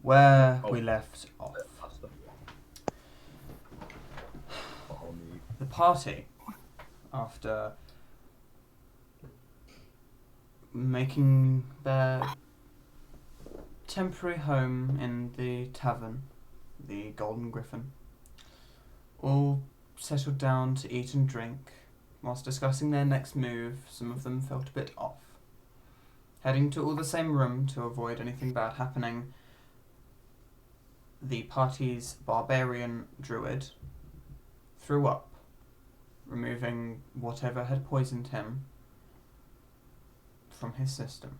where we left off. The party, after making their temporary home in the tavern, the Golden Griffin, all settled down to eat and drink. Whilst discussing their next move, some of them felt a bit off. Heading to all the same room to avoid anything bad happening, the party's barbarian druid threw up, removing whatever had poisoned him from his system.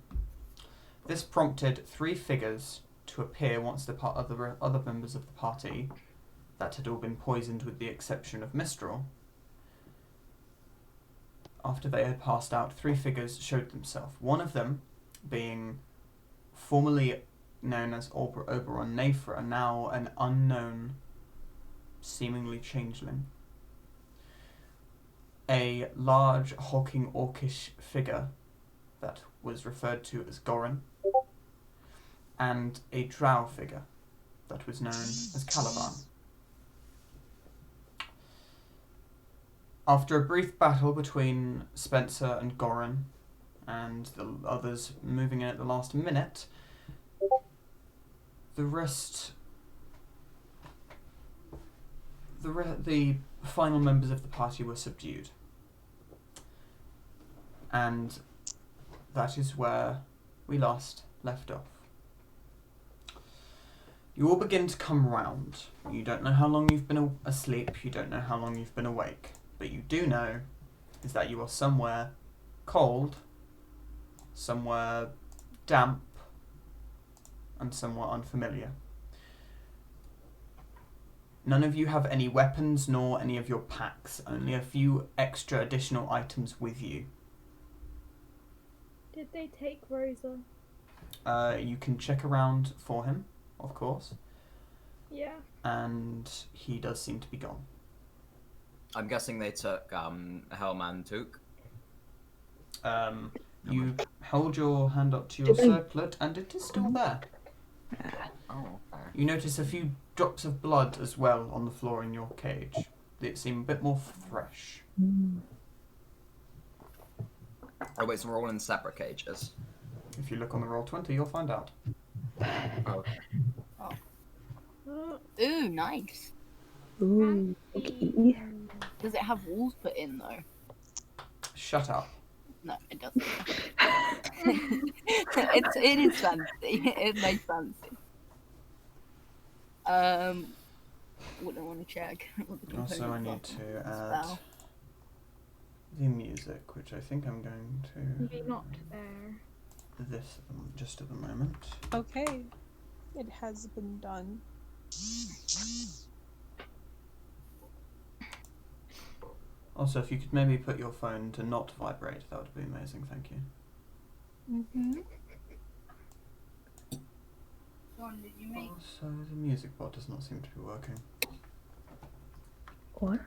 This prompted 3 figures to appear once the other members of the party that had all been poisoned, with the exception of Mistral. After they had passed out, 3 figures showed themselves. One of them being formerly known as Oberon Nafra, now an unknown, seemingly changeling. A large, hulking, orcish figure that was referred to as Goran, and a drow figure that was known as Caliban. After a brief battle between Spencer and Goran, and the others moving in at the last minute, the final members of the party were subdued. And that is where we last left off. You all begin to come round. You don't know how long you've been asleep, you don't know how long you've been awake, but you do know is that you are somewhere cold, somewhere damp, and somewhere unfamiliar. None of you have any weapons nor any of your packs, only a few extra additional items with you. Did they take Rosa? You can check around for him, of course. Yeah. And he does seem to be gone. I'm guessing they took Hellman Took. You hold your hand up to your circlet, and it is still there. Oh, fair. You notice a few drops of blood as well on the floor in your cage. They seem a bit more fresh. Oh wait, so we're all in separate cages. If you look on the Roll20, you'll find out. Okay. Ooh, nice. Ooh, okay. Does it have walls put in though? Shut up. No, it doesn't. it is fancy. It makes fancy. What I want to check. Also, I need to add the music, which I think I'm going to... Maybe not there. This just at the moment. Okay, it has been done. Also, if you could maybe put your phone to not vibrate, that would be amazing, thank you. Mm-hmm. Did you make? Also, the music bot does not seem to be working. What?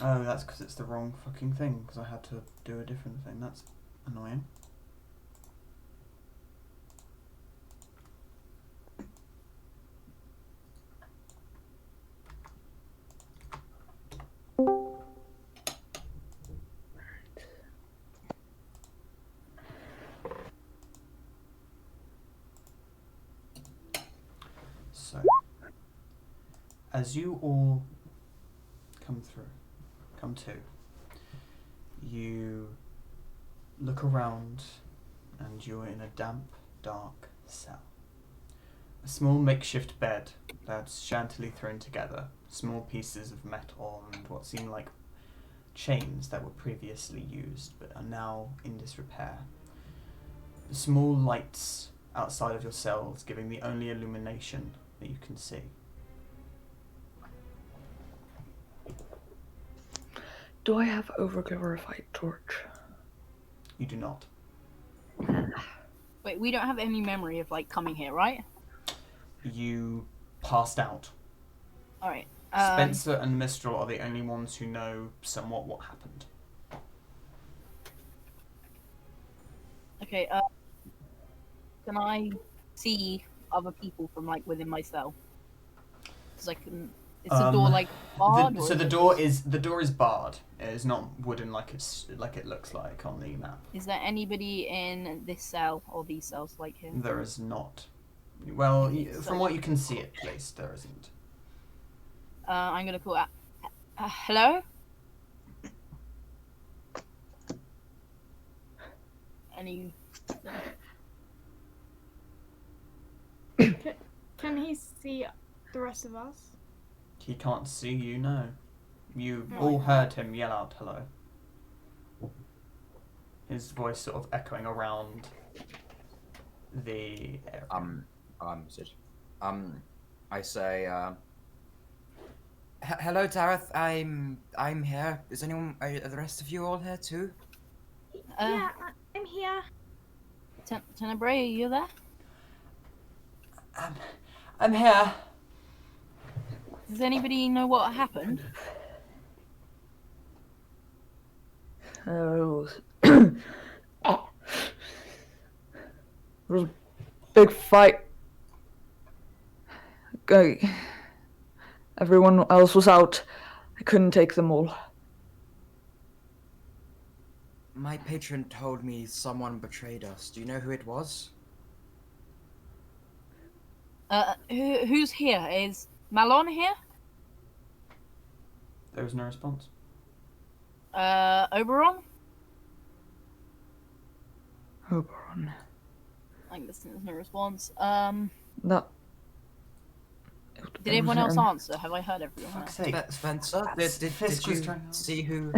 Oh, that's because it's the wrong fucking thing, because I had to do a different thing. That's annoying. So, as you all come to, you look around and you're in a damp, dark cell. A small makeshift bed that's shantily thrown together, small pieces of metal and what seem like chains that were previously used but are now in disrepair. The small lights outside of your cells giving the only illumination that you can see. Do I have overglorified torch? You do not. Wait, we don't have any memory of like coming here, right? You passed out. All right. Spencer and Mistral are the only ones who know somewhat what happened. Okay. Can I see other people from like within my cell? Because I can. Is the door like barred? So the door is barred. It is not wooden like it looks like on the map. Is there anybody in this cell or these cells like him? There is not. Well, from what you can see, at least there isn't. I'm gonna call out. Hello? Any? Can he see the rest of us? He can't see you. No, you Oh, all yeah. heard him yell out hello. His voice sort of echoing around the area. Sid. I say, hello, Tareth. I'm here. Is anyone? Are the rest of you all here too? Yeah, I'm here. Tenebrae, are you there? I'm here. Does anybody know what happened? There was a big fight. Everyone else was out. I couldn't take them all. My patron told me someone betrayed us. Do you know who it was? Who's here? Is Malon here? There was no response. Oberon? Oberon. I guess there's no response. That. Did everyone else answer? Have I heard everyone? Fuck's sake. Spencer, did Fisk you was trying to- see who?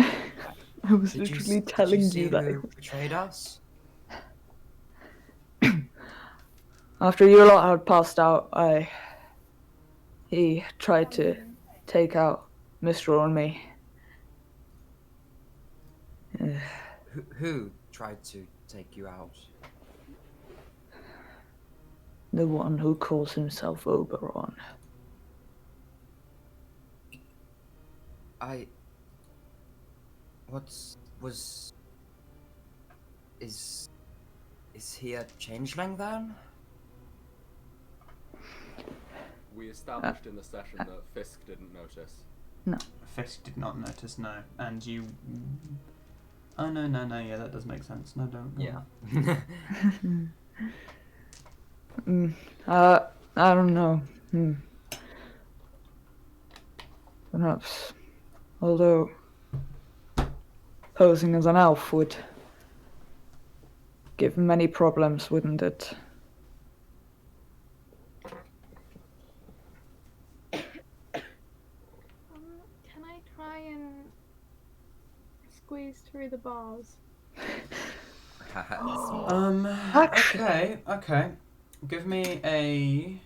I was Did literally you telling see you that. who betrayed us? After you lot had passed out, he tried to take out Mistral and me. Who tried to take you out? The one who calls himself Oberon. Is he a changeling then? We established in the session that Fisk didn't notice. No. Fisk did not notice, no. And you... Oh, no, yeah, that does make sense. No, don't. Yeah. I don't know. Perhaps. Although, posing as an elf would give many problems, wouldn't it? Can I try and squeeze through the bars? Actually- Okay. Give me a...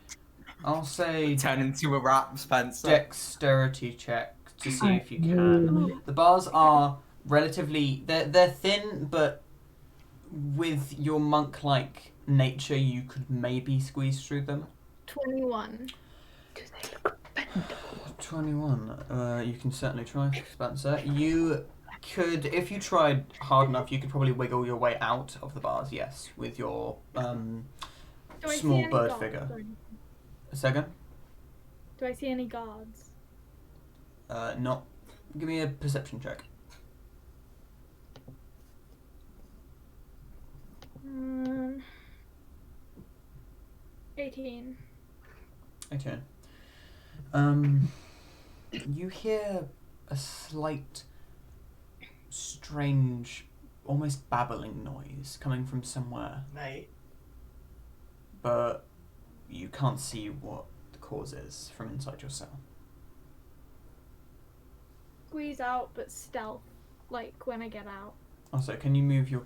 I'll say Turn into a rat, Spencer. dexterity check to see if you can. The bars are relatively... They're thin, but with your monk-like nature, you could maybe squeeze through them. 21. Do they look bendable? 21. You can certainly try, Spencer. You could, if you tried hard enough, you could probably wiggle your way out of the bars, yes, with your Do I see small any bird guards figure. or anything? A second? Do I see any guards? Not. Give me a perception check. 18. Okay. You hear a slight, strange, almost babbling noise coming from somewhere. Mate. But you can't see what the cause is from inside your cell. Squeeze out, but stealth. Like when I get out. Also, can you move your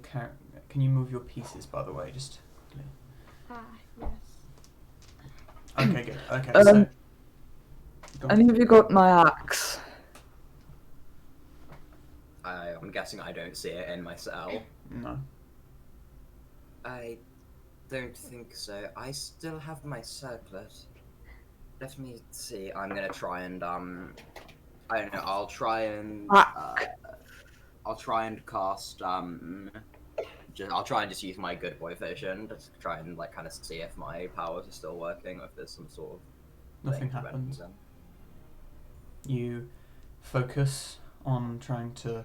Can you move your pieces, by the way, just quickly? Yes. Okay, good. Okay, so. Go on. Any of you got my axe? I'm guessing I don't see it in my cell. No. I don't think so. I still have my circlet. Let me see. I'm gonna try and I don't know. I'll try and cast I'll try and just use my good boy vision to try and like kind of see if my powers are still working, or if there's some sort of Nothing thing preventing happens. them. You focus on trying to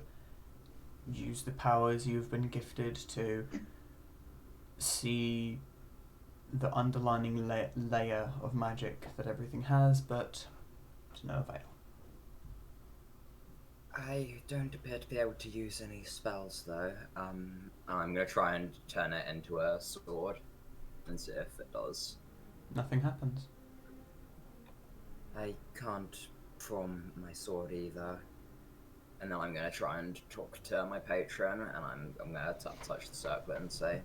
use the powers you've been gifted to see the underlining layer of magic that everything has, but to no avail. I don't appear to be able to use any spells though. I'm gonna try and turn it into a sword and see if it does. Nothing happens. I can't form my sword either. And then I'm gonna try and talk to my patron, and I'm gonna touch the circlet and say,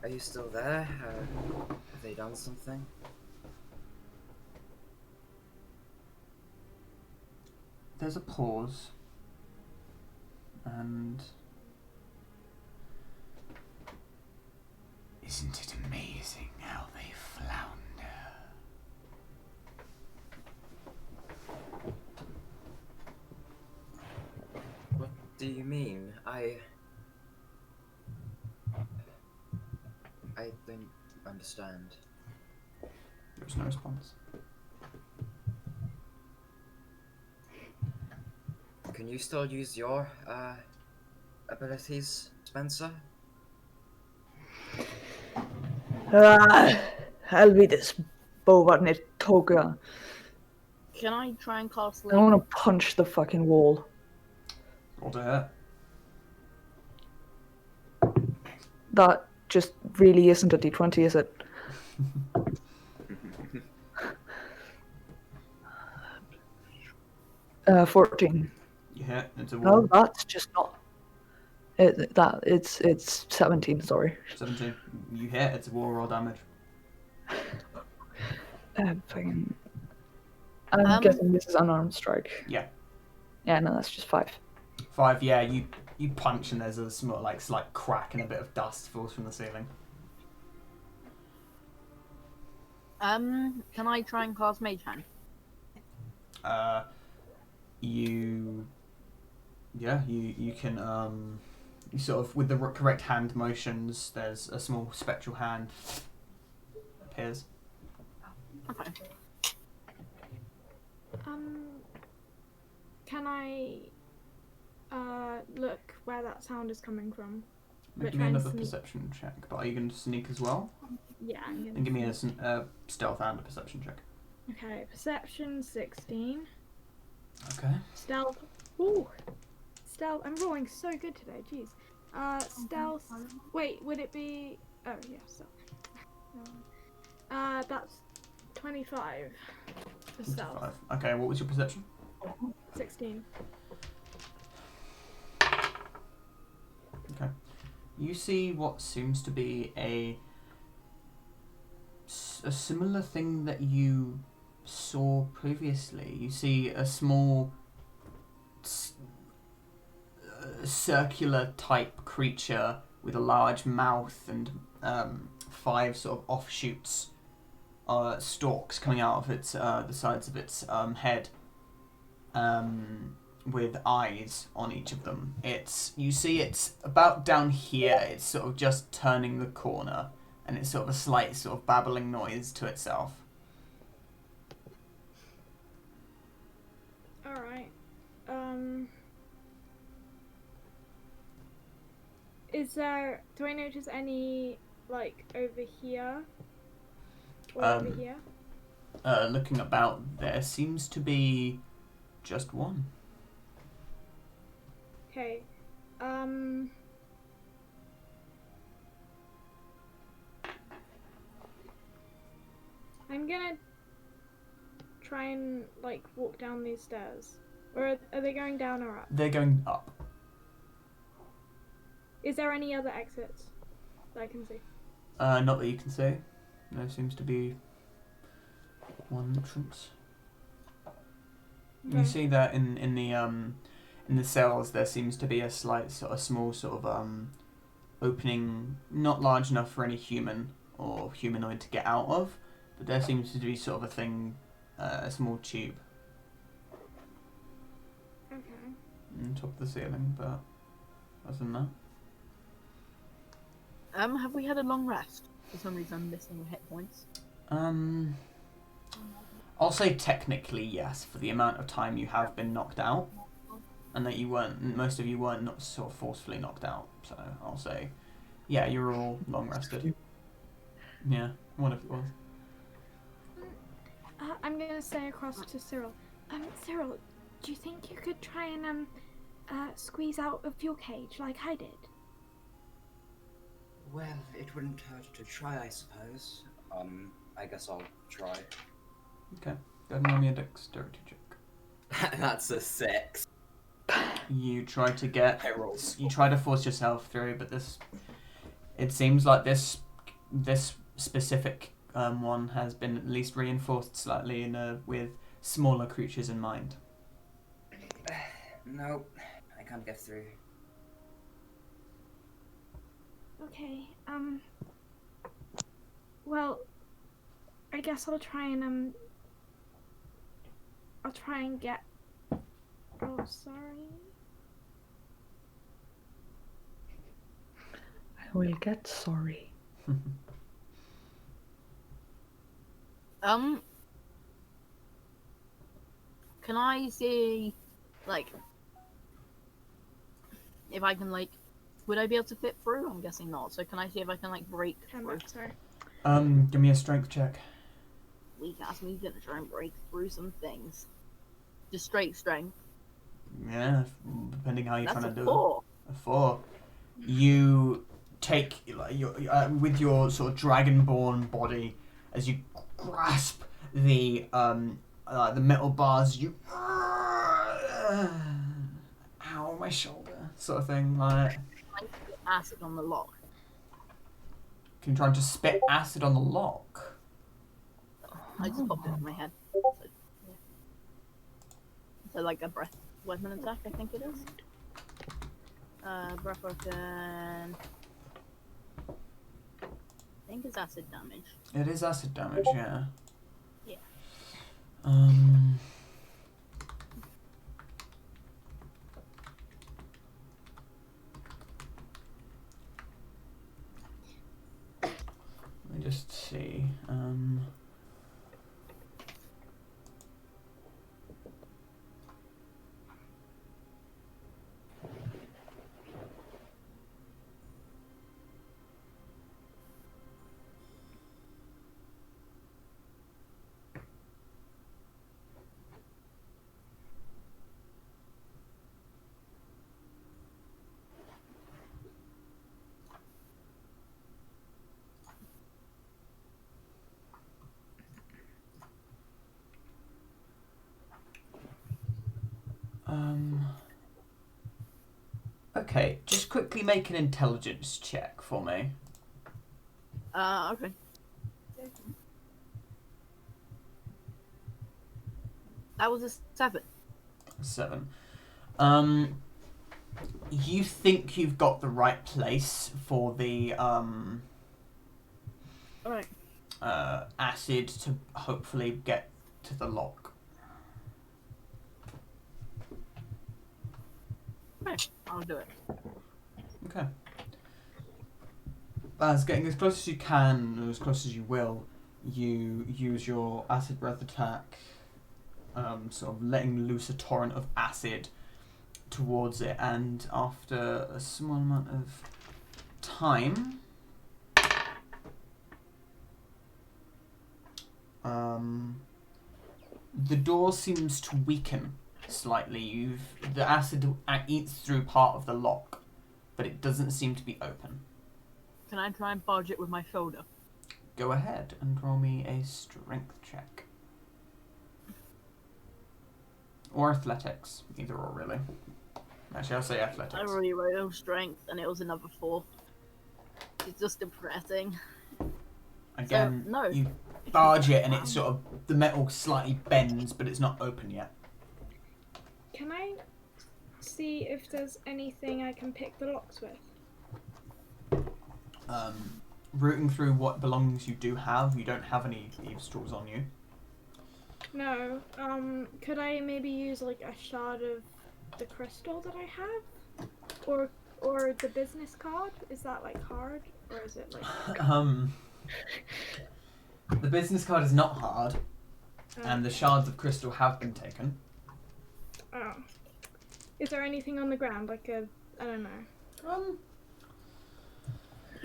"Are you still there? Have they done something?" There's a pause, and isn't it amazing how they flounder? What do you mean? I don't understand. There's no response. Can you still use your abilities, Spencer? I'll be this bovarnit toga. Can I try and cast I Link? want to punch the fucking wall. Roll to hit. That just really isn't a d20, is it? 14. You hit. It's a No, wall. that's just not. It's 17. Sorry. 17. You hit. It's a wall. Roll damage. Fucking. I'm Um, guessing this is unarmed strike. Yeah. Yeah, no, that's just 5. 5. Yeah. You punch and there's a small slight crack and a bit of dust falls from the ceiling. Can I try and cast Mage Hand? You can you sort of with the correct hand motions. There's a small spectral hand appears. Okay. Can I look where that sound is coming from? But Give me try and another sneak. perception check. But are you going to sneak as well? Yeah, I'm gonna And give me a sneak. stealth and a perception check. Okay, perception 16. Okay. Stealth. Ooh. Stealth. I'm rolling so good today. Jeez. Stealth. Wait, would it be? Oh yeah, stealth. That's 25 for stealth. 5. Okay. What was your perception? 16. Okay. You see what seems to be a similar thing that you saw previously. You see a small circular type creature with a large mouth and 5 sort of offshoots, stalks coming out of its the sides of its head, with eyes on each of them. You see it's about down here. It's sort of just turning the corner, and it's sort of a slight sort of babbling noise to itself. Alright. Do I notice any, like, over here? Or over here? Looking about, there seems to be just one. Okay. I'm gonna try and, like, walk down these stairs. Or are they going down or up? They're going up. Is there any other exits that I can see? Not that you can see. There seems to be one entrance. You see that in the cells there seems to be a small sort of opening, not large enough for any human or humanoid to get out of, but there seems to be sort of a thing, a small tube Okay. on top of the ceiling. But other than that, Have we had a long rest? For some reason I'm missing hit points. I'll say technically yes, for the amount of time you have been knocked out, and that most of you weren't not sort of forcefully knocked out. So I'll say, yeah, you're all long rested. Yeah, what if it was? I'm gonna say across to Cyril. Cyril, do you think you could try and squeeze out a fuel cage like I did? Well, it wouldn't hurt to try, I suppose. I guess I'll try. Okay, go ahead and roll me a dexterity check. That's a 6. You try to get. I rolled. You try to force yourself through, but it seems like this specific one has been at least reinforced slightly with smaller creatures in mind. No, I can't get through. Okay, well, I guess I'll try and get... Oh, sorry. I will get sorry. Can I see, like, if I can, like, would I be able to fit through? I'm guessing not. So can I see if I can, like, break through? Sorry. Give me a strength check. Weak ass me gonna try and break through some things. Just straight strength. Yeah, depending how you're That's trying to a do 4. it. A 4. You take with your sort of dragonborn body as you grasp the metal bars. You ow, my shoulder, sort of thing. Like, Acid on the lock. can you try to spit acid on the lock? I just popped it in my head. So, yeah. So like a breath weapon attack, I think it is. Breath weapon. I think it's acid damage. It is acid damage, yeah. Yeah. Let me just see. Okay, just quickly make an intelligence check for me. Okay. That was a 7. 7. You think you've got the right place for the Alright. acid to hopefully get to the lock. Okay, I'll do it. Okay. As getting as close as you can, or as close as you will, you use your acid breath attack, sort of letting loose a torrent of acid towards it, and after a small amount of time, the door seems to weaken slightly. The acid eats through part of the lock, but it doesn't seem to be open. Can I try and barge it with my shoulder? Go ahead and roll me a strength check. Or athletics. Either or, really. Actually, I'll say athletics. I already rolled strength and it was another 4. It's just depressing. Again, so, no. You barge it and it sort of, the metal slightly bends, but it's not open yet. Can I see if there's anything I can pick the locks with? Rooting through what belongings you do have, you don't have any thieves' tools on you. No. Could I maybe use like a shard of the crystal that I have? Or the business card? Is that like hard? Or is it like... The business card is not hard, and the shards of crystal have been taken. Oh. Is there anything on the ground? Like a... I don't know.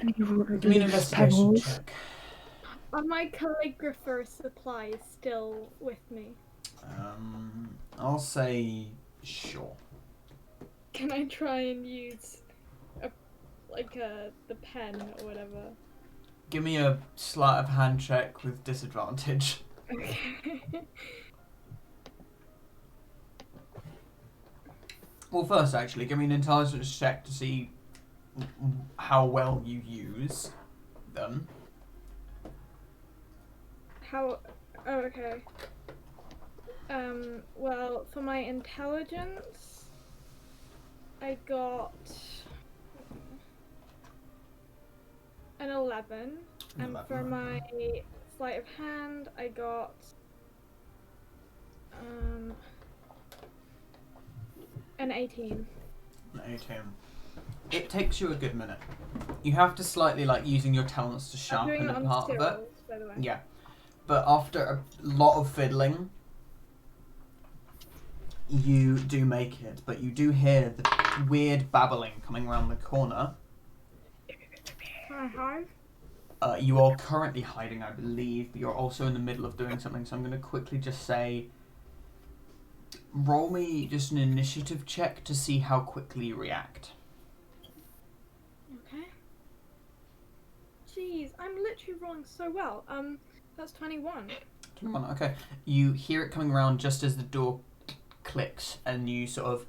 Any Give me an investigation pebbles? check. Are my calligrapher supplies still with me? I'll say sure. Can I try and use the pen or whatever? Give me a sleight of hand check with disadvantage. Okay. Well, first, actually, give me an intelligence check to see how well you use them. How? Oh, okay. Well, for my intelligence, I got an 11, and for my sleight of hand, I got an 18. An 18. It takes you a good minute. You have to slightly, like, using your talents to I'm doing sharpen it a on part of it. steroids, by the way. Yeah. But after a lot of fiddling, you do make it. But you do hear the weird babbling coming around the corner. Can I hide? You are currently hiding, I believe, but you're also in the middle of doing something, so I'm going to quickly just say, roll me just an initiative check to see how quickly you react. Okay. Jeez, I'm literally rolling so well. That's 21. 21, okay. You hear it coming around just as the door clicks, and you sort of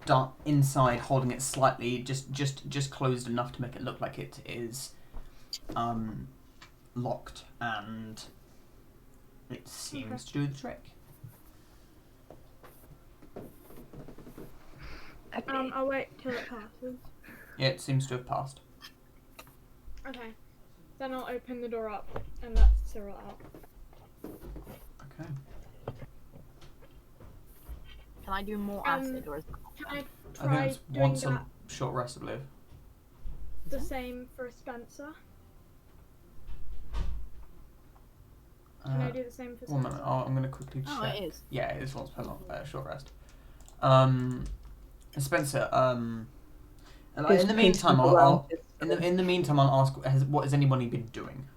dart inside, holding it slightly, just closed enough to make it look like it is locked, and it seems to do the trick. I'll wait till it passes. Yeah, it seems to have passed. Okay. Then I'll open the door up and let Cyril out. Okay. Can I do more acid or is Can I I try think it's doing once that a short rest, I believe. the same for Spencer? Can I do the same for One Spencer? moment, I'm going to quickly check. Oh, it is. Yeah, it is once per short rest. Spencer, in the meantime, in the meantime, I'll ask: what has anybody been doing?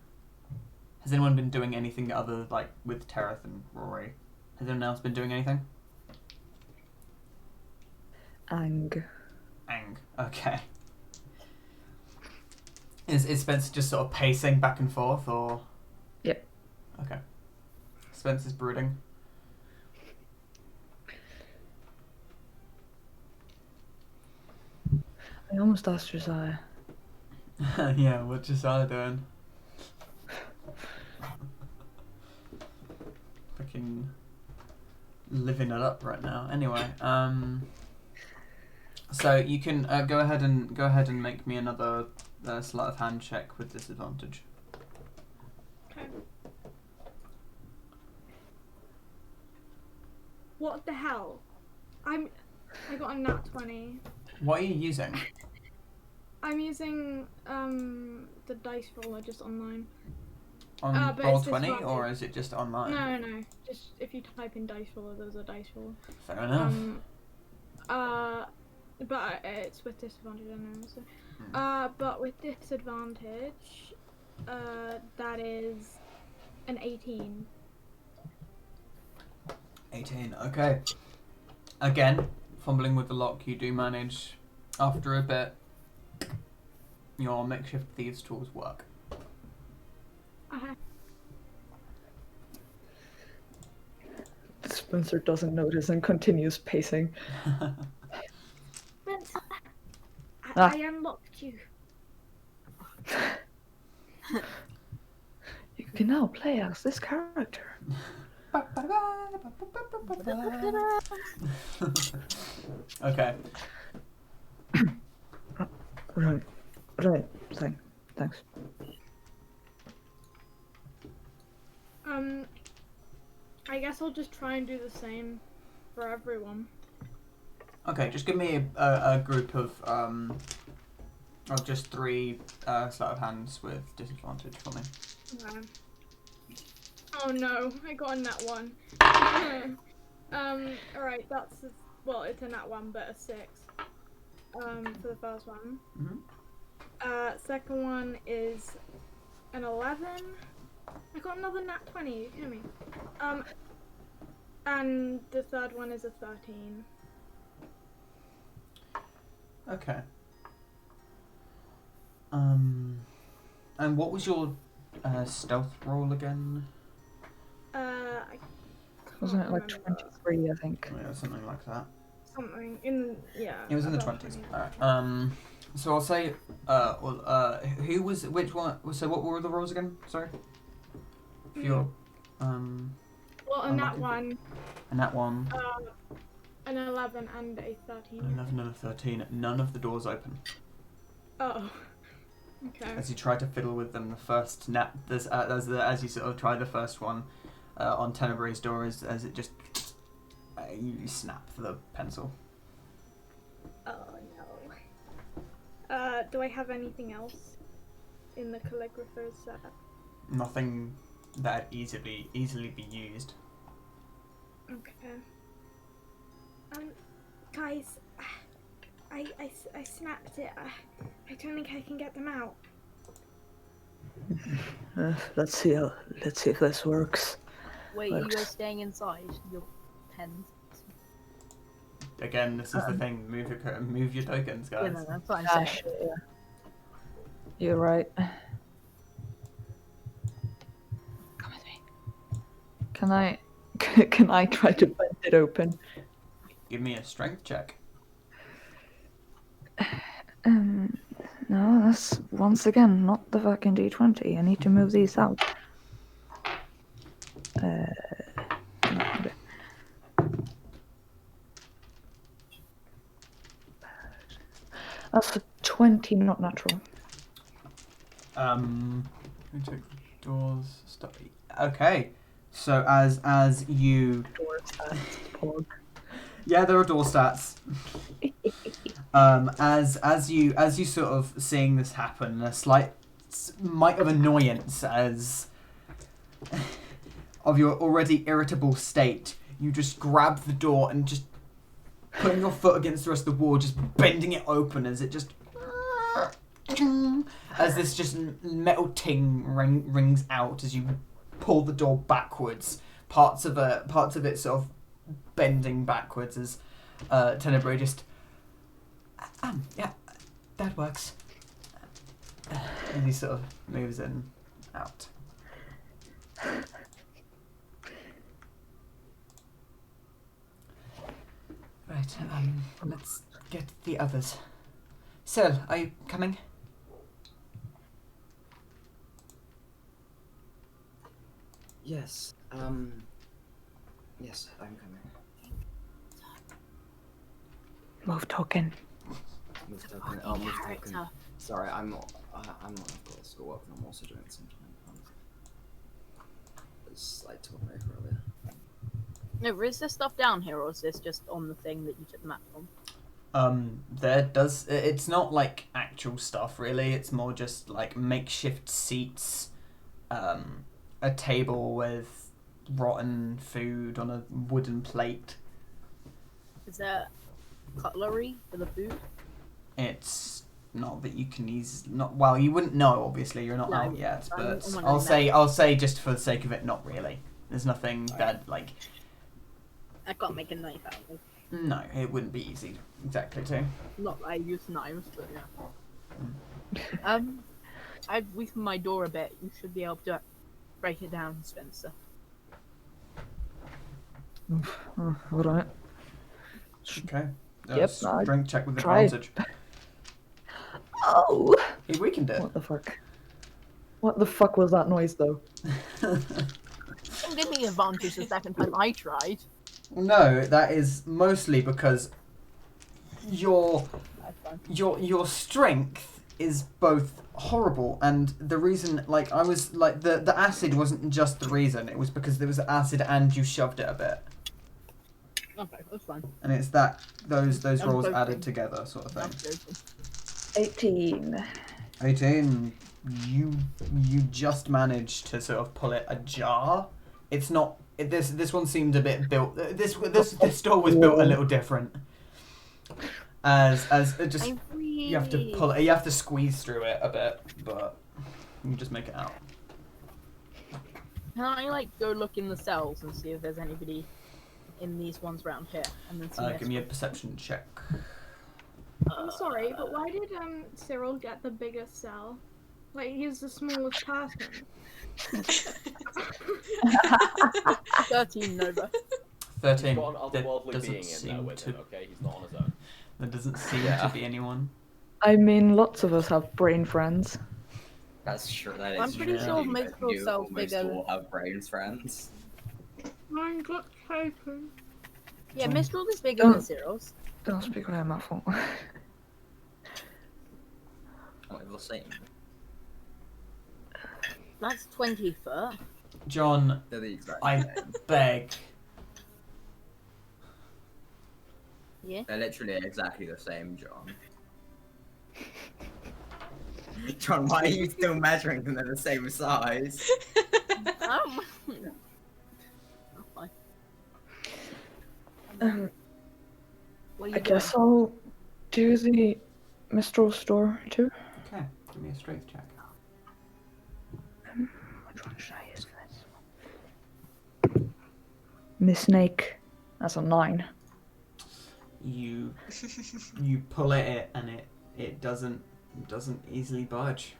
Has anyone been doing anything other, like, with Tereth and Rory? Has anyone else been doing anything? Ang. Okay. Is Spencer just sort of pacing back and forth, or? Yep. Okay. Spencer's brooding. I almost asked Josiah. Yeah, what's Josiah doing? Fucking living it up right now. Anyway, so you can go ahead and make me another sleight of hand check with disadvantage. Okay. What the hell? I got a nat 20. What are you using? I'm using the dice roller just online. On but roll it's 20, disadvantage. or is it just online? No. Just if you type in dice roller, there's a dice roller. Fair enough. But it's with disadvantage, I know. So. But with disadvantage, that is an 18. 18. Okay. Again, fumbling with the lock, you do manage. After a bit, your makeshift thieves' tools work. Spencer doesn't notice and continues pacing. Spencer, Ah. I unlocked you. You can now play as this character. Okay. Right. Thanks. I guess I'll just try and do the same for everyone. Okay, just give me a group of Of just 3 sleight of hands with disadvantage for me. Okay. Oh no, I got a nat 1. Alright, that's well, it's a nat 1, but a 6. For the first one. Second one is an 11. I got another nat 20. You kidding me? And the third one is a 13. Okay. And what was your stealth roll again? I Wasn't it can't like remember. 23, I think? Yeah, something like that. Something in It was in the about 20s. 20. Alright. So I'll say, who was, which one, so what were the rolls again? Sorry? For your, Well, a nat unlucky. 1, and that one, an 11, and a 13. 11 and a 13, none of the doors open. Oh. Okay. As you try to fiddle with them, the first as you sort of try the first one on Tenebre's door, as it just, you snap the pencil. Oh no. Do I have anything else in the calligrapher's set? Nothing that easily be used. Okay. Guys, I snapped it. I don't think I can get them out. Let's see if this works. Wait, are you Works. guys staying inside your pens? Again, this is the thing. Move your tokens, Yeah, guys. no, that's what I'm Ah, saying. shit, yeah. You're right. Come with me. Can I can I try to bend it open? Give me a strength check. No, that's once again not the fucking D20. I need to move these out. No, okay. That's a 20, not natural. Who took the doors? Stop. Okay. So as you, Door stats, pog. yeah, there are door stats. As you sort of seeing this happen, a slight mite of annoyance as of your already irritable state, you just grab the door and just putting your foot against the rest of the wall, just bending it open as it just as this just metal ting rings out as you pull the door backwards. Parts of it sort of bending backwards as Tenebrae just yeah, that works. And he sort of moves in out. Right, let's get the others. Sel, are you coming? Yes. Yes, I'm coming. Move token. Move token. Oh, move token. Character. Sorry, I'm not. I've got schoolwork, and I'm also doing it sometimes. It's like told me earlier. No, is this stuff down here, or is this just on the thing that you took the map from? It's not like actual stuff really. It's more just like makeshift seats, a table with rotten food on a wooden plate. Is there cutlery for the food? It's not that you can well, you wouldn't know, obviously, you're not No, out yet, I'm but wondering I'll say just for the sake of it, not really. There's nothing that, like, I can't make a knife out of it. no, it wouldn't be easy exactly to. Not that I use knives, but yeah. I'd weaken my door a bit. You should be able to break it down, Spencer. Alright. Okay. Yep, I Strength check with tried. advantage. Oh! He weakened it. What the fuck? What the fuck was that noise, though? Don't give me advantage the second time I tried. No, that is mostly because your That's fine. your strength is both horrible and the reason, like, I was like the acid wasn't just the reason, it was because there was acid and you shoved it a bit, Okay, that's fine. and it's that those I'm rolls joking. added together sort of I'm thing. joking. 18. 18. You just managed to sort of pull it ajar. It's not. This one seemed a bit built. This door was built a little different. As it just you have to pull it. You have to squeeze through it a bit, but you can just make it out. Can I like go look in the cells and see if there's anybody in these ones around here, and then see? Give me a perception check. I'm sorry, but why did Cyril get the biggest cell? Like, he's the smallest person. 13 Nova. 13. He's got an There otherworldly doesn't being in there seem with to. him, okay? He's not on his own. There doesn't seem to be anyone. I mean, lots of us have brain friends. That's true. That is I'm pretty true. sure You Mistral do cells almost bigger. all have brains, friends. Mine got taken. Yeah, Mistral is bigger Oh. than Cyril's. Don't speak on my fault. Oh, we'll see. That's 20 foot. John, They're the exact I same. beg. Yeah. They're literally exactly the same, John. John, why are you still measuring them? They're the same size. Oh. What are you I guess I'll do the Mistral store too. Okay, give me a strength check. Which one should I use for this? Miss Snake. That's a 9. You pull at it and it doesn't easily budge.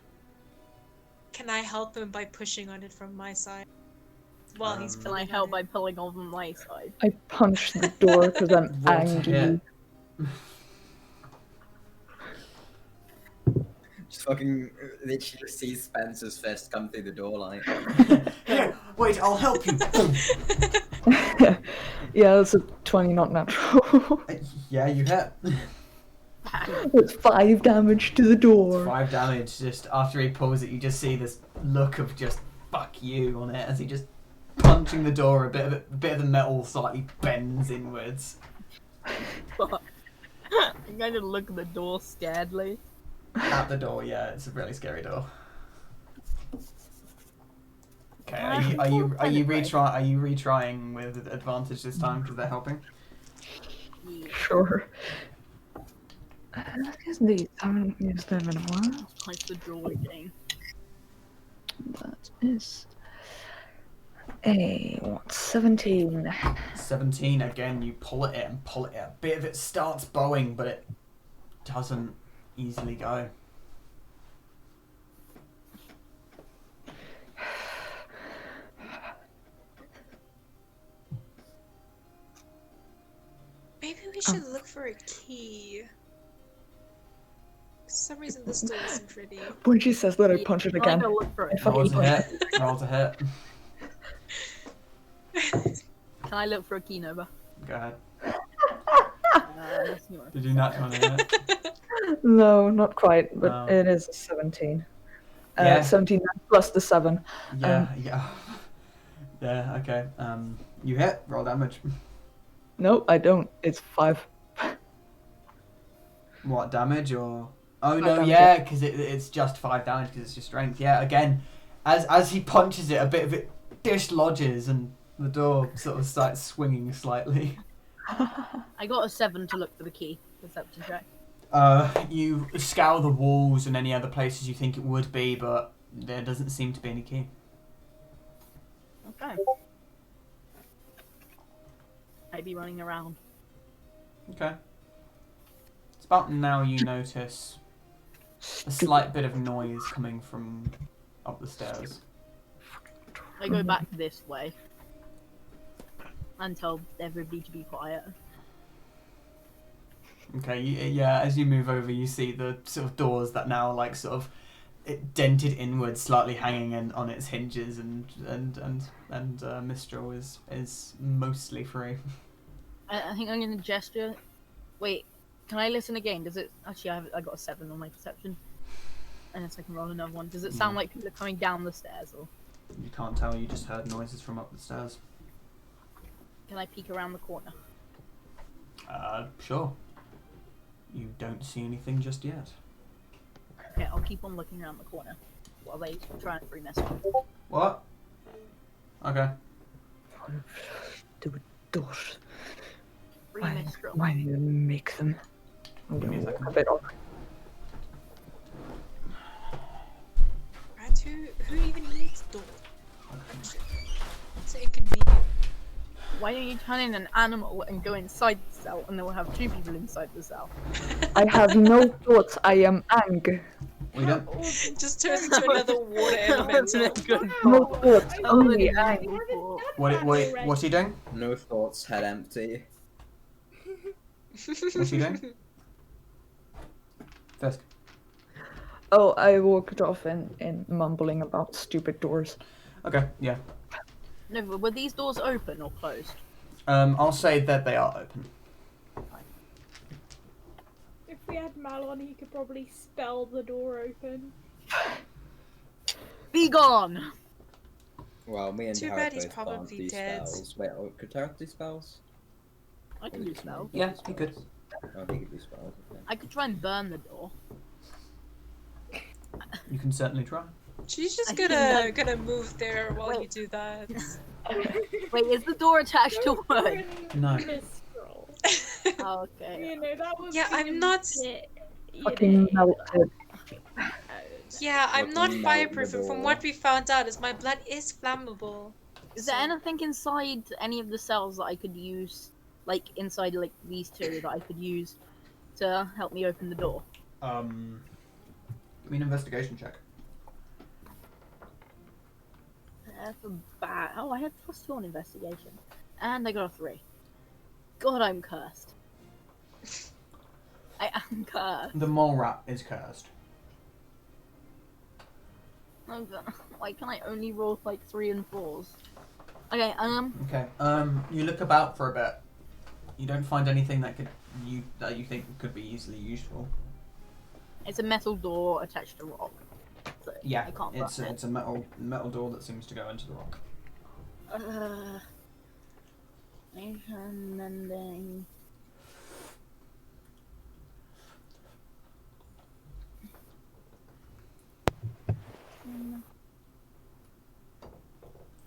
Can I help him by pushing on it from my side? While he's Can I pulling help on by it? pulling on my side? I punched the door because I'm Roll to angry. hit. Just fucking literally just see Spencer's fist come through the door like. Here, wait, I'll help you. Yeah, that's a 20, not natural. Yeah, you hit. It's 5 damage to the door. 5 damage. Just after he pulls it, you just see this look of just fuck you on it as he just punching the door. A bit of the metal slightly bends inwards. I'm going to look at the door scaredly. At the door, yeah, it's a really scary door. Okay, Can are you penetrate? retrying with advantage this time because they're helping? Yeah. Sure. Is these? I haven't used them in a while. Punch the door again. That is a 17. 17 again. You pull it and pull it. A bit of it starts bowing, but it doesn't easily go. Maybe we should look for a key. For some reason this door isn't pretty. When she says that, I Yeah, punch it I'm again. gonna look for it. I Roll fucking to punch hit. Roll to hit. Can I look for a key, Nova? Go ahead. That's yours. Did you not hit? No, not quite, but No. it is a 17. Yeah. 17 plus the 7. Yeah, yeah. Yeah, okay. You hit. Roll damage. No, I don't. It's 5. What, damage or? Oh 5 no, damage, yeah, because it's just 5 damage because it's your strength. Yeah, again, as he punches it, a bit of it dislodges and the door sort of starts swinging slightly. I got a 7 to look for the key. Perception check. You scour the walls and any other places you think it would be, but there doesn't seem to be any key. Okay. I'd be running around. Okay. It's about now you notice a slight bit of noise coming from up the stairs. I go back this way and tell everybody to be quiet. Okay, yeah, as you move over, you see the sort of doors that now like sort of dented inwards, slightly hanging on its hinges, and Mistral is mostly free. I think I'm gonna gesture. Wait, can I listen again? Does it actually? I got a 7 on my perception, unless I can roll another one. Does it sound like people are coming down the stairs, or You can't tell. You just heard noises from up the stairs. can I peek around the corner? Sure. You don't see anything just yet. Okay, I'll keep on looking around the corner while they try and free mess up. What? Okay. Stupid doors. Free Why mess up. did you make them? I'm Give me a gonna second. walk a bit off. Right, who even needs door? It's inconvenient. Why don't you turn in an animal and go inside the cell, and then we'll have 2 people inside the cell? I have no thoughts. I am Ang. We don't. Just turns into another water elemental. No thoughts. Only Oh, Ang. What's he doing? No thoughts, head empty. What's he doing? Fisk. Oh, I walked off and mumbling about stupid doors. Okay, yeah. No, but were these doors open or closed? I'll say that they are open. If we had Malon, he could probably spell the door open. Be gone! Well, me and Too Tarek bad he's both can't probably do dead. spells. Wait, could Tarek do spells? I can do spells. Yeah, he could. Oh, he could do spells. Okay. I could try and burn the door. You can certainly try. She's just I gonna move there while you Wait. do that. Wait, is the door attached to wood? No. Mistral. Oh, okay. You know, that was Yeah, I'm being not- a bit, you Fucking know, melted. Yeah, I'm not Fucking melt fireproof, the and from door. what we found out is my blood is flammable. Is there anything inside any of the cells that I could use, like inside like these 2 that I could use to help me open the door? Give me an investigation check. That's a bad. Oh, I had +2 on investigation, and I got a 3. God, I'm cursed. I am cursed. The mole rat is cursed. Why can I only roll like 3 and 4s? Okay, Okay. You look about for a bit. You don't find anything that you think could be easily useful. it's a metal door attached to rock. So Yeah, I can't it's burn it's a metal door that seems to go into the rock. Nation ending.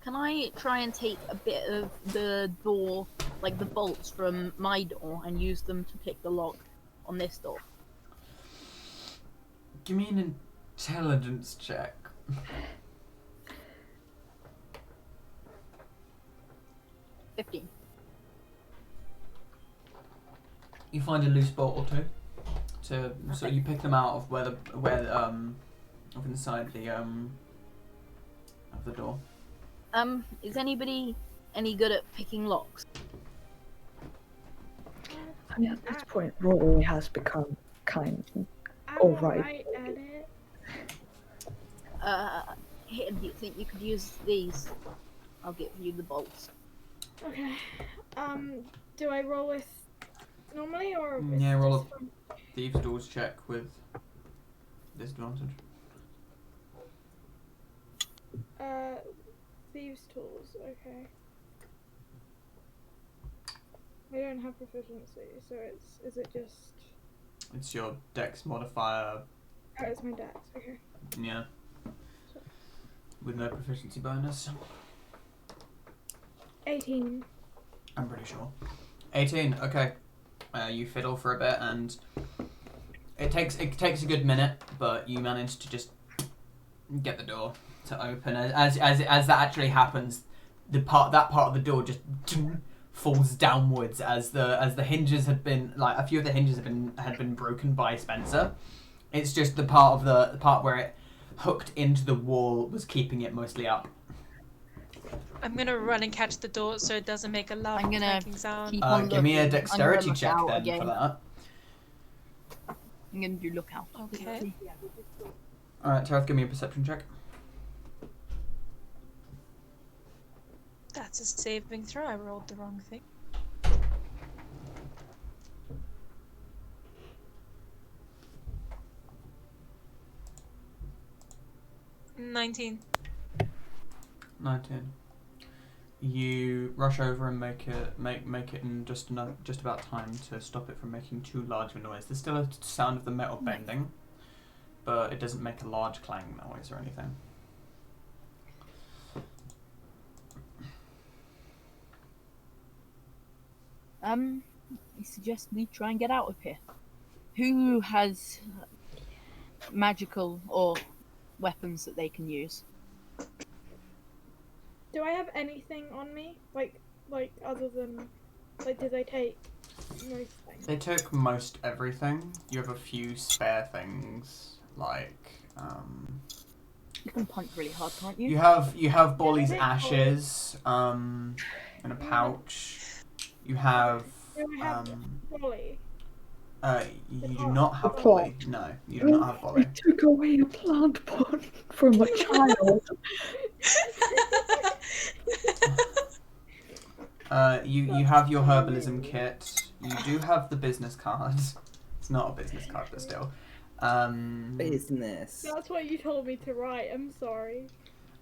Can I try and take a bit of the door, like the bolts from my door, and use them to pick the lock on this door? Give me an intelligence check. 15. You find a loose bolt or 2. So you pick them out of of inside the of the door. Is anybody any good at picking locks? I mean, at this point, Rory has become kind. I'm Alright. alright at it. Here, do you think you could use these? I'll give you the bolts. Okay. Do I roll with normally or with Yeah, roll this one? Thieves' doors check with disadvantage. Thieves' tools. Okay. I don't have proficiency, so is it just? It's your dex modifier. Oh, it's my dex. Okay. Yeah. With no proficiency bonus. 18. I'm pretty sure. 18. Okay. You fiddle for a bit, and it takes a good minute, but you manage to just get the door to open. As that actually happens, that part of the door just falls downwards as the hinges had been, like, a few of the hinges had been broken by Spencer. It's just the part where it hooked into the wall was keeping it mostly up. I'm gonna run and catch the door so it doesn't make a loud I'm gonna clanking sound. keep- Give me a I'm dexterity gonna check look then out again. for that. I'm gonna do lookout. Okay. Alright, Tareth, give me a perception check. That's a saving throw. I rolled the wrong thing. $19. 19. You rush over and make it in just about time to stop it from making too large of a noise. There's still a sound of the metal bending, but it doesn't make a large clang noise or anything. I suggest we try and get out of here. Who has magical or weapons that they can use? Do I have anything on me? Like other than, like, did they take most things? They took most everything. You have a few spare things, like, You can punch really hard, can't you? You have Bolly's Yeah, ashes, in a pouch. You have, Do I have Bolly? you do not have The Bolly. No, you do not have We Bolly. took away a plant pot from a child. You have your herbalism kit. You do have the business card. It's not a business card, but still. Business. That's what you told me to write. I'm sorry.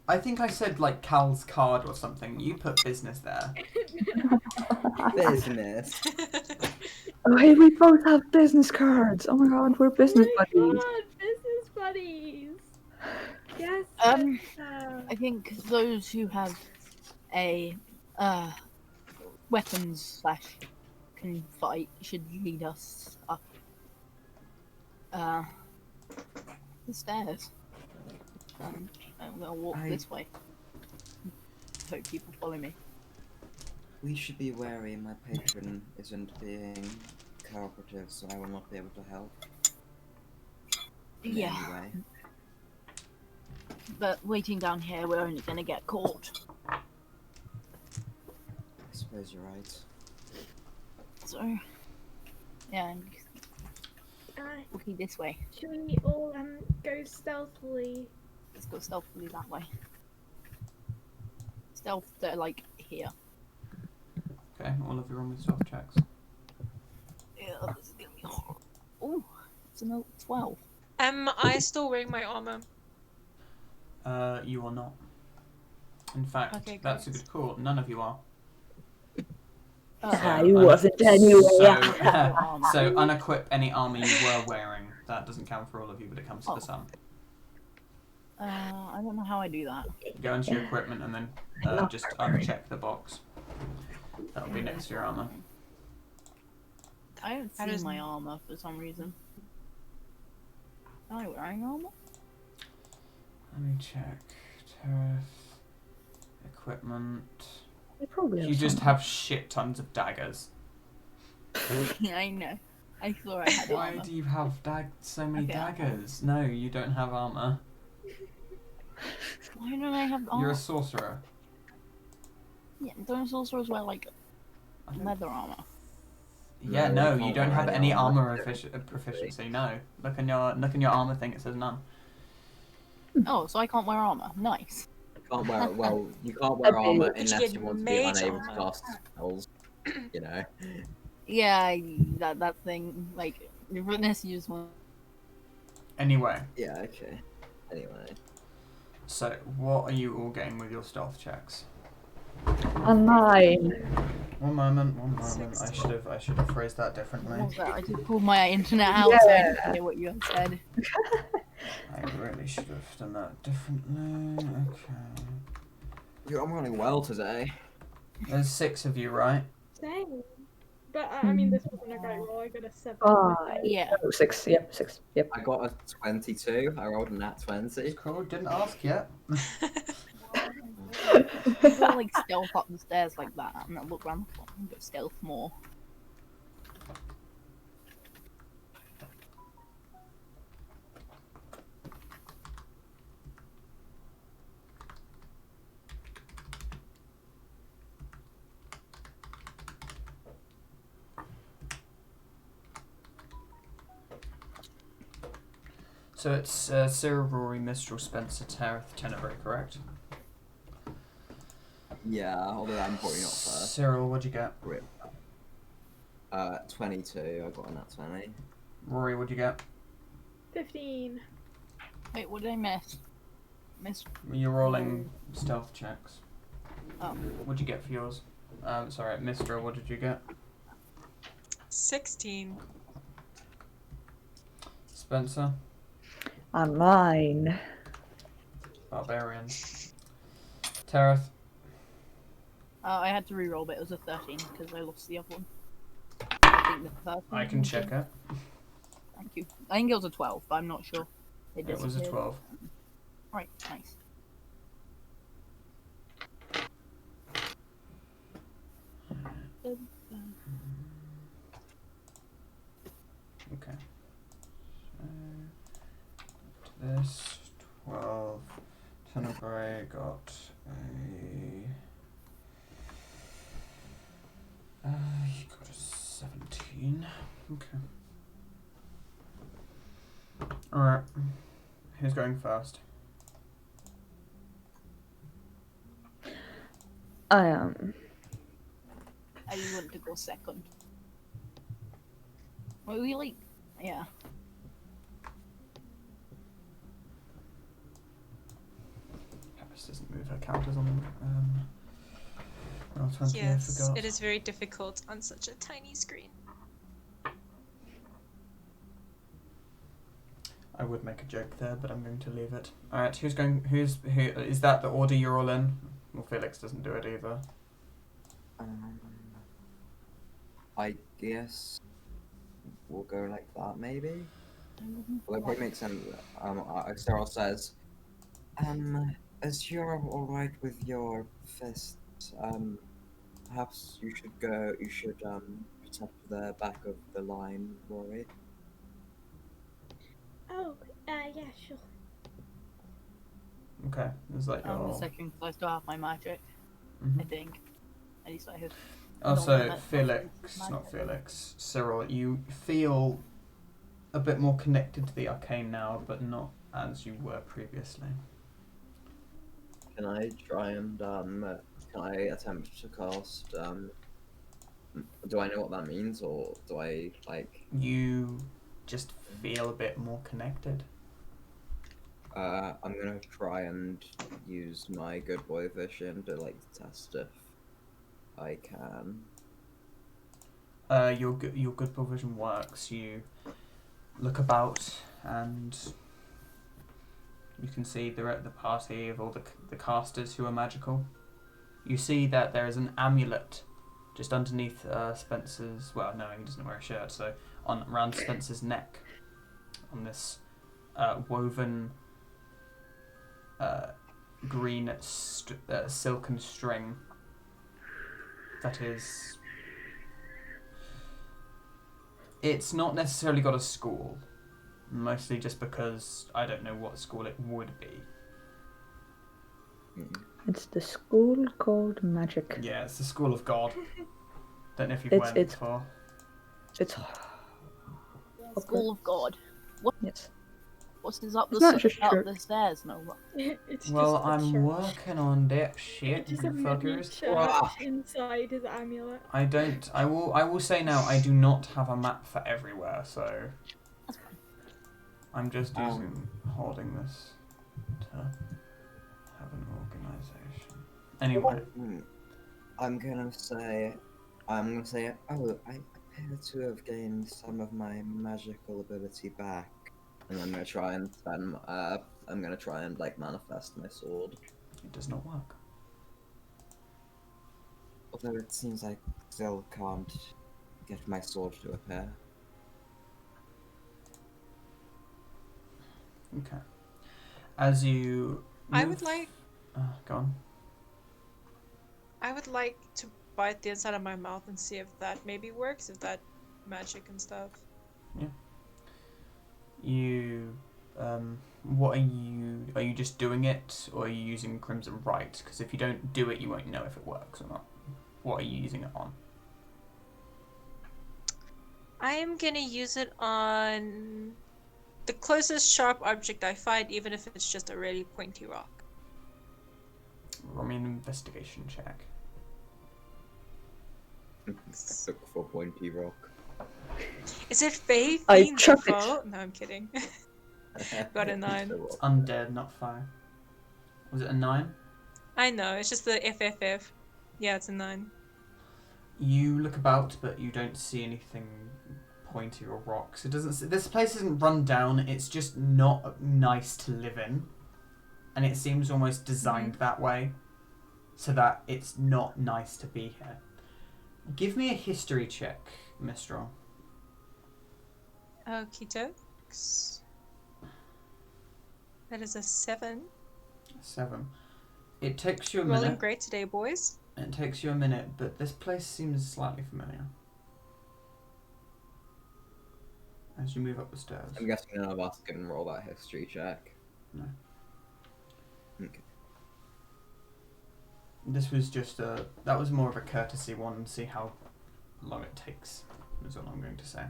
I think I said like Cal's card or something. You put business there. Business. Oh, hey, we both have business cards. Oh my god, we're business buddies. God, business buddies. Yes. I think those who have a weapons / can fight should lead us up the stairs. I'm gonna walk this way. Hope people follow me. We should be wary my patron isn't being cooperative, so I will not be able to help. In any way. But waiting down here, we're only gonna get caught. I suppose you're right. So, yeah, walking this way. Should we all go stealthily? Let's go stealthily that way. Stealth to like here. Okay, all of you roll with stealth checks. Yeah, this is gonna be horrible. Ooh, it's a 12. Am I still wearing my armor? You are not. In fact, Okay, that's a great. good call. None of you are. I wasn't anyway. So unequip any armor you were wearing. That doesn't count for all of you, but it comes to the sum. I don't know how I do that. Go into your equipment and then just uncheck the box. That'll be next to your armor. I don't How see does- my armor for some reason. Am I wearing armor? Let me check. Turf. Equipment. Probably You just have shit tons of daggers. Yeah, I know. I thought I had Why armor. do you have so many Okay. daggers? No, you don't have armor. Why don't I have armor? You're a sorcerer. Yeah, don't sorcerers wear like leather armor? Yeah, No, no, you you can't don't wear have any any armor. armor proficiency. No, look in your armor thing. It says none. Oh, so I can't wear armor. Nice. Can't wear you can't wear armor But you unless get you want to be mage unable to armor. cast spells. You know. Yeah, that thing like unless you just want. Anyway, Yeah, okay. Anyway. so what are you all getting with your stealth checks? A 9. One moment. I 16. should have phrased that differently. What was that? I just pulled my internet out so I didn't hear what you had said. I really should have done that differently. Okay. I'm running well today. There's 6 of you, right? Same. But I mean, this wasn't a great roll. I got a 7. 5. Yeah. Oh, 6. Yep, 6. Yep. I got a 22. I rolled a nat 20. It's cool. Didn't ask yet. People like stealth up the stairs like that and then look around the corner and go stealth more. So it's Cyril, Rory, Mistral, Spencer, Tareth, Tenebrae, correct? Yeah, although I'm probably not first. Cyril, what'd you get? 22. I got a nat 20. Rory, what'd you get? 15. Wait, what did I miss? You're rolling stealth checks. Oh. What'd you get for yours? Sorry, Mistral, what did you get? 16. Spencer? On mine. Barbarians. Terrace. I had to re-roll, but it was a 13 because I lost the other one. I think the first I one can was check a- it. Thank you. I think it was a 12, but I'm not sure. It was a disappeared. 12. Right, nice. Okay. So, this 12. Tenebrae got he got a 17. Okay. Alright. Who's going first? I am. I want to go second. Well, we like, yeah. Hubris doesn't move her counters on roll 20, I Yes, forgot. it is very difficult on such a tiny screen. I would make a joke there, but I'm going to leave it. Alright, who is that the order you're all in? Well, Felix doesn't do it either. I guess we'll go like that, maybe? Well, it probably makes sense. Cyril says, as you're alright with your fists, perhaps you should protect the back of the line, Rory. Oh, yeah, sure. Okay, is that The your... second because I still have my magic, Mhm. I think. At least I have. Also, Not Felix, magic. not Felix, Cyril, you feel a bit more connected to the arcane now, but not as you were previously. Can I try and, can I attempt to cast, do I know what that means, or do I, like... You just feel a bit more connected. I'm gonna try and use my good boy vision to, like, test if I can. Your good provision works. You look about and you can see the party of all the casters who are magical. You see that there is an amulet just underneath Spencer's. Well, no, he doesn't wear a shirt. So around Spencer's neck, on this woven green silken string. That is. It's not necessarily got a school, mostly just because I don't know what school it would be. It's the school called magic. Yeah, it's the School of God. Don't know if you've It's- went before. It's School of God. yes. What's this up It's not just up church. the stairs? No. It's Well, just a I'm church. working on that shit, It's just a you mini fuckers. church inside his amulet. I don't. I will say now. I do not have a map for everywhere, so That's fine. I'm just holding this to have an organization. Anyway, I'm gonna say, oh, I appear to have gained some of my magical ability back, and I'm gonna try and like manifest my sword. it does not work. Although it seems I still can't get my sword to appear. Okay. As you. I move- would like Go on. I would like to bite the inside of my mouth and see if that maybe works, if that magic and stuff. You. What are you? Are you just doing it, or are you using Crimson Right? Because if you don't do it, you won't know if it works or not. What are you using it on? I am gonna use it on the closest sharp object I find, even if it's just a really pointy rock. Roll me an investigation check. Look for pointy rock. Is it Faye I Fiend's chuck it. foe? No, I'm kidding. Got a 9. It's undead, not fire. Was it a 9? I know, it's just the FFF. Yeah, it's a 9. You look about, but you don't see anything pointy or rocks. It doesn't. This place isn't run down. It's just not nice to live in, and it seems almost designed that way, so that it's not nice to be here. Give me a history check, Mistral. Okie dokes. That is a 7. 7. It takes you a Rolling minute. great today, boys. It takes you a minute, but this place seems slightly familiar. As you move up the stairs. I'm guessing none of us can roll that history check. No. Okay. This was just that was more of a courtesy one and see how long it takes, is all I'm going to say.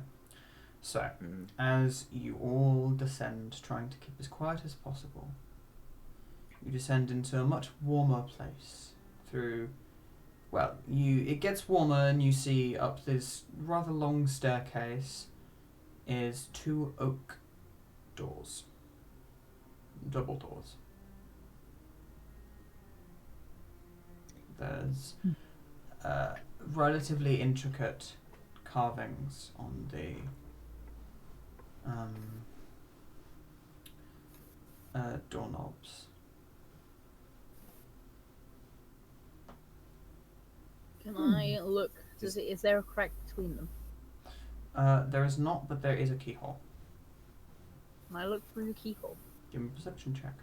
So, as you all descend, trying to keep as quiet as possible, you descend into a much warmer place through, well, it gets warmer and you see up this rather long staircase is 2 oak doors. Double doors. There's relatively intricate carvings on the doorknobs. Can I look? Is there a crack between them? There is not, but there is a keyhole. Can I look through the keyhole? Give me a perception check.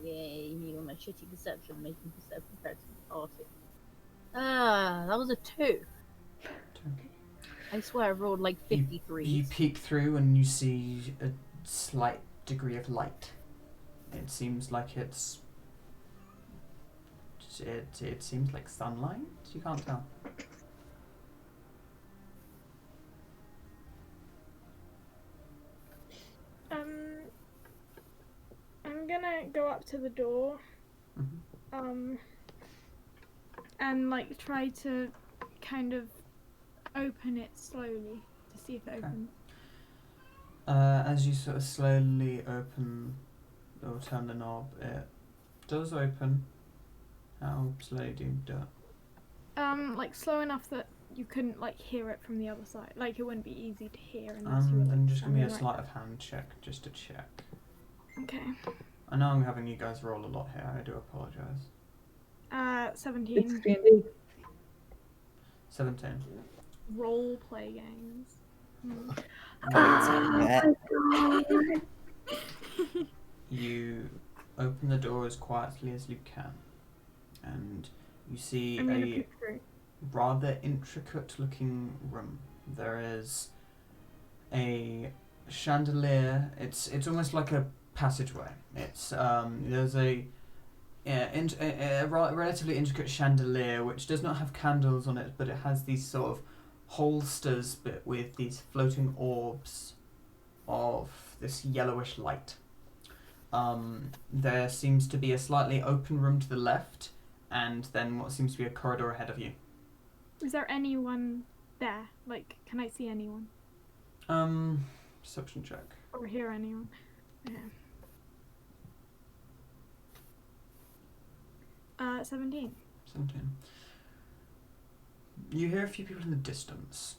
Yay, me with my shitty perception, making perception checks with arty. That was a 2. I swear I rolled like 53. You peek through and you see a slight degree of light. It seems like it seems like sunlight. You can't tell. I'm gonna go up to the door, and like try to kind of open it slowly to see if it opens. As you sort of slowly open or turn the knob, it does open. How slowly do you do it? Like slow enough that you couldn't like hear it from the other side. Like it wouldn't be easy to hear unless you were like, then just give me a standing sleight right of hand check, just to check. there. Okay. I know I'm having you guys roll a lot here. I do apologise. 17. 17. Role play games. You open the door as quietly as you can, and you see I'm gonna a peek through. rather intricate looking room. There is a chandelier. It's almost like a passageway. It's there's a relatively intricate chandelier which does not have candles on it, but it has these sort of holsters but with these floating orbs of this yellowish light. There seems to be a slightly open room to the left, and then what seems to be a corridor ahead of you. Is there anyone there? Like, can I see anyone? Perception check. Or hear anyone? Okay. 17. 17. You hear a few people in the distance,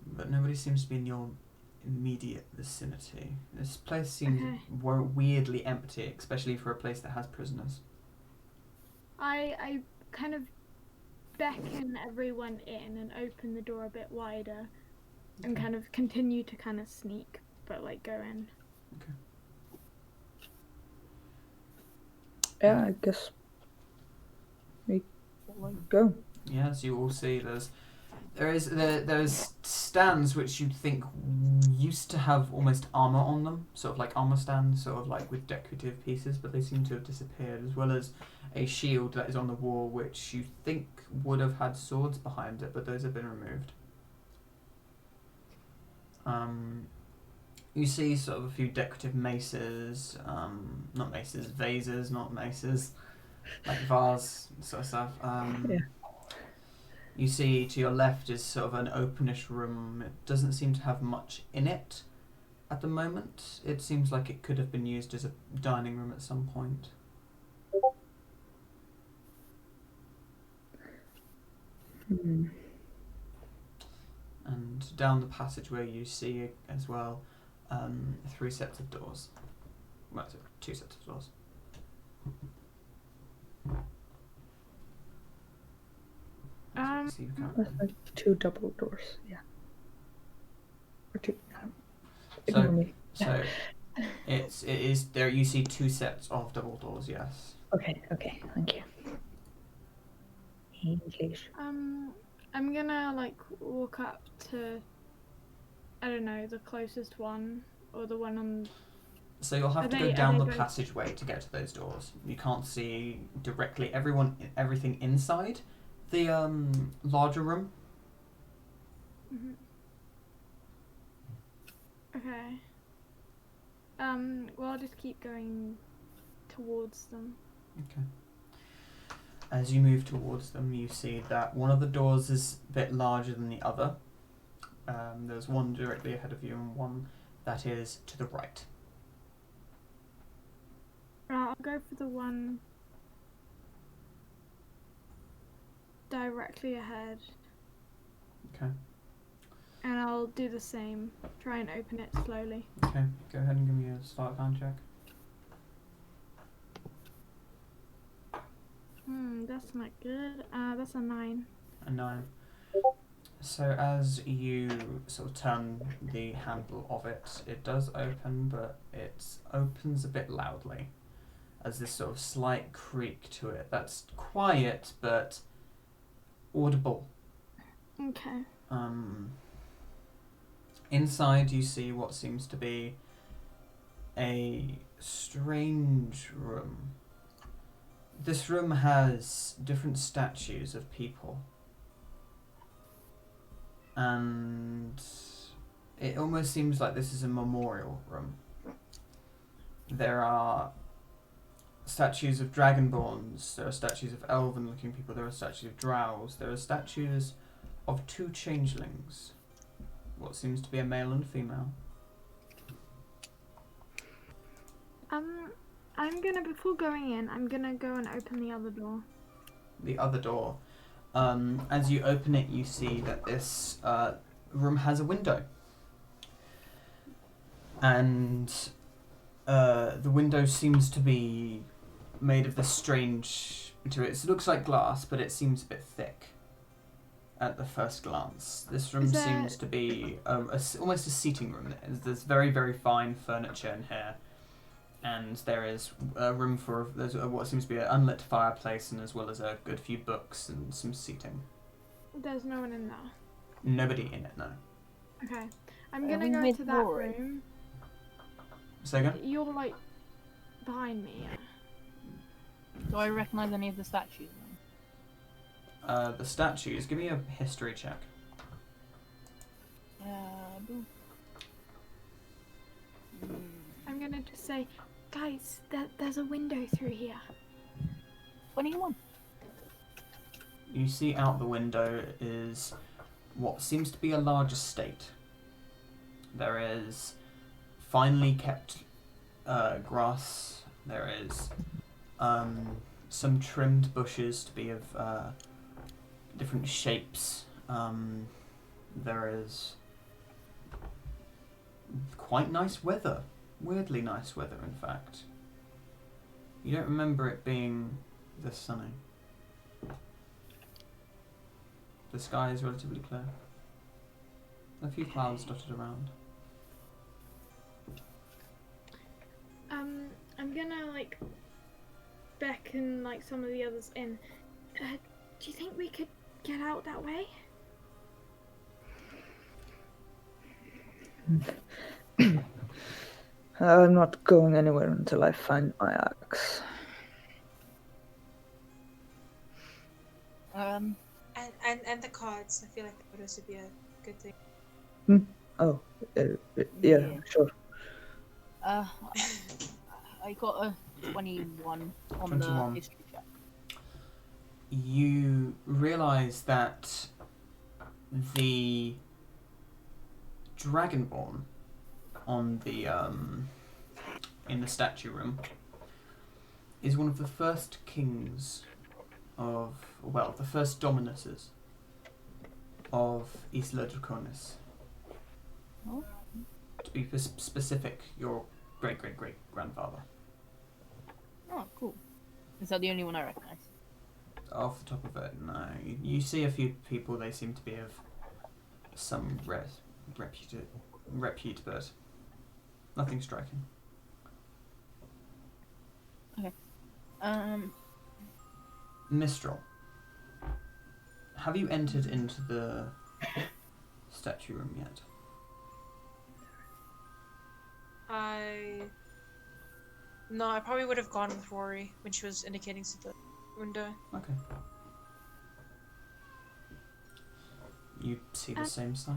but nobody seems to be in your immediate vicinity. This place seems weirdly empty, especially for a place that has prisoners. I kind of beckon everyone in and open the door a bit wider and kind of continue to kind of sneak, but like go in. Okay. Yeah, I guess we go. Yeah, as you all see, there's stands which you'd think used to have almost armor on them, sort of like armor stands, sort of like with decorative pieces, but they seem to have disappeared, as well as a shield that is on the wall which you think would have had swords behind it, but those have been removed. You see sort of a few decorative maces, not maces, vases, not maces, like vase sort of stuff. Yeah. You see to your left is sort of an openish room. It doesn't seem to have much in it at the moment. It seems like it could have been used as a dining room at some point. down the passageway you see as well 3 sets of doors. Well, so 2 sets of doors. So you can't That's like 2 double doors. Yeah. Or 2. So- Ignore me. So it is there. You see 2 sets of double doors. Yes. Okay. Thank you. English. I'm gonna like walk up to, I don't know, the closest one or the one on. So you'll have Are to they- go down are the they both- passageway to get to those doors. You can't see directly everything inside the larger room. Mhm. Okay. Well, I'll just keep going towards them. Okay. As you move towards them, you see that one of the doors is a bit larger than the other. There's one directly ahead of you and one that is to the right. I'll go for the one directly ahead. Okay. And I'll do the same. Try and open it slowly. Okay. Go ahead and give me a sleight of hand check. That's not good. That's a 9. A 9. So as you sort of turn the handle of it, it does open, but it opens a bit loudly. As this sort of slight creak to it. That's quiet, but audible. Okay. Inside you see what seems to be a strange room. This room has different statues of people. And it almost seems like this is a memorial room. There are statues of dragonborns, there are statues of elven-looking people, there are statues of drows, there are statues of 2 changelings. What seems to be a male and female. I'm gonna, before going in, I'm gonna go and open the other door. The other door. As you open it, you see that this room has a window. And the window seems to be made of this strange material. It looks like glass, but it seems a bit thick at the first glance. This room seems to be almost a seating room. There's very, very fine furniture in here. And there is a room for what seems to be an unlit fireplace, and as well as a good few books and some seating. There's no one in there. Nobody in it, no. Okay. I'm gonna go to that room. Say again? You're like behind me, yeah. Do I recognise any of the statues? The statues. Give me a history check. I'm gonna just say, guys, there's a window through here. 21. You see out the window is what seems to be a large estate. There is finely kept grass. There is some trimmed bushes to be of different shapes. There is quite nice weather. Weirdly nice weather, in fact. You don't remember it being this sunny. The sky is relatively clear. A few clouds dotted around. I'm gonna like beckon like some of the others in. Do you think we could get out that way? I'm not going anywhere until I find my axe. And the cards. I feel like that would also be a good thing. Oh, yeah, sure. I got a 21 on 21. the history check. You realise that the Dragonborn on the in the statue room is one of the first kings of, well, the first dominuses of Isla Draconis. Oh. To be specific, your great-great-great-grandfather. Oh, cool. Is that the only one I recognise? Off the top of it, no. You see a few people, they seem to be of some repute, but nothing striking. Okay. Mistral, have you entered into the statue room yet? No, I probably would have gone with Rory when she was indicating to the window. Okay. You see the same sight?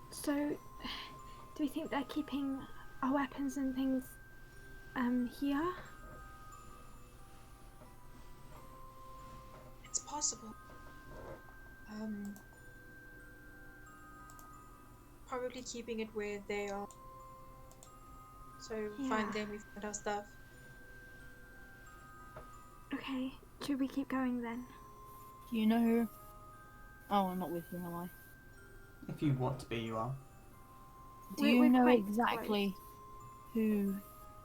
So, do we think they're keeping our weapons and things here? It's possible. Probably keeping it where they are. So find them, we find our stuff. Okay, should we keep going then? Do you know who? Oh, I'm not with you, am I? If you want to be, you are. Do We're you know quite exactly who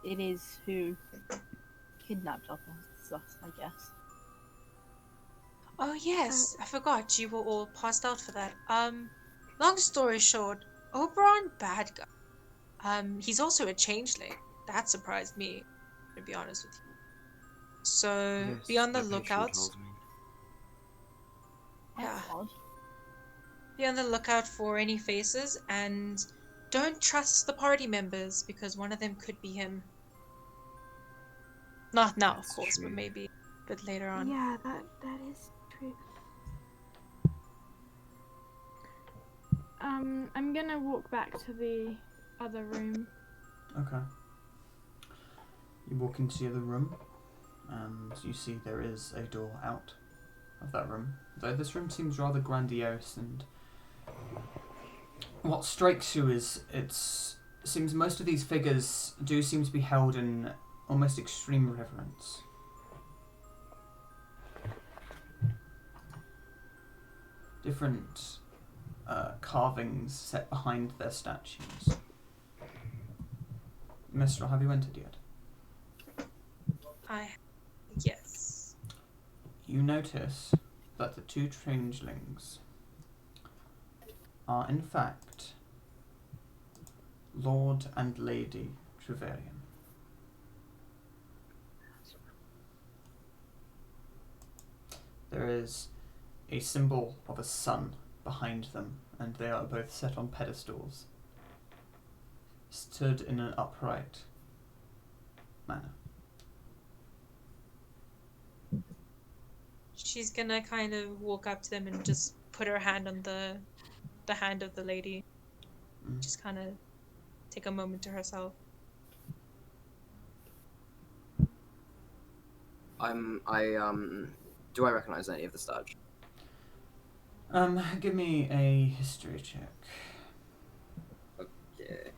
it is who kidnapped us, I guess? Oh yes, I forgot you were all passed out for that. Long story short, Oberon, bad guy. He's also a changeling. That surprised me, to be honest with you. So Yes, be on the my patron lookout. told me. Yeah. That's odd. Be on the lookout for any faces, and don't trust the party members because one of them could be him. Not now, That's of course, true. but maybe a bit later on. Yeah, that is true. I'm gonna walk back to the other room. Okay. You walk into the other room, and you see there is a door out of that room. Though this room seems rather grandiose, and what strikes you is it seems most of these figures do seem to be held in almost extreme reverence. Different carvings set behind their statues. Mistral, have you entered yet? Yes. You notice that the two changelings are in fact Lord and Lady Trevelyan. There is a symbol of a sun behind them, and they are both set on pedestals, stood in an upright manner. She's gonna kind of walk up to them and just put her hand on the hand of the lady. Just kind of take a moment to herself. Do I recognize any of the statue? Give me a history check. Okay.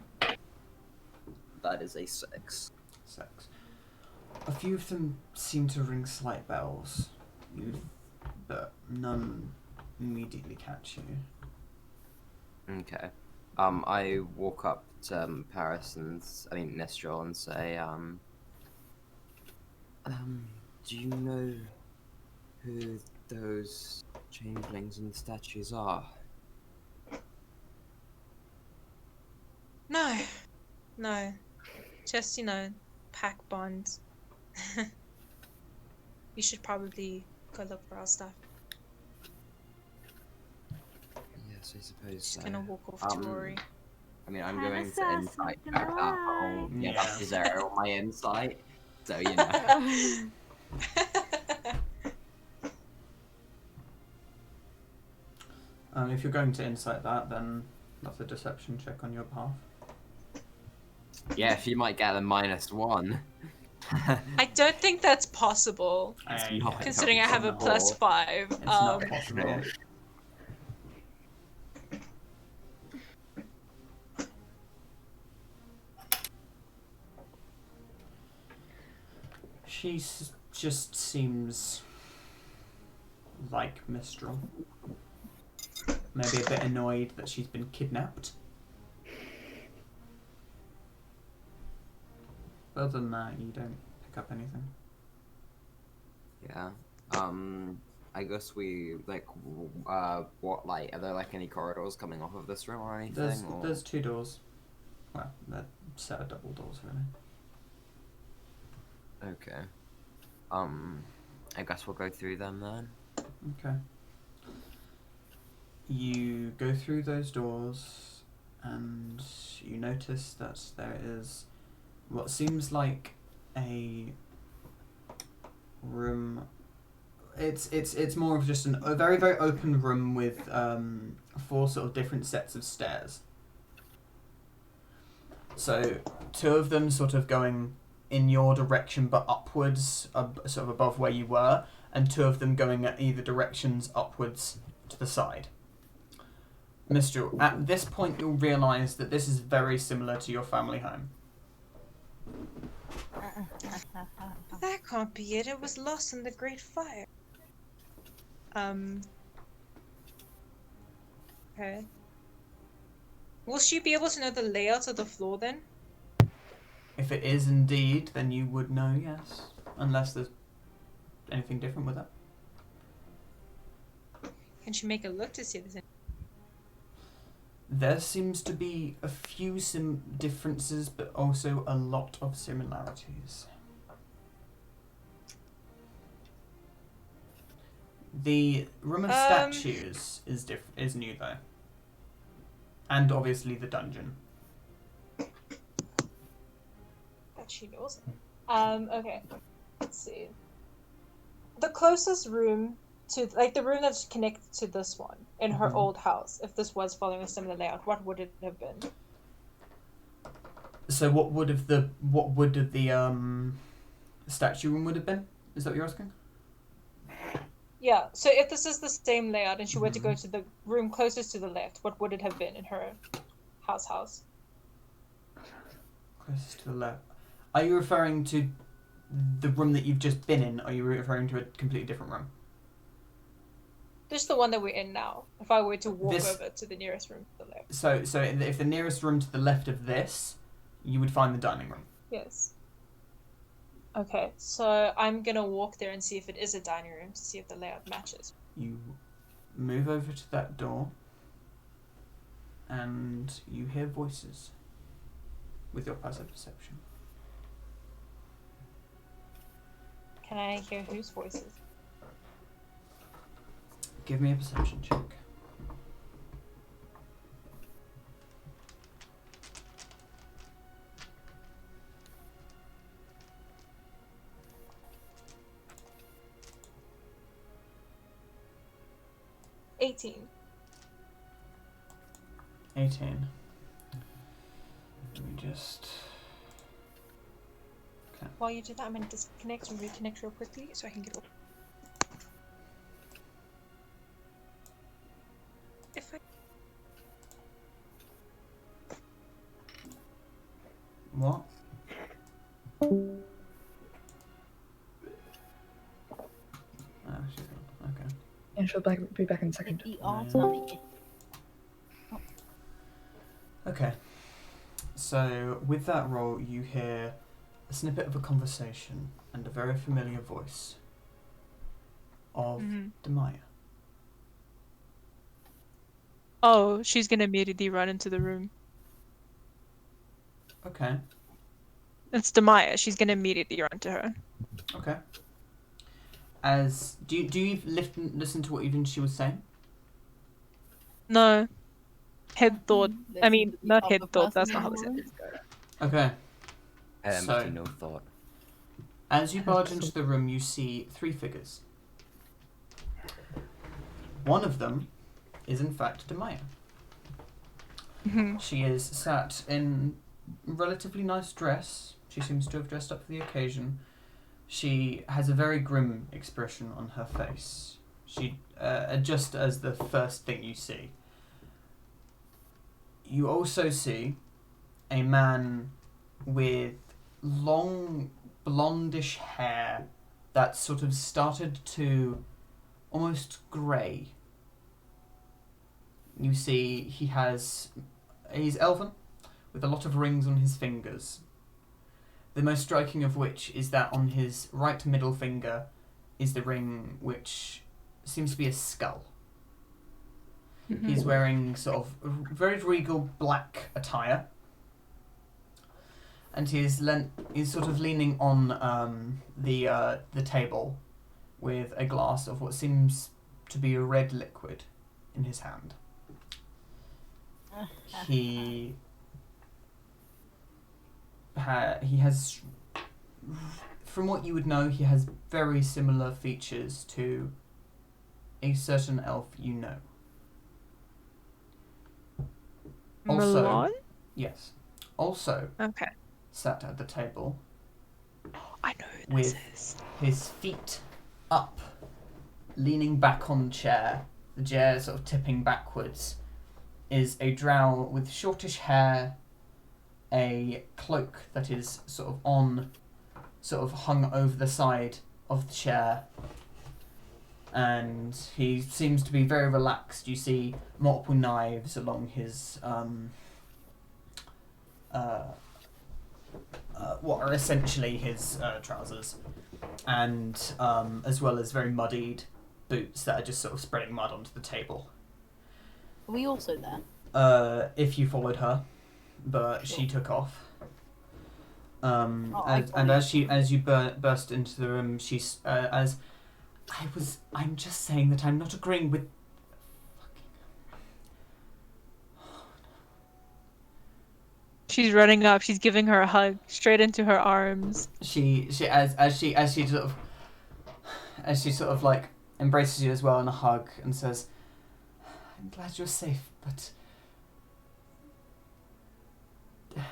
That is a 6. 6. A few of them seem to ring slight bells, but none immediately catch you. Okay. I walk up to Mistral and say, do you know who those changelings and statues are? No. Just, pack bonds. We should probably go look for our stuff. Yes, I suppose Just so. gonna walk off to Rory. I mean, I'm Have going a to insight something check that alive. whole Yeah. up to 0 on my insight. So, you know. If you're going to insight that, then that's a deception check on your behalf. Yeah, if you might get a -1. I don't think that's possible, It's Hey, not. considering I have a not. +5. It's not possible. She just seems like Mistral. Maybe a bit annoyed that she's been kidnapped. Other than that, you don't pick up anything. Yeah. I guess we what are there like any corridors coming off of this room or anything? There's 2 doors. Well, they're set of double doors, really. Okay. I guess we'll go through them then. Okay. You go through those doors, and you notice that there is what seems like a room. It's more of just a very, very open room with 4 sort of different sets of stairs. So 2 of them sort of going in your direction but upwards, sort of above where you were, and 2 of them going at either directions upwards to the side. Mr. At this point you'll realise that this is very similar to your family home. That can't be it. It was lost in the Great Fire. Okay. Will she be able to know the layout of the floor then? If it is indeed, then you would know, yes. Unless there's anything different with that. Can she make a look to see if there's any? There seems to be a few differences, but also a lot of similarities. The room of statues is new though, and obviously the dungeon. That she knows. Okay. Let's see. The closest room to, like, the room that's connected to this one in her old house, if this was following a similar layout, what would it have been? So what would the statue room would have been? Is that what you're asking? Yeah, so if this is the same layout and she were to go to the room closest to the left, what would it have been in her house? Closest to the left. Are you referring to the room that you've just been in, or are you referring to a completely different room? Just the one that we're in now. If I were to walk over to the nearest room to the left. So if the nearest room to the left of this, you would find the dining room. Yes. Okay, so I'm gonna walk there and see if it is a dining room to see if the layout matches. You move over to that door, and you hear voices with your passive perception. Can I hear whose voices? Give me a perception check. $18. 18. Let me just... Okay. While you do that, I'm gonna disconnect and reconnect real quickly so I can get. If I. What? Oh, she's gone. Okay. And she'll be back in a second. Okay. So, with that roll, you hear a snippet of a conversation and a very familiar voice of Demaya. Oh, she's gonna immediately run into the room. Okay. It's Demaya. She's gonna immediately run to her. Okay. Do you listen to what even she was saying? No. Head thought. I mean, not head thought. That's not how this is. Okay. So, no thought. As you barge into the room, you see 3 figures. One of them is in fact Demaya. She is sat in a relatively nice dress. She seems to have dressed up for the occasion. She has a very grim expression on her face. She just as the first thing you see. You also see a man with long blondish hair that sort of started to almost grey. You see he's elven with a lot of rings on his fingers. The most striking of which is that on his right middle finger is the ring which seems to be a skull. He's wearing sort of very regal black attire, and he's sort of leaning on the table with a glass of what seems to be a red liquid in his hand. He has, from what you would know, he has very similar features to a certain elf you know. Also, Milan? yes. Also, Okay. sat at the table I know who this with is. his feet up, leaning back on the chair, the chair sort of tipping backwards, is a drow with shortish hair, a cloak that is sort of hung over the side of the chair, and he seems to be very relaxed. You see multiple knives along his what are essentially his trousers, and as well as very muddied boots that are just sort of spreading mud onto the table. Are we also there? If you followed her, but she took off. I As you burst into the room, I'm just saying that I'm not agreeing with. She's running up. She's giving her a hug straight into her arms. She as she sort of like embraces you as well in a hug and says, "I'm glad you're safe, but you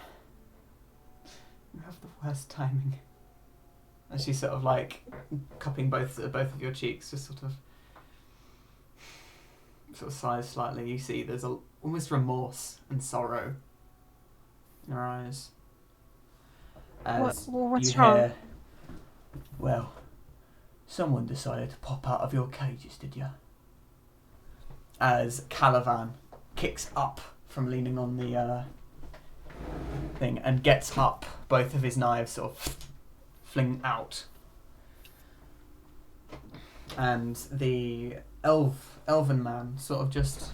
have the worst timing." And she's sort of like cupping both of your cheeks, just sort of sighs slightly. You see, there's almost remorse and sorrow in her eyes. As What's you wrong? hear, well, someone decided to pop out of your cages, did you? As Calavan kicks up from leaning on the thing and gets up, both of his knives sort of fling out. And the elven man sort of just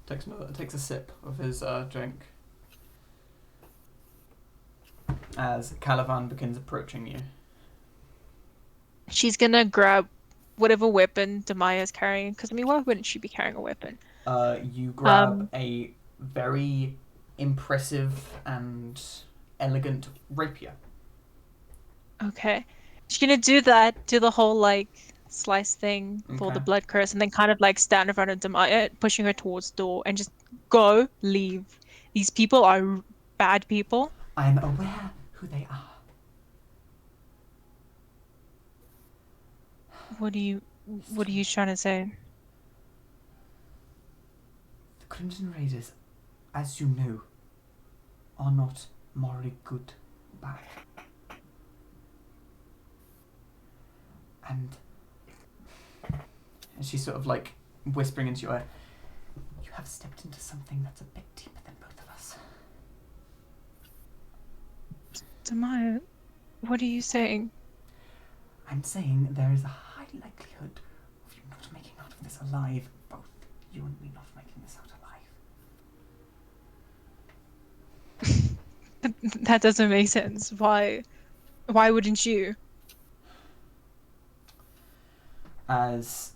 takes a sip of his drink as Calavan begins approaching you. She's gonna grab whatever weapon Demaya's carrying. Because, I mean, why wouldn't she be carrying a weapon? You grab a very impressive and elegant rapier. Okay. She's gonna do that, do the whole, like, slice thing for the Okay. blood curse, and then kind of, like, stand in front of Demaya, pushing her towards the door, and just leave. These people are bad people. I'm aware who they are. What are you trying to say? The Crimson Raiders, as you know, are not morally good or bad. And she's sort of like whispering into your ear, you have stepped into something that's a bit deeper than both of us. Demaya, what are you saying? I'm saying there is a high likelihood of you not making out of this alive, both you and me not making this out alive. That doesn't make sense. Why wouldn't you? As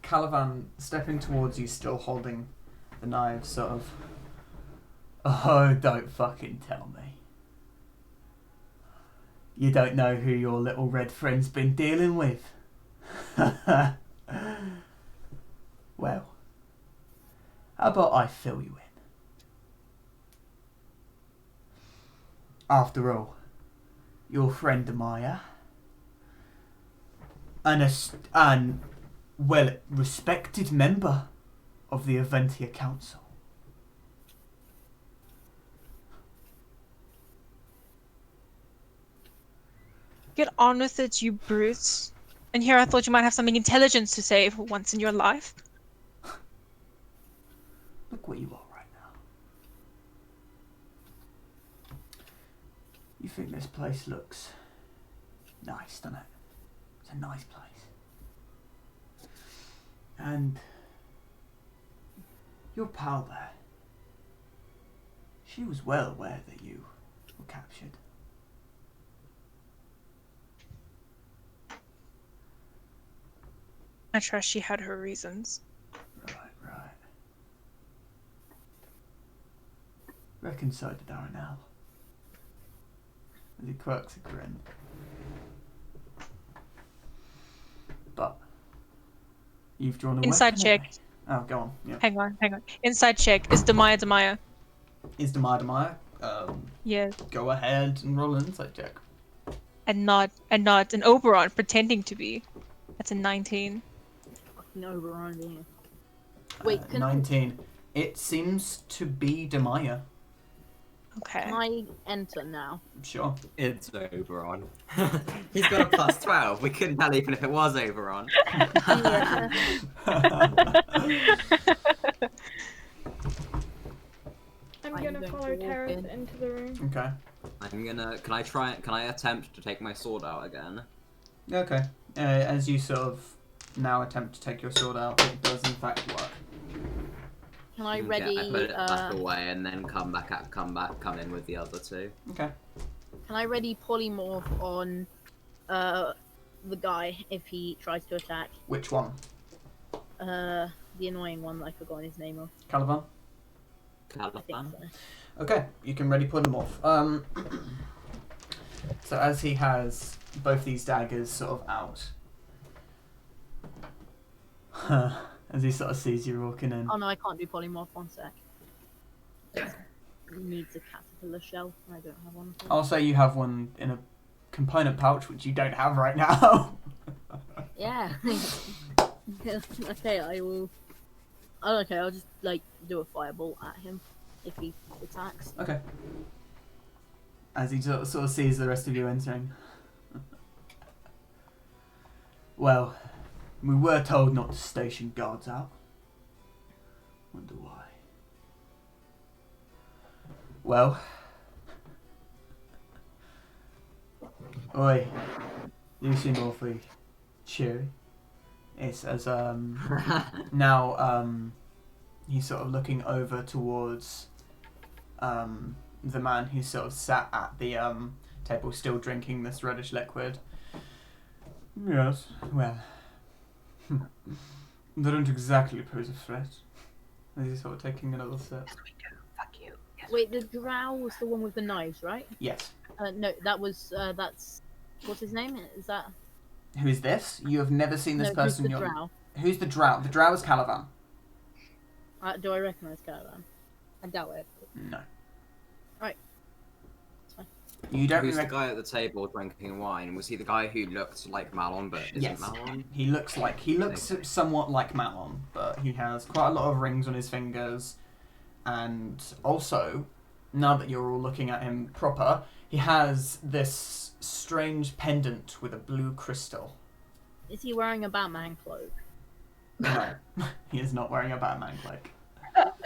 Calavan, stepping towards you, still holding the knife, sort of, oh, don't fucking tell me. You don't know who your little red friend's been dealing with. Well, how about I fill you in? After all, your friend Amaya, an well respected member of the Aventia Council. Get on with it, you brutes. And here I thought you might have something intelligent to say for once in your life. Look where you are right You think this place looks nice, doesn't it? It's a nice place. And your pal there, she was well aware that you were captured. I trust she had her reasons. Right. Reckon so did Aranel. As he quirks a grin. But you've drawn a Inside weapon. check. Oh, go on. Yeah. Hang on. Inside check. Is Demaya? Is Demaya? Yes. Go ahead and roll an insight check. And not an Oberon pretending to be. That's a 19. Fucking Oberon, yeah. Wait, can 19. It seems to be Demaya. Okay. Can I enter now? Sure. It's Oberon. He's got a plus 12. We couldn't tell even if it was Oberon. Yeah. I'm I'm gonna going follow to walk Terrace in. into the room. Okay. Can I attempt to take my sword out again? Okay. As you sort of now attempt to take your sword out, it does in fact work. Can I Okay, ready? I put it back away and then come in with the other two. Okay. Can I ready polymorph on the guy if he tries to attack? Which one? The annoying one that I forgot his name of. Caliban? I think Caliban? so. Okay, you can ready put him off. So as he has both these daggers sort of out, as he sort of sees you walking in. Oh no, I can't do polymorph. 1 sec. It needs a caterpillar shell. I don't have one. I'll say you have one in a component pouch, which you don't have right now. Yeah. Okay, I will. Oh, okay, I'll just like do a fireball at him if he attacks. Okay. As he sort of sees the rest of you entering. Well, we were told not to station guards out. Wonder why. Well. Oi. You seem awfully cheery. It's as now he's sort of looking over towards the man who's sort of sat at the table still drinking this reddish liquid. Yes, well, they don't exactly pose a threat. As he's sort of taking another sip. Wait, the drow was the one with the knives, right? Yes. No, that was that's what's his name? Is that? Who is this? You have never seen this No, person. who's the drow? Who's the drow? The drow is Caliban. Do I recognise Caravan? I doubt it. No. Right. You don't. Who's the guy at the table drinking wine? Was he the guy who looked like Malon but isn't Yes. Malon? He looks somewhat like Malon, but he has quite a lot of rings on his fingers, and also, now that you're all looking at him proper, he has this strange pendant with a blue crystal. Is he wearing a Batman cloak? No, he is not wearing a Batman cloak.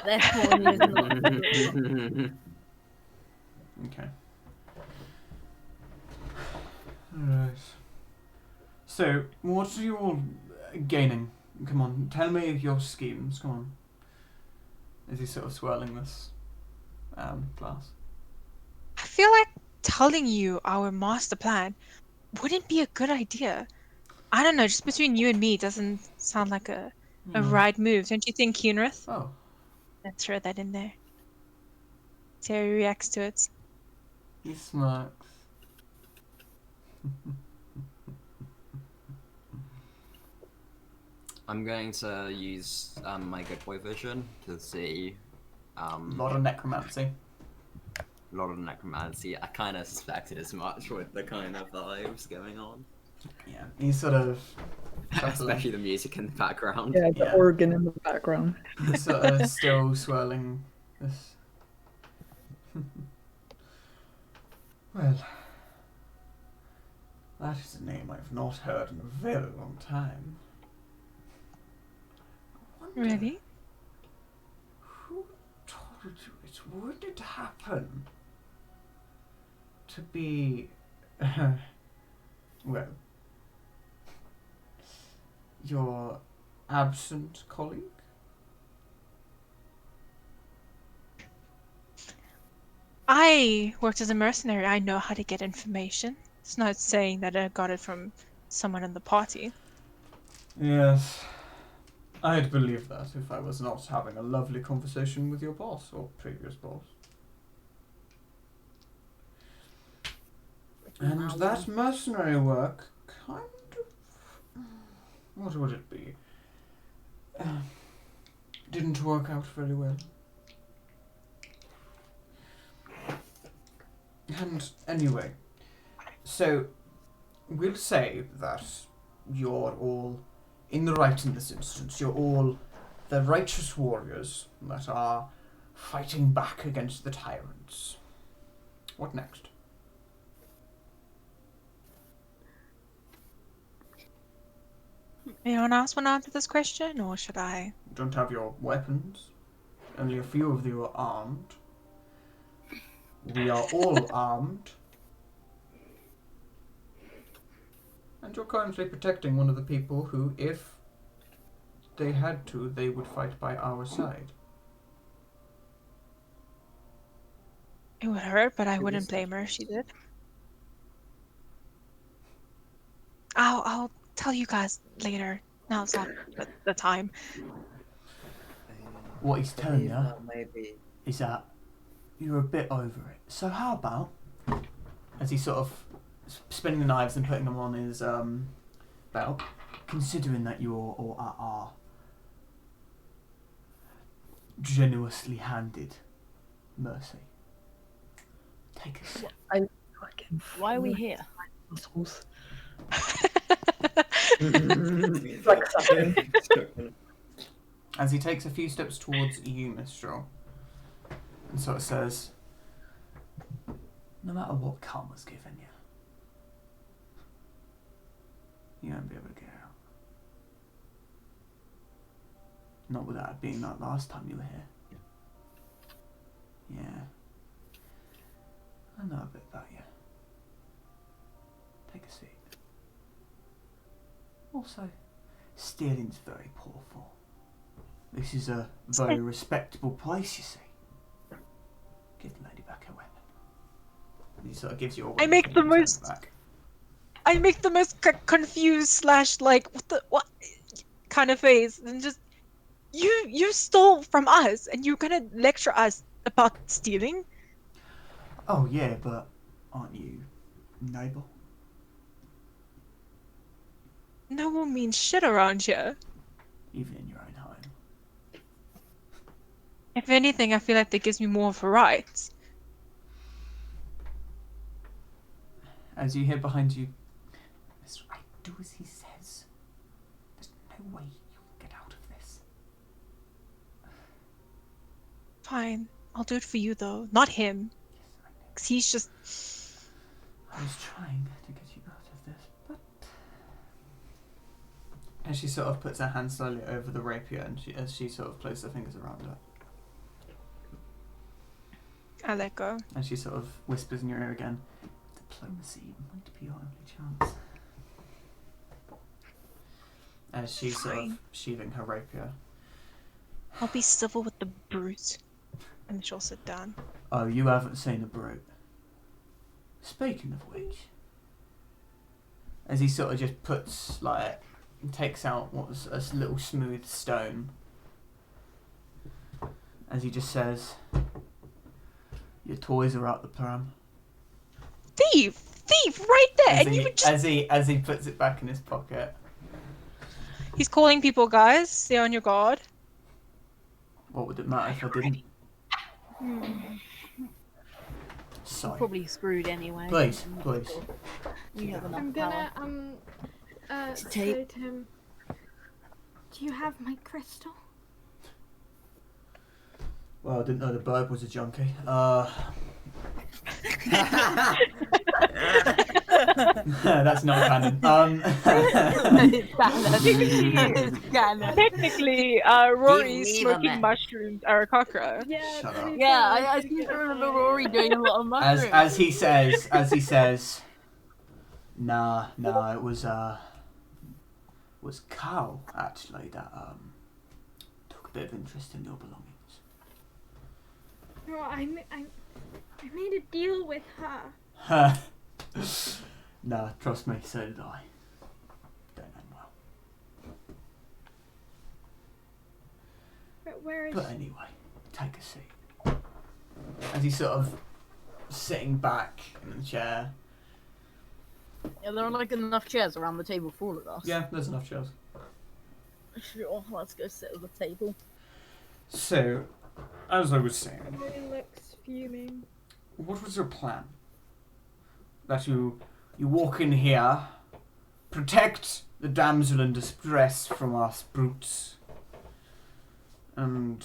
Therefore, he is not. Okay. Right. So, what are you all gaining? Come on, tell me your schemes. Come on. Is he sort of swirling this glass? I feel like telling you our master plan wouldn't be a good idea. I don't know, just between you and me, it doesn't sound like a right move. Don't you think, Kunrith? Oh. Let's throw that in there. See how he reacts to it. He smirks. I'm going to use my good boy vision to see. A lot of necromancy. A lot of necromancy. I kind of suspected as much with the kind of vibes going on. Yeah, he's sort of... Especially the music in the background. Yeah, the organ in the background. He's sort of still swirling this. Well, that is a name I've not heard in a very long time. I wonder Really? who told you it? Would it happen to be, well, your absent colleague? I worked as a mercenary. I know how to get information. It's not saying that I got it from someone in the party. Yes. I'd believe that if I was not having a lovely conversation with your boss, or previous boss. And that mercenary work kind of... What would it be? Didn't work out very well. And anyway, so we'll say that you're all in the right in this instance. You're all the righteous warriors that are fighting back against the tyrants. What next? Anyone else want to answer this question, or should I? You don't have your weapons. Only a few of you are armed. We are all armed. And you're currently protecting one of the people who, if they had to, they would fight by our side. It would hurt, but I wouldn't blame her if she did. I'll tell you guys later. Now's not the time. What he's telling you maybe is that you're a bit over it. So how about, as he's sort of spinning the knives and putting them on his belt, considering that you all are generously handed mercy, take a sip. Why are we here? As he takes a few steps towards you, Mistral, and sort of says, no matter what karma's given you, you won't be able to get out. Not without it being like last time you were here. Yeah. I know a bit about you. Take a seat. Also, stealing's very poor form. This is a very respectable place, you see. Give the lady back her weapon. And he sort of gives you a weapon. I make the most confused slash like what kind of face, and just you stole from us and you're gonna lecture us about stealing? Oh yeah, but aren't you noble? Noble means shit around here. Even in your own home. If anything, I feel like that gives me more of a right. As you hear behind you, Mr. I do as he says. There's no way you'll get out of this. Fine, I'll do it for you though, not him. Yes, I know. 'Cause he's just... I was trying to get you out of this, but... And she sort of puts her hand slowly over the rapier, and as she sort of places her fingers around it. I let go. And she sort of whispers in your ear again, diplomacy might be your only chance. As she's sort of sheathing her rapier. I'll be civil with the brute. And she'll sit down. Oh, you haven't seen a brute. Speaking of which, as he sort of just puts, like, takes out what was a little smooth stone, as he just says, your toys are out the pram. Thief! Thief! Right there! As And he, you would just... as he puts it back in his pocket. He's calling people, guys. Stay on your guard. What would it matter if I didn't? Sorry. Probably screwed anyway. Please. We have enough I'm power. gonna say to him, do you have my crystal? Well, I didn't know the bird was a junkie. That's not canon. It's canon. It's canon. Technically, Rory's me the smoking man. mushrooms are a cockroach. Yeah, Shut to up. be Yeah, fair, I did seem get to a remember point. Rory doing a lot of mushrooms. as he says, nah, it was Cal actually that took a bit of interest in your belongings. No, I made a deal with her. Nah, trust me, so did I. Don't end well. But where is But anyway, take a seat. As he's sort of sitting back in the chair. Yeah, there are like enough chairs around the table for all of us. Yeah, there's enough chairs. Sure, let's go sit at the table. So, as I was saying, Rory looks fuming. what was your plan? That you walk in here, protect the damsel in distress from us brutes, and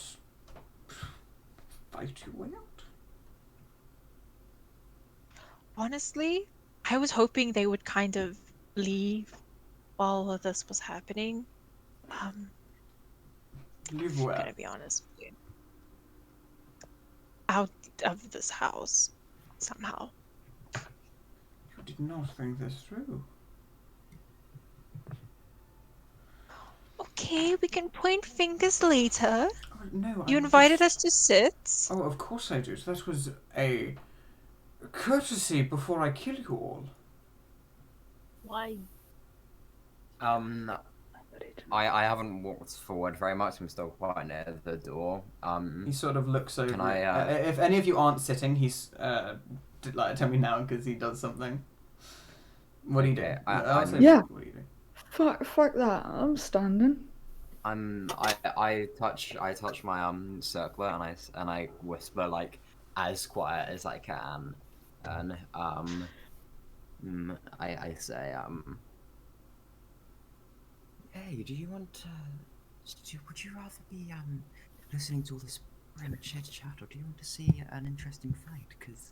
fight your way out? Honestly, I was hoping they would kind of leave while all of this was happening. Leave I'm where? gonna be honest with you. Out of this house, somehow. You did not think this through. Okay, we can point fingers later. Oh, no, You I'm invited just- us to sit. Oh, of course I did. That was a courtesy before I kill you all. Why? I haven't walked forward very much. I'm still quite near the door. He sort of looks over. Can I, if any of you aren't sitting, he's tell me now because he does something. What do you do? Okay, I'll say Yeah. what do you do? Fuck that. I'm standing. I touch my circlet and I whisper like as quiet as I can, and I say hey, do you want would you rather be listening to all this random chat or do you want to see an interesting fight? Because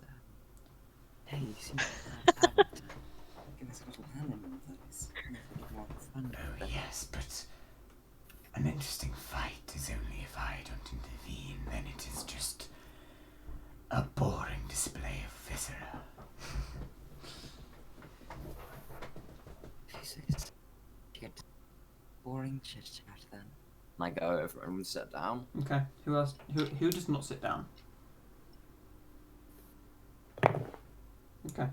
hey, you seem to have give us a little hand in all this. Oh yes, but an interesting fight is only if I don't intervene. Then it is just a boring display of viscera. Jesus. Get boring chit chat then. And I go over and sit down. Okay. Who else? Who does not sit down? Okay.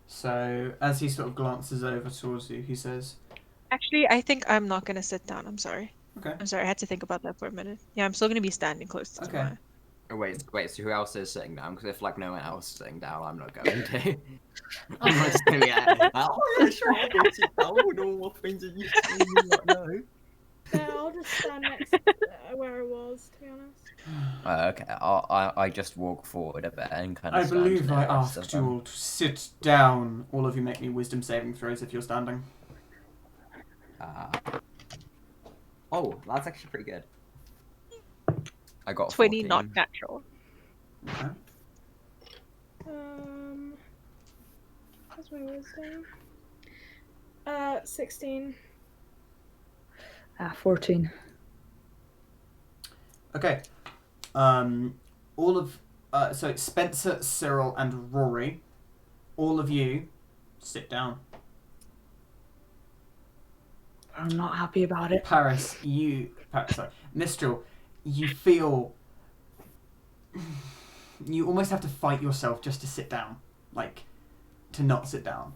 So as he sort of glances over towards you, he says, Actually, I think I'm not gonna sit down. I'm sorry. "Okay." I'm sorry. I had to think about that for a minute. Yeah, I'm still gonna be standing close to Okay. Tamara. Oh, wait, so who else is sitting down? Because if, like, no one else is sitting down, I'm not going to. I'm not just going to be oh, yeah, sure, I'll go sit down with all my friends and you see me, like, no. Yeah, I'll just stand next to where I was, to be honest. Okay, I just walk forward a bit and kind of I stand believe near I the rest of asked you them. all to sit down. All of you make me wisdom saving throws if you're standing. Oh, that's actually pretty good. I got 20, 14. not natural. Okay. What's my wisdom? 16. 14. Okay. All of so Spencer, Cyril, and Rory, all of you, sit down. I'm not happy about it. Paris, sorry, Mistral, you feel you almost have to fight yourself just to sit down, like to not sit down.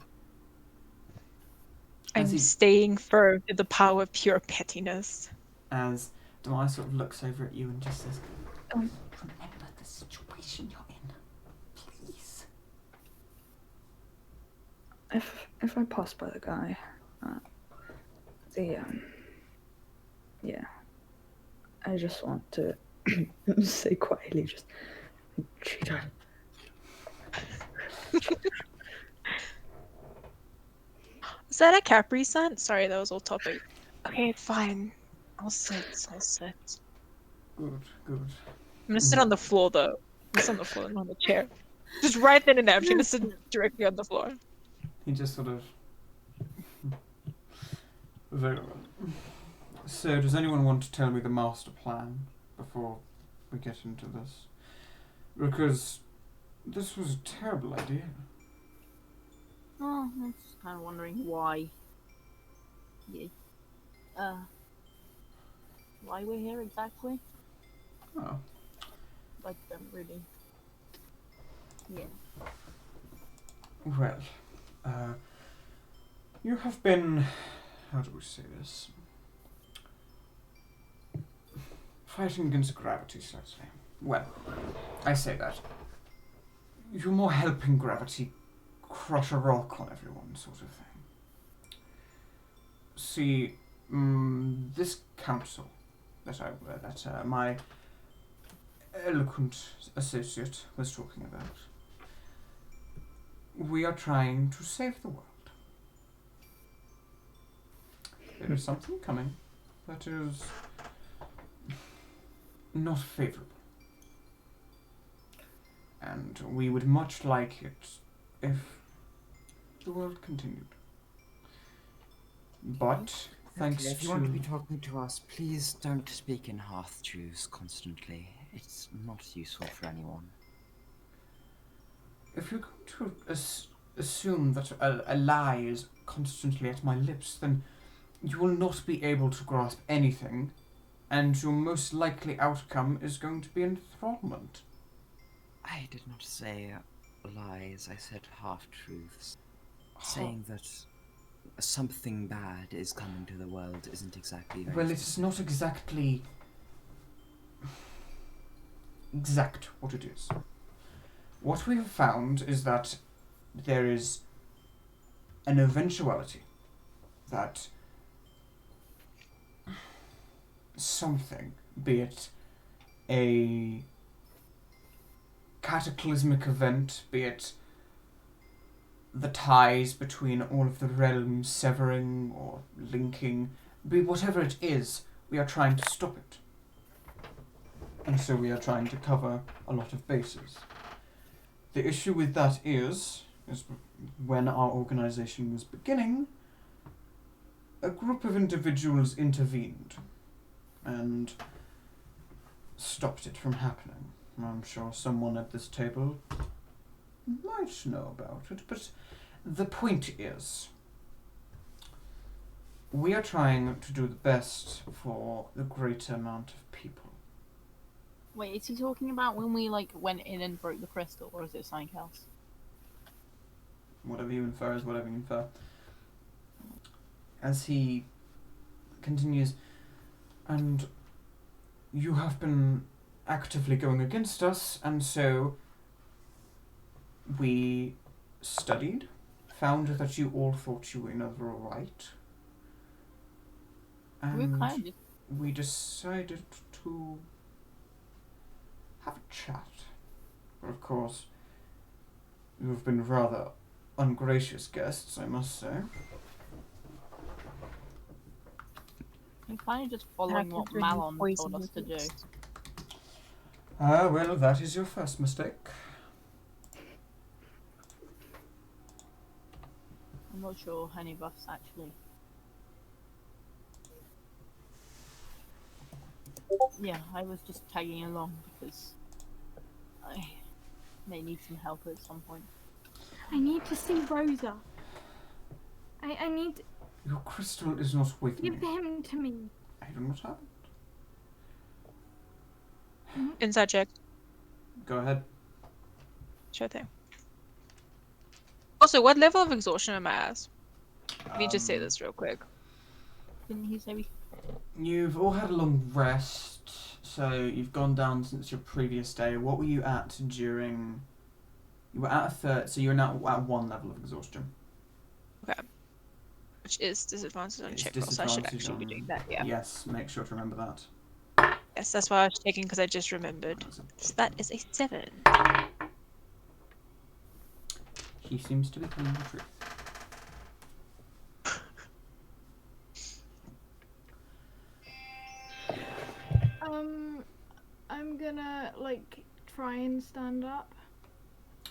I'm As he- staying firm to the power of pure pettiness. As Demai sort of looks over at you and just says, remember the situation you're in, please. If I pass by the guy, yeah, I just want to say quietly, just cheater. Is that a Capri Sun? Sorry, that was all topic. Okay, fine. I'll sit. Good. I'm gonna sit on the floor though. I'm gonna sit on the floor, not on the chair. Just right then and there, I'm gonna sit directly on the floor. He just sort of. Very well. So, does anyone want to tell me the master plan before we get into this? Because this was a terrible idea. Oh, I was kind of wondering why. Yeah. Why we're here exactly? Oh. Like, really. Yeah. Well, you have been. How do we say this? Fighting against gravity, slightly. Well, I say that. You're more helping gravity crush a rock on everyone, sort of thing. See, this council that my eloquent associate was talking about, we are trying to save the world. There is something coming that is not favourable. And we would much like it if the world continued. But, thanks if you want to be talking to us, please don't speak in half-truths constantly. It's not useful for anyone. If you're going to assume that a lie is constantly at my lips, then you will not be able to grasp anything, and your most likely outcome is going to be enthrallment. I did not say lies, I said half-truths. Saying that something bad is coming to the world isn't exactly very Well, it's not exactly exact what it is. What we have found is that there is an eventuality that something, be it a cataclysmic event, be it the ties between all of the realms severing or linking, be whatever it is, we are trying to stop it. And so we are trying to cover a lot of bases. The issue with that is when our organization was beginning, a group of individuals intervened and stopped it from happening. I'm sure someone at this table might know about it, but the point is, we are trying to do the best for the greater amount of people. Wait, is he talking about when we, went in and broke the crystal, or is it something else? Whatever you infer is whatever you infer. As he continues, and you have been actively going against us, and so we studied, found that you all thought you were in the right, and we decided to have a chat. But of course, you have been rather ungracious guests, I must say. I'm kind of just following what Malon told us to do. Well, that is your first mistake. I'm not sure any of us actually. Yeah, I was just tagging along because I may need some help at some point. I need to see Rosa. I need... Your crystal is not with me. Give him to me. I don't know what happened. Inside check. Go ahead. Sure thing. Also, what level of exhaustion am I at? Let me just say this real quick. Didn't he say we... You've all had a long rest, so you've gone down since your previous day. What were you at during... You were at a third, so you're now at one level of exhaustion. Okay. Which is disadvantage on check rolls, so I should actually be doing that, yeah. Yes, make sure to remember that. Yes, that's why I was checking, because I just remembered. So that is a 7. He seems to be telling the truth. I'm gonna, try and stand up.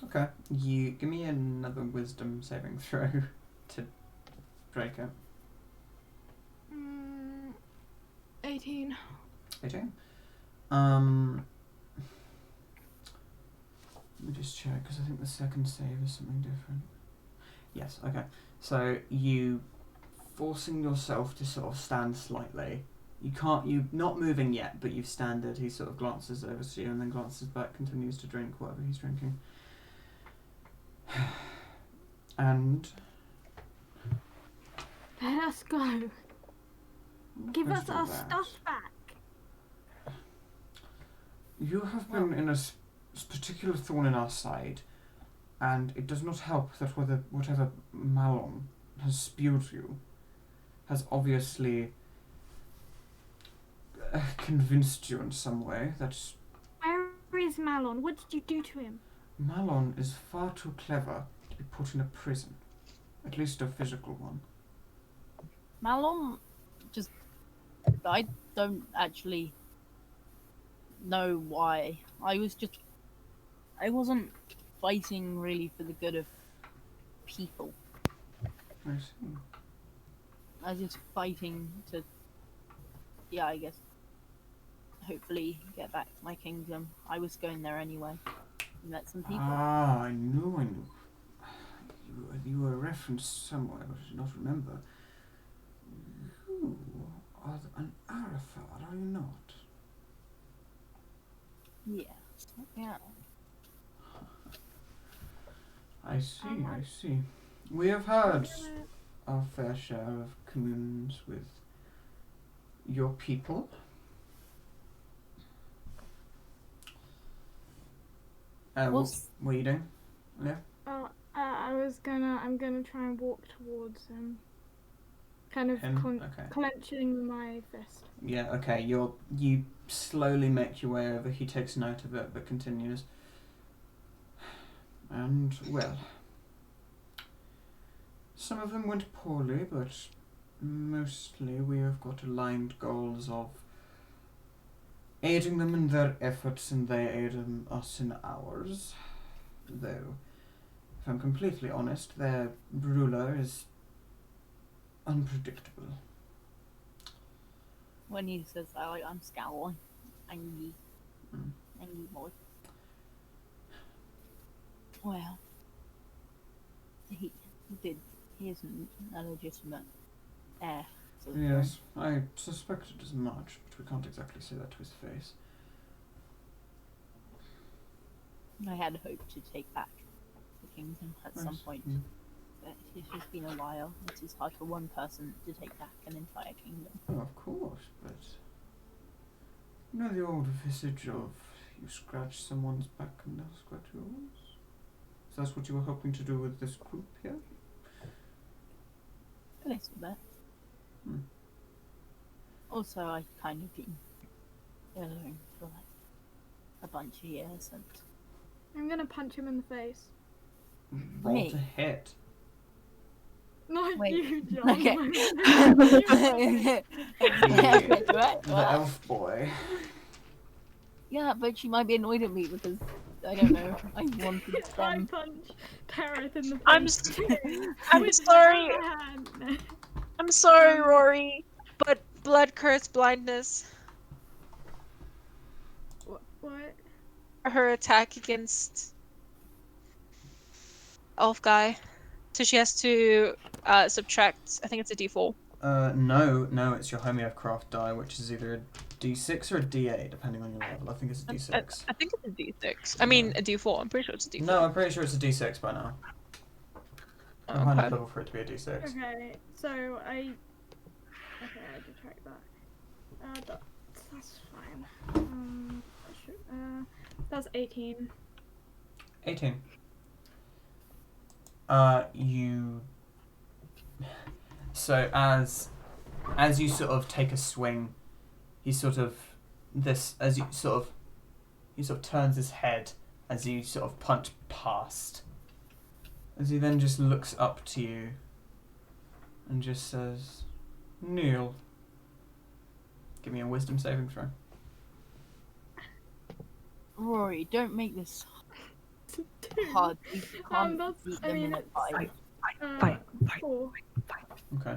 Okay. You give me another wisdom saving throw to break it. 18. 18. Let me just check, because I think the second save is something different. Yes, okay. So you forcing yourself to sort of stand slightly. You're not moving yet, but you've standed. He sort of glances over to you and then glances back, continues to drink whatever he's drinking. And... Let us go. Give us our stuff back. You have been in a particular thorn in our side, and it does not help that whatever Malon has spewed you has obviously convinced you in some way that... Where is Malon? What did you do to him? Malon is far too clever to be put in a prison. At least a physical one. Malon just... I don't actually know why. I wasn't fighting really for the good of people. I see. I was just fighting to, yeah, I guess, hopefully get back to my kingdom. I was going there anyway. Met some people. Ah, I knew. You were referenced somewhere, but I did not remember. You are an Arafar, are you not? Yes. Yeah. I see. We have had our fair share of communes with your people. What were you doing? Yeah? I'm gonna try and walk towards him. Kind of clenching my fist. Yeah, okay. You slowly make your way over. He takes note of it, but continues. And, well, some of them went poorly, but mostly we have got aligned goals of aiding them in their efforts and they aid us in ours. Though, if I'm completely honest, their ruler is unpredictable. When he says that, I'm scowling. Angry boy. Well, he isn't a legitimate heir. Yes, I suspected as much, but we can't exactly say that to his face. I had hoped to take back the kingdom at some point, but it's just been a while. It is hard for one person to take back an entire kingdom. Oh, of course, but you know the old visage of you scratch someone's back and they'll scratch yours? So that's what you were hoping to do with this group here? A little bit. Also, I've kind of been alone for like a bunch of years, and I'm gonna punch him in the face. Roll to hit. Not you, John. Okay. The elf boy. Yeah, but she might be annoyed at me because I don't know. I wanted them. I punch Tareth in the face. I'm sorry. I'm sorry, Rory, but blood curse blindness. What? Her attack against elf guy, so she has to subtract. I think it's a D4. No, it's your homeocraft die, which is either a D6 or a D8, depending on your level. I think it's a D6. I think it's a D6. I mean a D4. I'm pretty sure it's a D4. No, I'm pretty sure it's a D6 by now. I'm high enough level for it to be a D6. Okay, so I detract that. That's fine. That's 18. 18. So as you sort of take a swing, he sort of turns his head as you sort of punch past. As he then just looks up to you and just says, "Kneel." Give me a wisdom saving throw. Rory, don't make this hard. You can't That's, beat I them mean, in a it's fight. Fight. 4. Okay.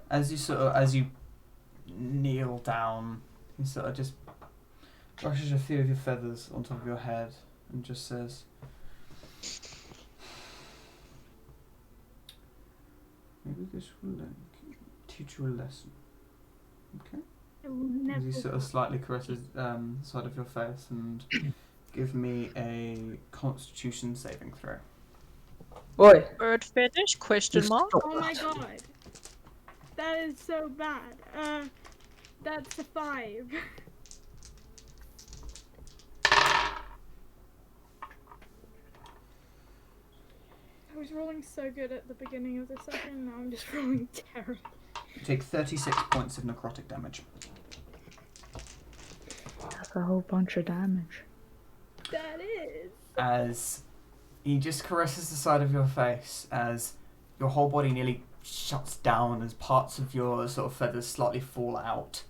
As you kneel down, he sort of just brushes a few of your feathers on top of your head and just says, maybe this will teach you a lesson. Okay? It will never As he sort of work. slightly caresses the side of your face and give me a Constitution saving throw. Boy. Bird fetish? Question mark? Oh my god. That is so bad. That's a 5. I was rolling so good at the beginning of the session, now I'm just rolling terrible. You take 36 points of necrotic damage. That's a whole bunch of damage. That is. As he just caresses the side of your face, as your whole body nearly shuts down as parts of your sort of feathers slightly fall out.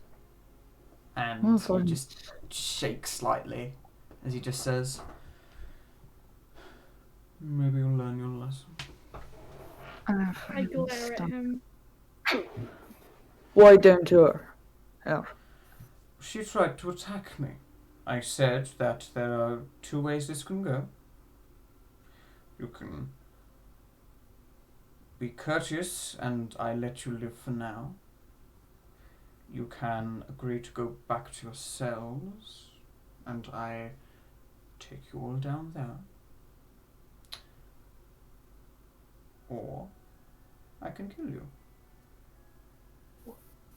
And you just shake slightly as he just says, maybe you'll learn your lesson. I glare at him. Why don't you? Yeah. She tried to attack me. I said that there are 2 ways this can go. You can be courteous and I let you live for now. You can agree to go back to your cells and I take you all down there. Or I can kill you.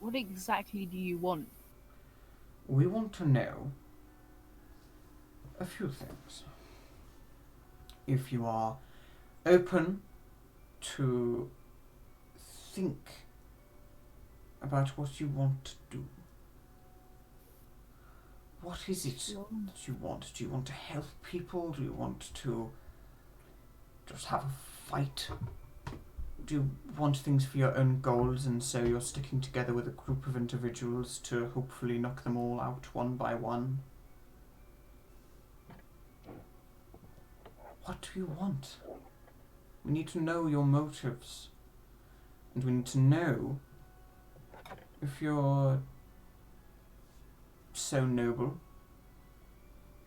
What exactly do you want? We want to know a few things. If you are open to think about what you want to do. What is it that you want? Do you want to help people? Do you want to just have a fight? Do you want things for your own goals and so you're sticking together with a group of individuals to hopefully knock them all out one by one? What do you want? We need to know your motives. And we need to know if you're so noble,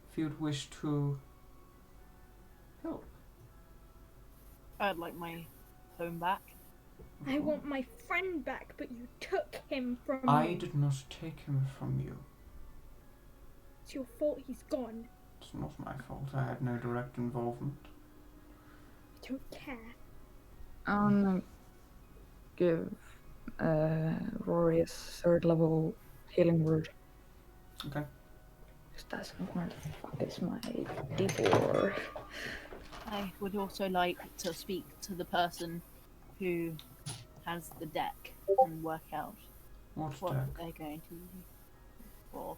if you'd wish to help. I'd like my phone back. I want my friend back, but you took him from I me. did not take him from you. It's your fault he's gone. It's not my fault. I had no direct involvement. I don't care. I'm gonna give Rory a 3rd level healing word. Okay. That's where the fuck is my D4? I would also like to speak to the person who has the deck and work out what deck? They're going to use for.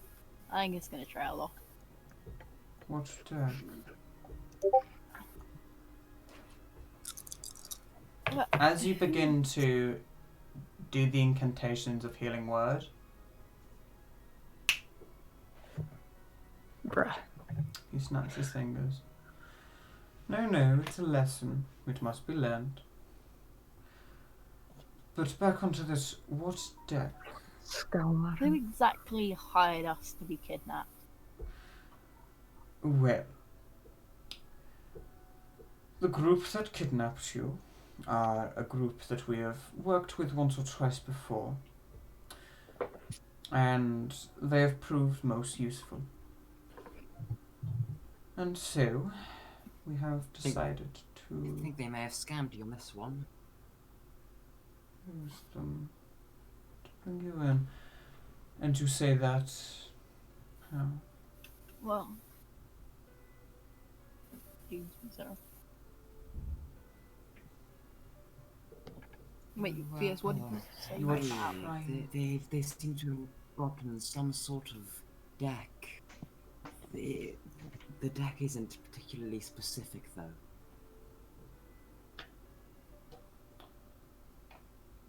I think it's going to trail off. What deck? As you begin to do the incantations of healing word, Bruh. he snaps his fingers. No, it's a lesson. It must be learned. But back onto this, what deck? Who exactly hired us to be kidnapped? Well, the group that kidnapped you are a group that we have worked with once or twice before. And they have proved most useful. And so, we have decided to... I think they may have scammed you on this one. Use them to bring you in. And you say that... How? Well... Excuse me, Sarah. Wait, Fias, what did you say? You are trying... They seem to have gotten some sort of deck. The deck isn't particularly specific, though.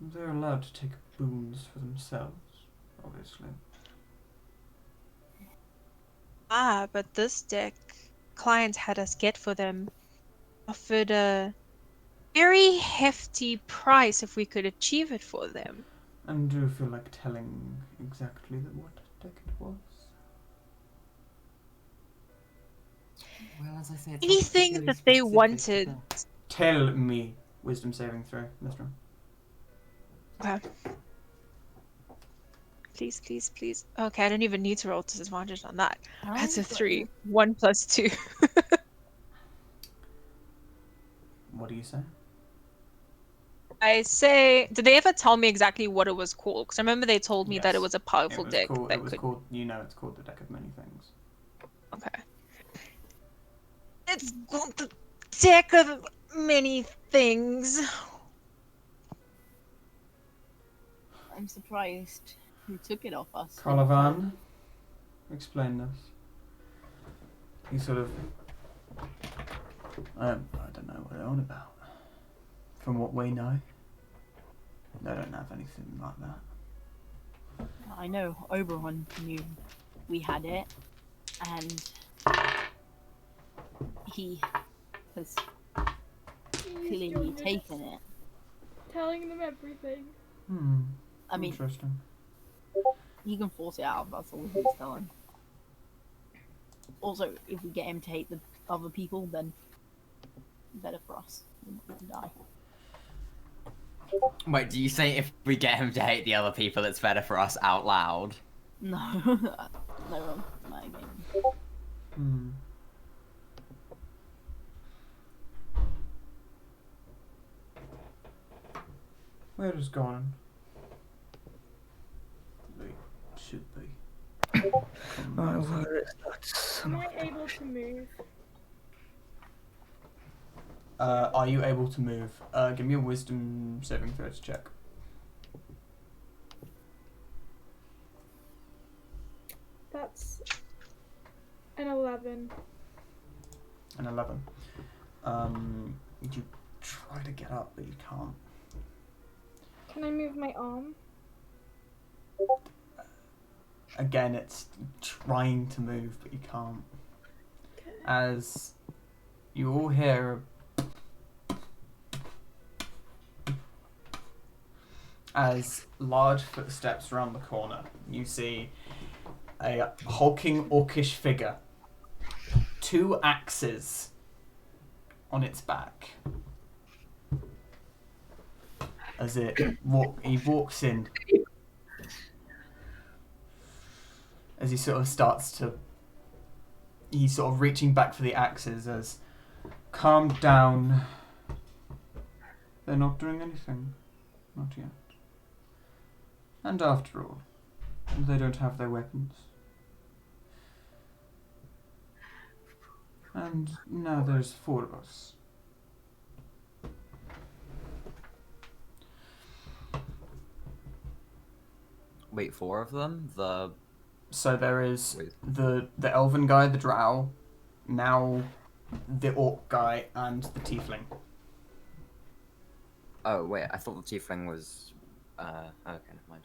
They're allowed to take boons for themselves, obviously. Ah, but this deck client had us get for them offered a very hefty price if we could achieve it for them. And do you feel like telling exactly what deck it was? Well, as I say, it's Anything not that they specific, wanted. Tell me. Wisdom saving throw, Mr. Okay. Please, please, please. Okay, I don't even need to roll disadvantage on that. That's a 3. 1 plus 2. What do you say? I say, did they ever tell me exactly what it was called? Because I remember they told me that it Yes. was a powerful It was deck called, that it was could. called. You know, it's called the Deck of Many Things. Okay. It's called the deck of many things. I'm surprised who took it off us. Colavan, explain this. He sort of. I don't know what they're on about. From what we know, they don't have anything like that. I know Oberon knew we had it, and he has clearly taken it. Telling them everything. I mean, Interesting. he can force it out. That's all he's telling. Also, if we get him to hate the other people, then better for us. We're not gonna die. Wait, do you say if we get him to hate the other people, it's better for us out loud? No, no, my game. Where is gone? They should be. Where is that? Am I able to move? Are you able to move? Give me a wisdom saving throw to check. That's an 11. An 11. You try to get up, but you can't. Can I move my arm? Again, it's trying to move, but you can't. Okay. As you all hear as large footsteps around the corner, you see a hulking orcish figure, 2 axes on its back. As he walks in, as he sort of starts to, he's sort of reaching back for the axes as, calm down. They're not doing anything. Not yet. And after all, they don't have their weapons. And now there's 4 of us. Wait, 4 of them? So there is the elven guy, the drow, now the orc guy, and the tiefling. Oh, wait, I thought the tiefling was... okay, never mind.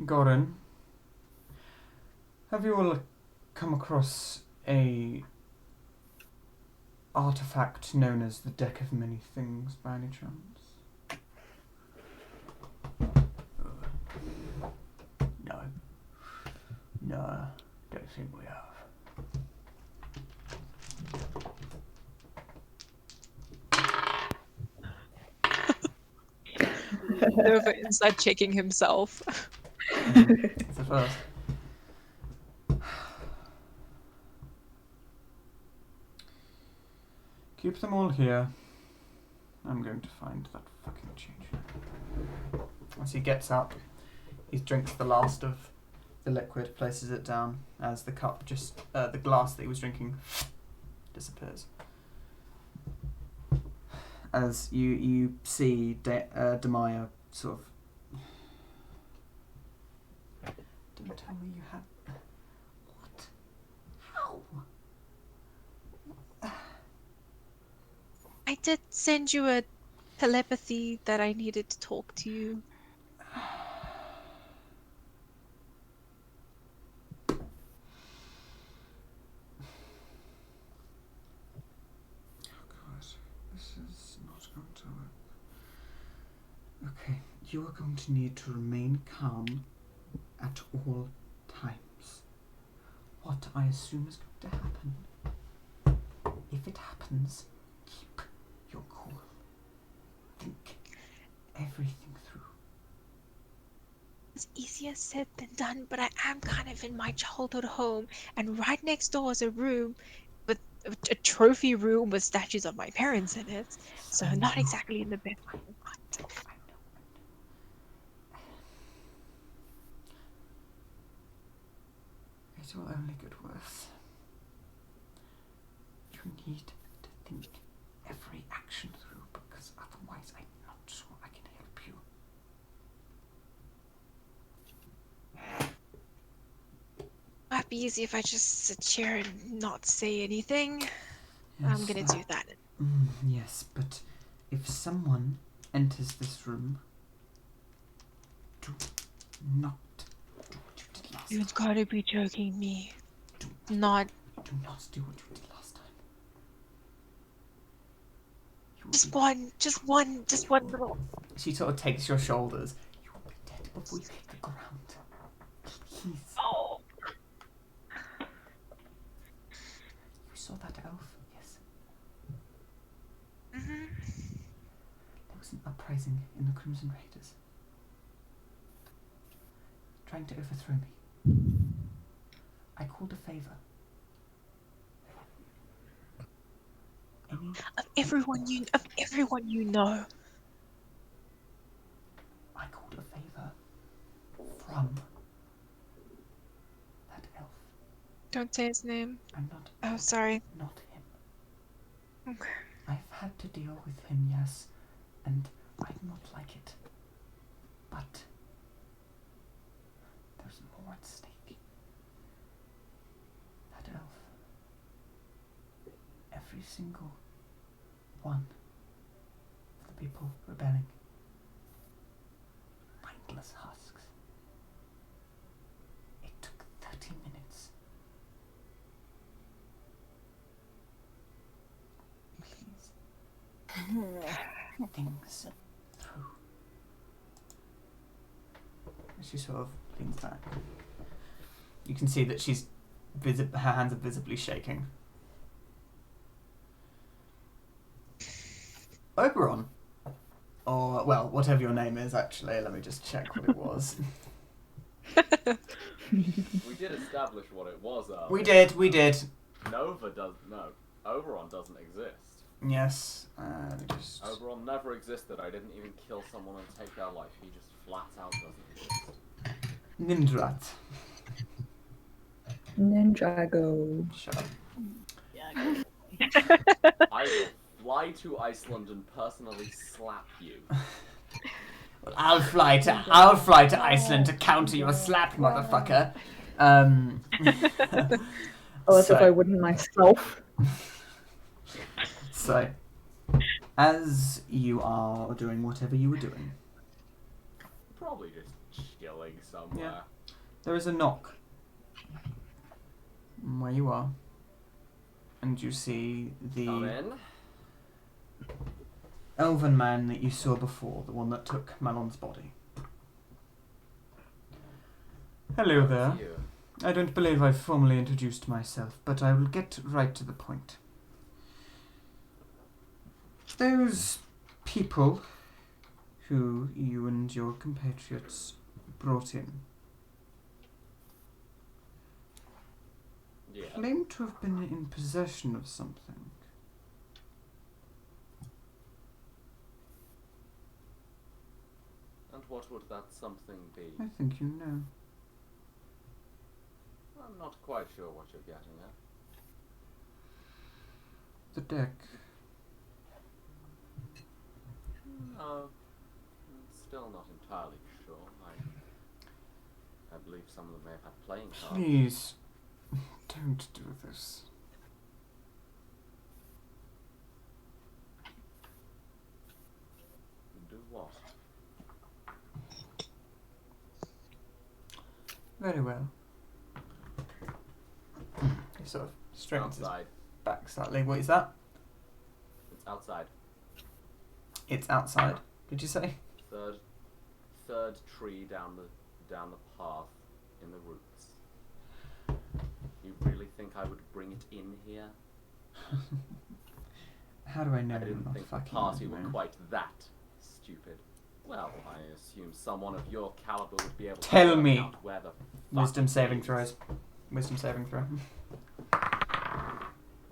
Gorin, have you all come across a artifact known as the Deck of Many Things by any chance? No. No, don't think we have. Nova inside checking himself. It's the first. Keep them all here. I'm going to find that fucking change. As he gets up, he drinks the last of the liquid, places it down as the cup just, the glass that he was drinking disappears. As you see Demaya sort of... Don't tell me you had... What? How? I did send you a telepathy that I needed to talk to you. you are going to need to remain calm at all times. What I assume is going to happen, if it happens, keep your cool. Think everything through. It's easier said than done, but I am kind of in my childhood home, and right next door is a room with a trophy room with statues of my parents in it. So not exactly in the best. It will only get worse. You need to think every action through, because otherwise I'm not sure I can help you. Might be easy if I just sit here and not say anything. Yes, I'm gonna do that. Yes, but if someone enters this room, do not do what you did last time. You've gotta be joking me. Not. Do not do what you did last time. Just one little. She sort of takes your shoulders. You will be dead before you hit the ground. Please. Oh. You saw that elf, yes? Mm-hmm. There was an uprising in the Crimson Raiders, trying to overthrow me. I called a favor. Of everyone you know. I called a favor from that elf. Don't say his name. I'm not. Oh, sorry. Not him. Okay. I've had to deal with him, yes, and I do not like it. But there's more at stake. That elf. Every single one of the people rebelling. Mindless husks. It took 30 minutes. Please. Things through. She sort of leans back. You can see that she's her hands are visibly shaking. Oberon. Or, well, whatever your name is, actually. Let me just check what it was. We did establish what it was. We did. Nova does no. Oberon doesn't exist. Yes. Oberon never existed. I didn't even kill someone and take their life. He just flat out doesn't exist. Nindrat. Ninjago. Shut up. I will fly to Iceland and personally slap you. Well, I'll fly to Iceland to counter your slap, motherfucker. As if I wouldn't myself. So, as you are doing whatever you were doing, Probably just chilling somewhere. Yeah. There is a knock where you are, and you see the Come in. elven man that you saw before, the one that took Malon's body. Hello there. You. I don't believe I've formally introduced myself, but I will get right to the point. Those people who you and your compatriots brought in claim to have been in possession of something. And what would that something be? I think you know. I'm not quite sure what you're getting at. The deck. No, still not entirely sure. I believe some of them may have had playing cards. Please, don't do this. Do what? Very well. He sort of straightens his back slightly. What is that? It's outside. It's outside. Did you say? Third third tree down the path in the roots. You really think I would bring it in here? How do I know I you're didn't not think the fucking party with were me? quite that stupid. Well, I assume someone of your caliber would be able to Tell work me. out where the Wisdom fuck it saving is. throws. Wisdom saving throw.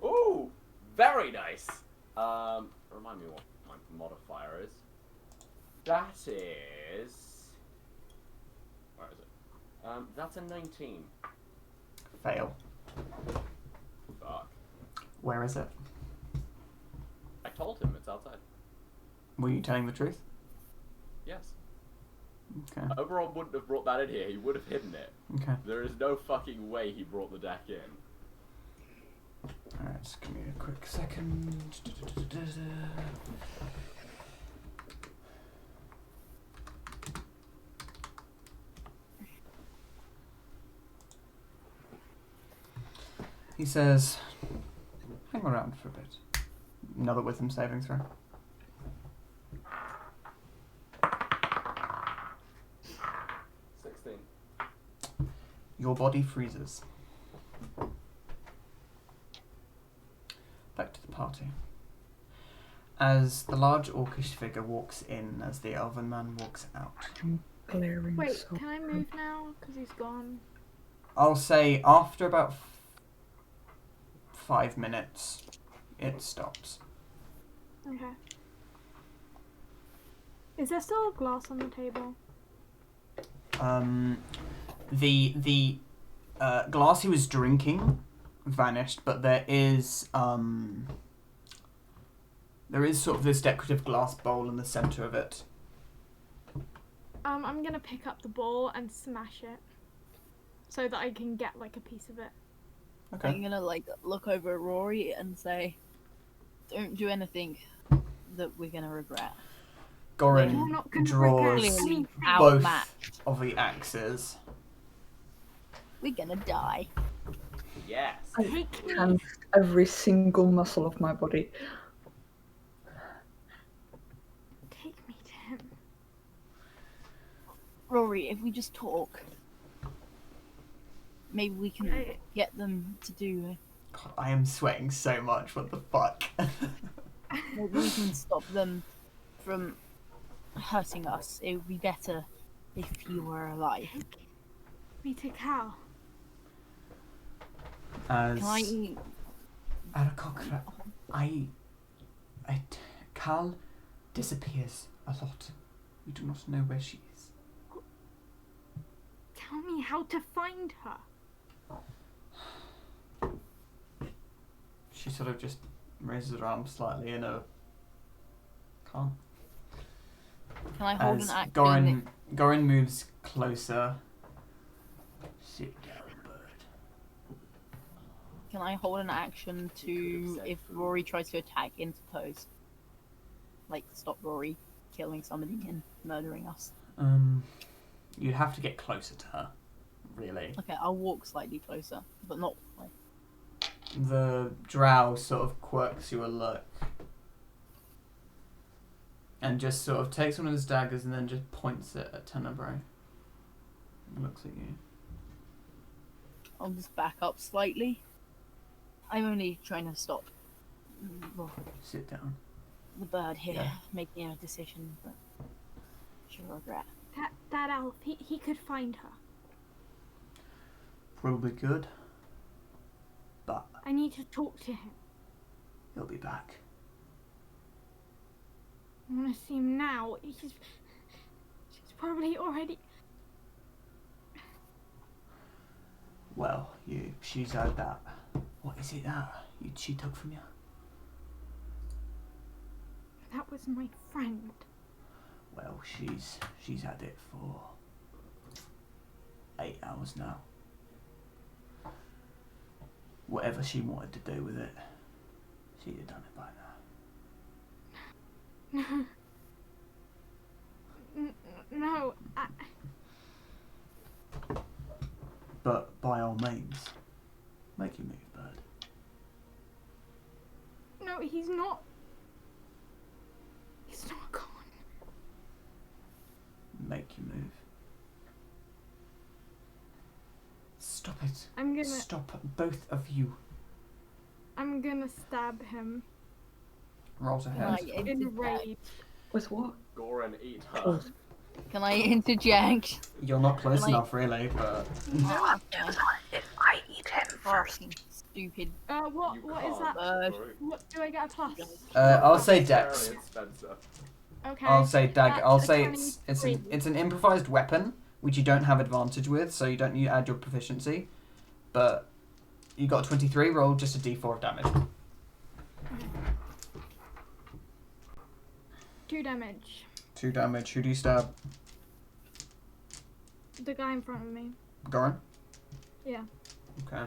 Ooh, very nice. Remind me what my modifier is. That is. Where is it? That's a 19. Fail. Fuck. Where is it? I told him it's outside. Were you telling the truth? Yes. Okay. Oberon wouldn't have brought that in here. He would have hidden it. Okay. There is no fucking way he brought the deck in. Alright, just give me a quick second. He says, hang around for a bit. Another wisdom saving throw. 16. Your body freezes. Back to the party. As the large orcish figure walks in, as the elven man walks out. Glaring. Wait, so can I move now? Because he's gone. I'll say after about 5 minutes, it stops. Okay. Is there still glass on the table? The glass he was drinking vanished, but there is sort of this decorative glass bowl in the center of it. I'm gonna pick up the bowl and smash it, so that I can get like a piece of it. Okay. I'm gonna like look over at Rory and say, "Don't do anything that we're gonna regret." You're Gorin not gonna draws regret Clearly anything. both outmatched. of the axes. We're gonna die. Yes. I Take me. tensed every single muscle of my body. Take me to him. Rory, if we just talk, maybe we can Okay. get them to do. God, I am sweating so much. What the fuck? Maybe we can stop them from hurting us. It would be better if you were alive. Take me to Cal. As Can I? Arakokra, Cal disappears a lot. We do not know where she is. Tell me how to find her. She sort of just raises her arm slightly in a can't. Can I hold As an action? Gorin moves closer. Sit down, bird. Can I hold an action to, if Rory tries to attack, interpose? Like, stop Rory killing somebody and murdering us. You'd have to get closer to her, really. Okay, I'll walk slightly closer, but not like. The drow sort of quirks you a look. And just sort of takes one of his daggers and then just points it at Tenebrae. And looks at you. I'll just back up slightly. I'm only trying to stop Sit down. the bird here Yeah. making a decision that she'll regret. That elf, he could find her. Probably good. But I need to talk to him. he'll be back. I want to see him now. She's probably already. Well, she's had that. What is it that she took from you? That was my friend. Well, she's had it for 8 hours now. Whatever she wanted to do with it, she'd have done it by now. No, But by all means, make you move, bird. no, he's not. He's not gone. Make you move. I'm gonna. Stop, both of you. I'm gonna stab him. Roll to Can I hit. interject? With what? Goran, eat her. Oh. Can I interject? You're not close Can I- enough, really, but... Oh, okay. If I eat him Fucking stupid. What You is can't, that? sorry. What do I get a plus? I'll say Dex. Sarah and Spencer. Okay. I'll say dagger. That's I'll a say 23. it's an improvised weapon, which you don't have advantage with, so you don't need to add your proficiency. But you got a 23. Roll just a d4 of damage. 2 damage. 2 damage. Who do you stab? The guy in front of me. Goran. Yeah. Okay.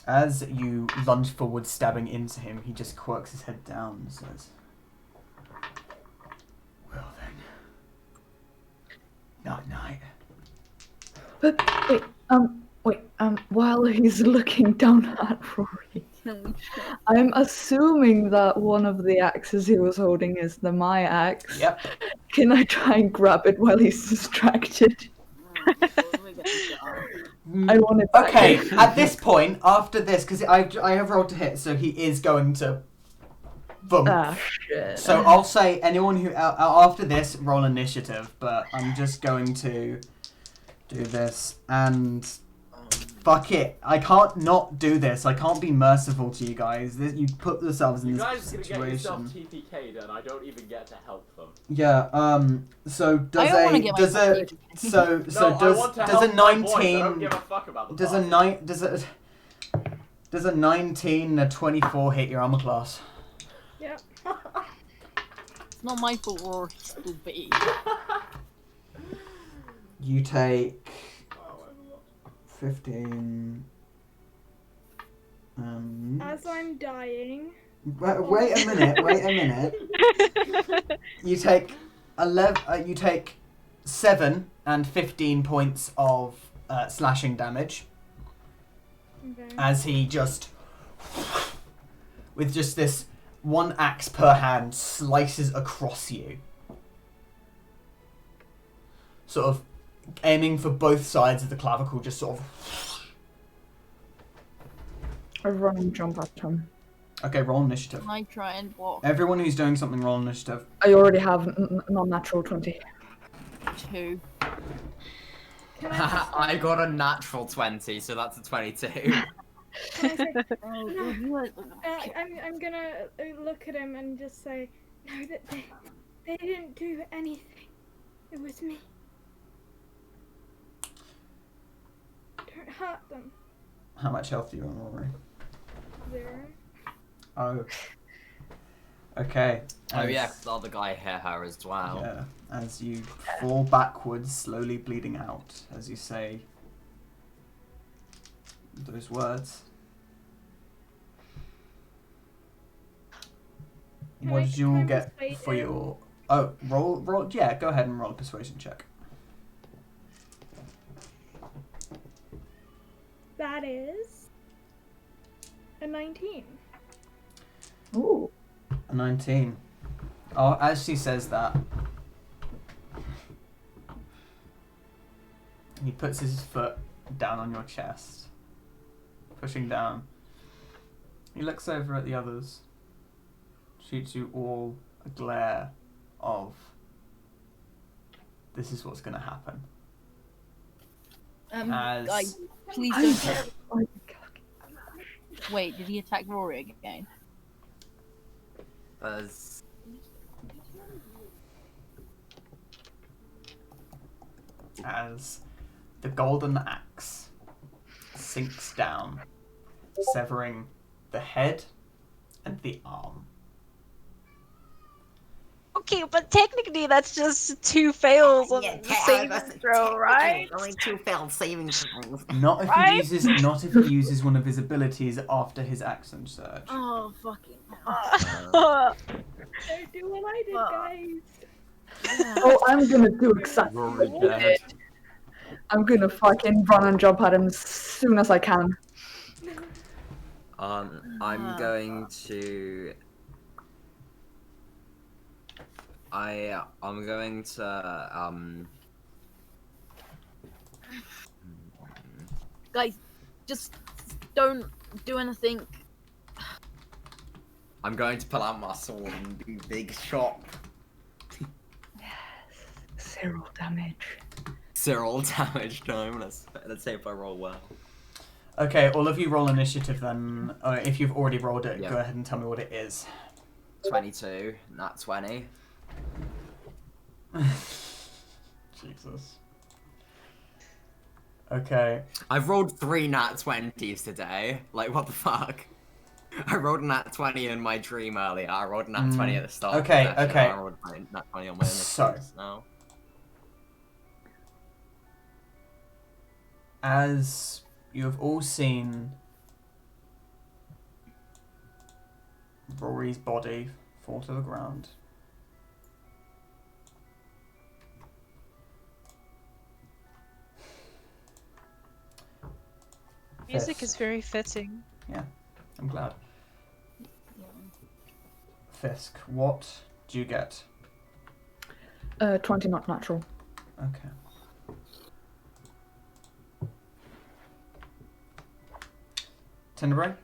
As you lunge forward, stabbing into him, he just quirks his head down and says, "Well then, night night." But wait, while he's looking down at Rory, I'm assuming that one of the axes he was holding is the my axe. Yep. Can I try and grab it while he's distracted? I want it back. Okay, at this point, after this, because I have rolled to hit, so he is going to boom. Ah, shit. So I'll say anyone who after this roll initiative, but I'm just going to do this and fuck it. I can't not do this. I can't be merciful to you guys. You put yourselves in You this guys are gonna get yourself situation. TPK'd and I don't even get to help them. Yeah. So does I don't wanna a get does myself a so No, so I does want to does help a my boys, I 19 don't give a fuck about the does a party. 9 does a 19 and a 24 hit your armor class? Yep. It's not my fault, Rory, stupid. You take 15. As I'm dying. Wait a minute. You take 11. You take 7 and 15 points of slashing damage. Okay. As he just, with just this one axe per hand, slices across you. Sort of aiming for both sides of the clavicle, just sort of. I run and jump at him. Okay, roll initiative. Can I try and block? Everyone who's doing something, roll initiative. I already have non-natural 20. 2. I got a natural 20, so that's a 22. I'm gonna look at him and just say, no, that they didn't do anything. It was me. Don't hurt them. How much health do you want, Rory? 0. Oh. Okay. Oh yeah, the other guy hit her as well. Yeah. As you fall backwards, slowly bleeding out, as you say those words. What did you all get for your... Oh, roll, yeah, go ahead and roll a persuasion check. That is a 19. Ooh. A 19. Oh, as she says that, he puts his foot down on your chest, pushing down. He looks over at the others, shoots you all a glare of, this is what's going to happen. Guys, please don't. Wait, did he attack Rory again? As the golden axe sinks down, severing the head and the arm. Okay, but technically that's just 2 fails on the saving throw, right? Only 2 failed saving throws. Not if Right? not if he uses one of his abilities after his action surge. Oh, fucking Don't do what I did, guys. Oh, I'm gonna do exactly what you did. I'm gonna fucking run and jump at him as soon as I can. I'm going to I'm going to Guys, just don't do anything. I'm going to pull out my sword and do big shot. Zero damage. Zero damage time. Let's see if I roll well. Okay, all of you roll initiative then. If you've already rolled it, Yeah. go ahead and tell me what it is. 22, not 20. Jesus. Okay. I've rolled 3 nat 20s today. Like, what the fuck? I rolled a nat 20 in my dream earlier. I rolled a nat 20 at the start Okay, of the session. okay. I rolled a nat 20 on my initiatives now. As you have all seen Rory's body fall to the ground, Music is very fitting. Yeah, I'm glad. Fisk, what do you get? 20 not natural. Okay. Tenderbrain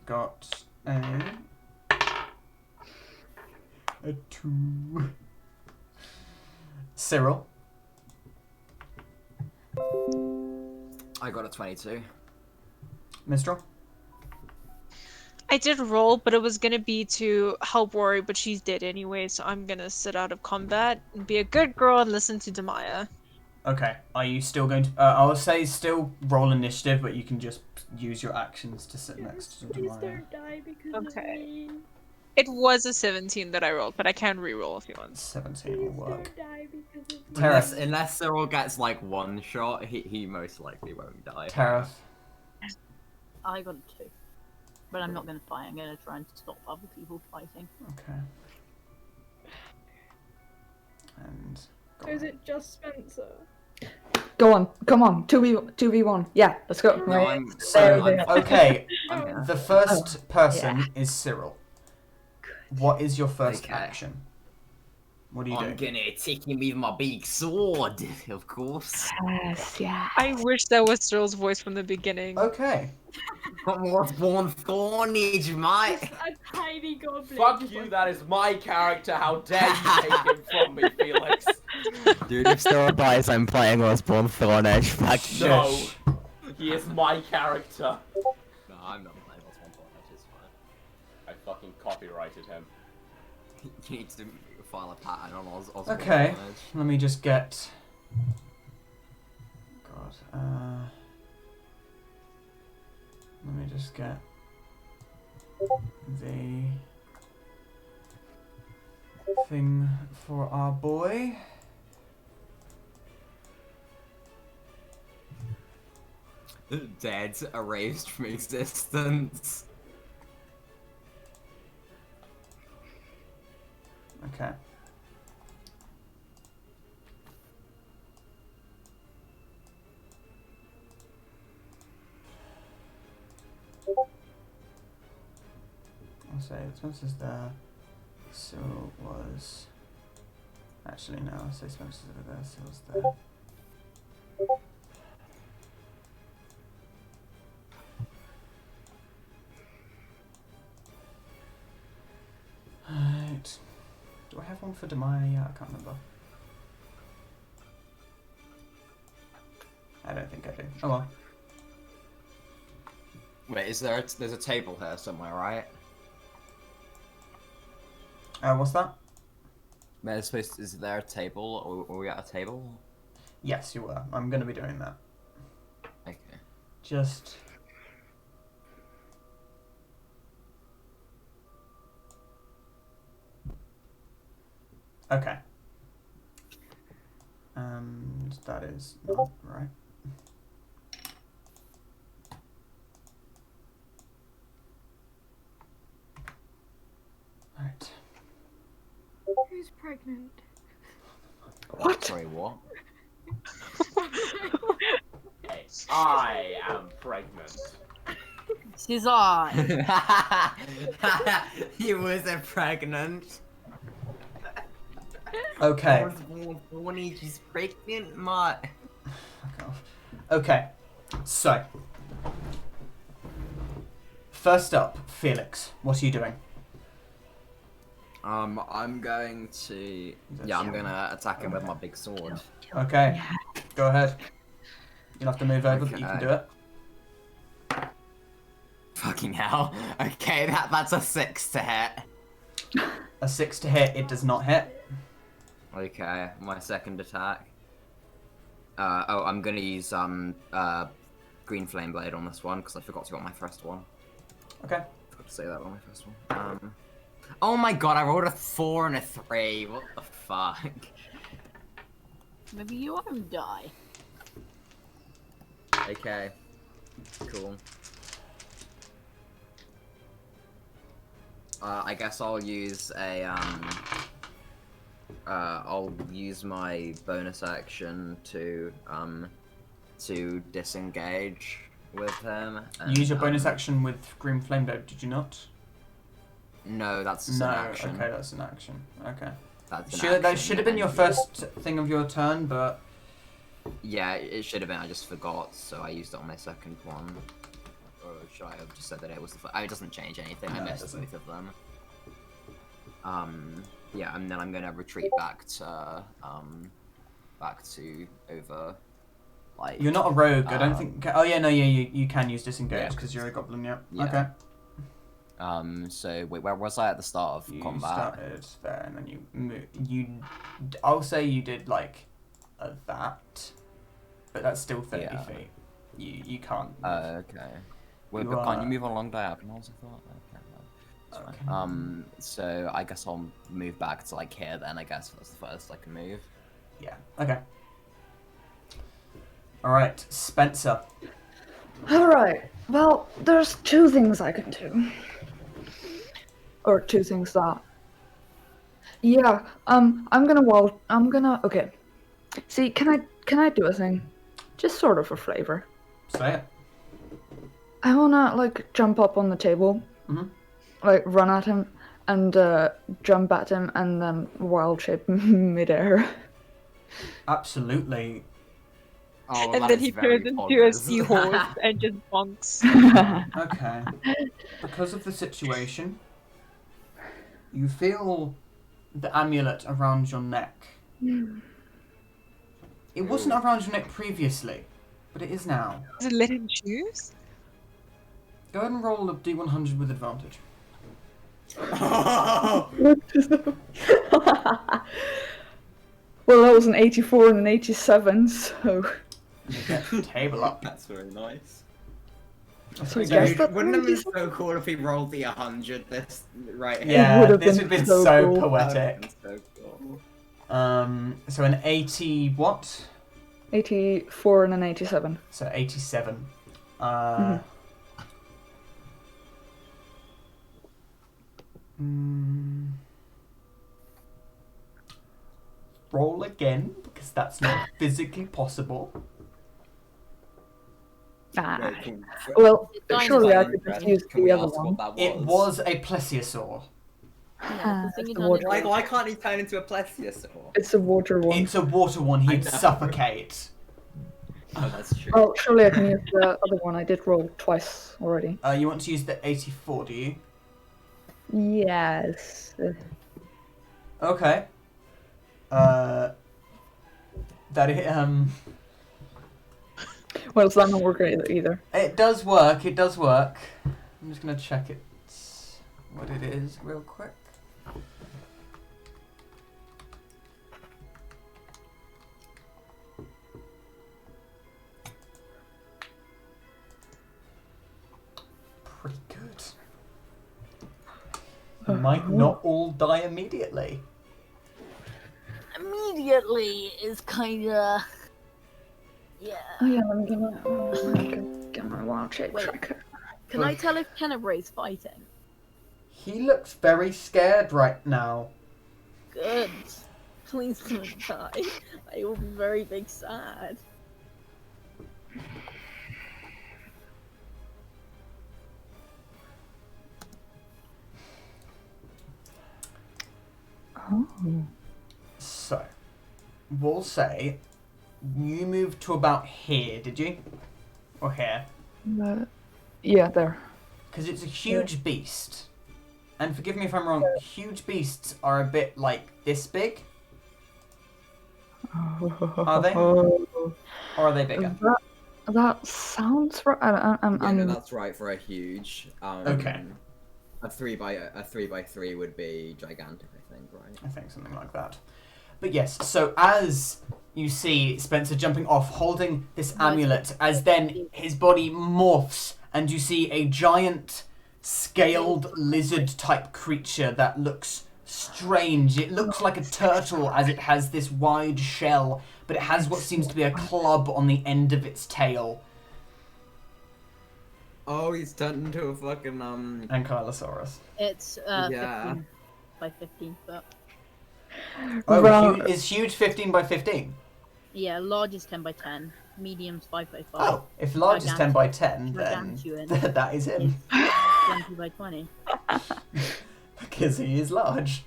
got a 2. Cyril. I got a 22. Minstrel. I did roll, but it was gonna be to help Rory, but she's dead anyway, so I'm gonna sit out of combat and be a good girl and listen to Demaya. Okay. Are you still going to... I'll say still roll initiative, but you can just use your actions to sit next to Please Demaya. don't die because of me. It was a 17 that I rolled, but I can re-roll if you want. 17 will work. Don't die because of me. Terrace. Unless Cyril gets like 1 shot, he most likely won't die. Terrace. I got a 2. But I'm not going to fight. I'm going to try and stop other people fighting. Okay. And... Or is it just Spencer? Go on, come on, 2v1. Yeah, let's go. No, Right. I'm- There, I'm- there. Okay, I'm- the first person yeah. is Cyril. What is your first Okay. action? What do you I'm do? gonna take him with my big sword, of course. Yes, yeah. I wish that was Cyril's voice from the beginning. Okay. Got more born thornage, mate. A tiny goblin. Fuck you, that is my character. How dare you take him from me, Felix? Dude, if Cyril dies, I'm playing Osborne Thornage. Fuck you. No. He is my character. No, I'm not playing Osborne Thornage, it's fine. I fucking copyrighted him. You need to file a patent on Osborne Okay. Thornage. Let me just get... God, let me just get the thing for our boy. Dead, erased from existence. Okay. I'll say Spencer's there. So was... Actually, no, I'll say Spencer's over there, Cyril's there. Right. Do I have one for Demaya yet? I can't remember. I don't think I do. Oh well. Wait, there's a table here somewhere, right? What's that? Is there a table? Or were we at a table? Yes, you were. I'm going to be doing that. Okay. Just... Okay. And that is not right. Right. Who's pregnant? What? Sorry, what? Hey, I am pregnant. She's on. He was pregnant. Okay. Bonnie, she's pregnant, Matt. Fuck off. Okay. So. First up, Felix. What are you doing? I'm going to. Yeah, I'm gonna attack him with my big sword. Okay. Go ahead. You'll have to move over, but you can do it. Fucking hell. Okay, that's a 6 to hit. A 6 to hit, it does not hit. Okay, my second attack. I'm gonna use green flame blade on this one because I forgot to get my first one. Okay. Forgot to say that on my first one. Oh my god, I rolled a 4 and a 3. What the fuck? Maybe you won't die. Okay. Cool. I guess I'll use a I'll use my bonus action to disengage with him. And, Use your bonus action with Green Flame Blade, did you not? No, that's just No, an action. okay, that's an action. Okay. That's an That action, should have been your and- first thing of your turn, but... Yeah, it should have been, I just forgot, so I used it on my second one. Or should I have just said that it was the first? It doesn't change anything, I No, it missed doesn't. both of them. Yeah, and then I'm gonna retreat back to over, like... You're not a rogue, I don't think... Oh yeah, no, yeah, you can use disengage, Yeah. because you're a goblin, yeah. Yeah. Okay. So, wait, where was I at the start of You combat? started there, and then I'll say you did, like, that, but that's still 30 Yeah. feet. You can't move. Okay. Wait, You but can't are- you move along diagonals, I thought? Okay, no. It's fine. So I guess I'll move back to, like, here then, I guess. That's the first I can move. Yeah, okay. Alright, Spencer. Alright, well, there's two things I can do. Or two things that. Yeah, okay. See, can I do a thing? Just sort of for flavor. Say it. I wanna, like, jump up on the table, like, run at him, and jump at him, and then wild shape midair. Absolutely. Oh, And then he turns into a seahorse and just bonks. Okay. Because of the situation, you feel the amulet around your neck. It wasn't around your neck previously, but it is now. Does it let him choose? Go ahead and roll a d100 with advantage. Well, that was an 84 and an 87, so... You get the table up. That's very nice. So I guess that Wouldn't it have been 97? so cool if he rolled the 100 this right here? Yeah, would've this been would have been so so cool. poetic. So cool. So an 80 what? 84 and an 87. So 87. Roll again, because that's not physically possible. Ah. Wait, can- Well, Fine, surely I fine, could just Brad. use Can the we other ask one. what that It was a plesiosaur. Yeah, the thing you the done water- is- Why can't he turn into a plesiosaur? It's a water one. It's a water one, I he'd know. suffocate. Oh, that's true. Oh, surely I can use the other one. I did roll twice already. You want to use the 84, do you? Yes. Okay. That Well, it's not gonna work either. it does work. It does work. I'm just gonna check it. What it is real quick. Pretty good. You might not all die immediately. Immediately is kinda. Yeah. Oh yeah, let me get my wild shape Wait. tracker. Can I tell if Tenebray's fighting? He looks very scared right now. Good. Please don't die. I will be very big sad. Oh. So, will say you moved to about here, did you? Or here? Yeah, there. Because it's a huge beast. And forgive me if I'm wrong, huge beasts are a bit like this big. Are they? Or are they bigger? That sounds right. No, that's right for a huge. Okay. A 3x3 would be gigantic, I think, right? I think something like that. But yes, so as you see Spencer jumping off, holding this amulet, as then his body morphs, and you see a giant, scaled lizard-type creature that looks strange. It looks like a turtle, as it has this wide shell, but it has what seems to be a club on the end of its tail. Oh, he's turned into a fucking Ankylosaurus. It's 15 by 15 foot. Oh, is huge 15 by 15? Yeah, large is 10 by 10. Medium's 5 by 5. Oh, if large is 10 by 10, then that is him. 20 by 20. Because he is large.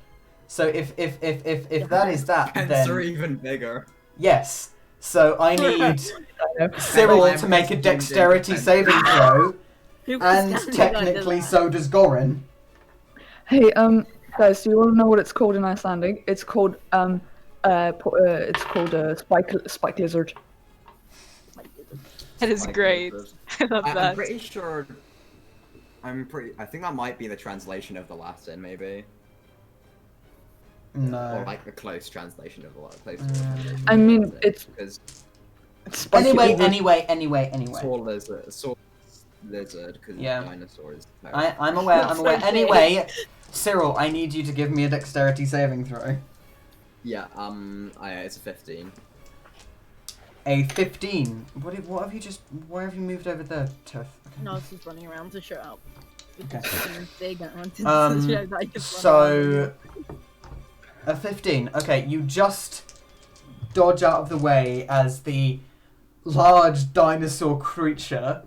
So if that is that, then Spencer even bigger. Yes. So I need Cyril to make a dexterity saving throw, and technically so does Gorin. Hey, guys, do you want to know what it's called in Icelandic? It's called spike lizard. That is great. I love that. I'm pretty sure. I think that might be the translation of the Latin, maybe. No. Or like a close translation of the Latin. I mean, it's Anyway. Saw lizard, because dinosaurs. I'm aware. Anyway, Cyril, I need you to give me a dexterity saving throw. Yeah, it's a 15. A 15. What have you just? Where have you moved over there, Tiff? Okay. No, it's just running around to show up. Okay. So a 15. Okay, you just dodge out of the way as the large dinosaur creature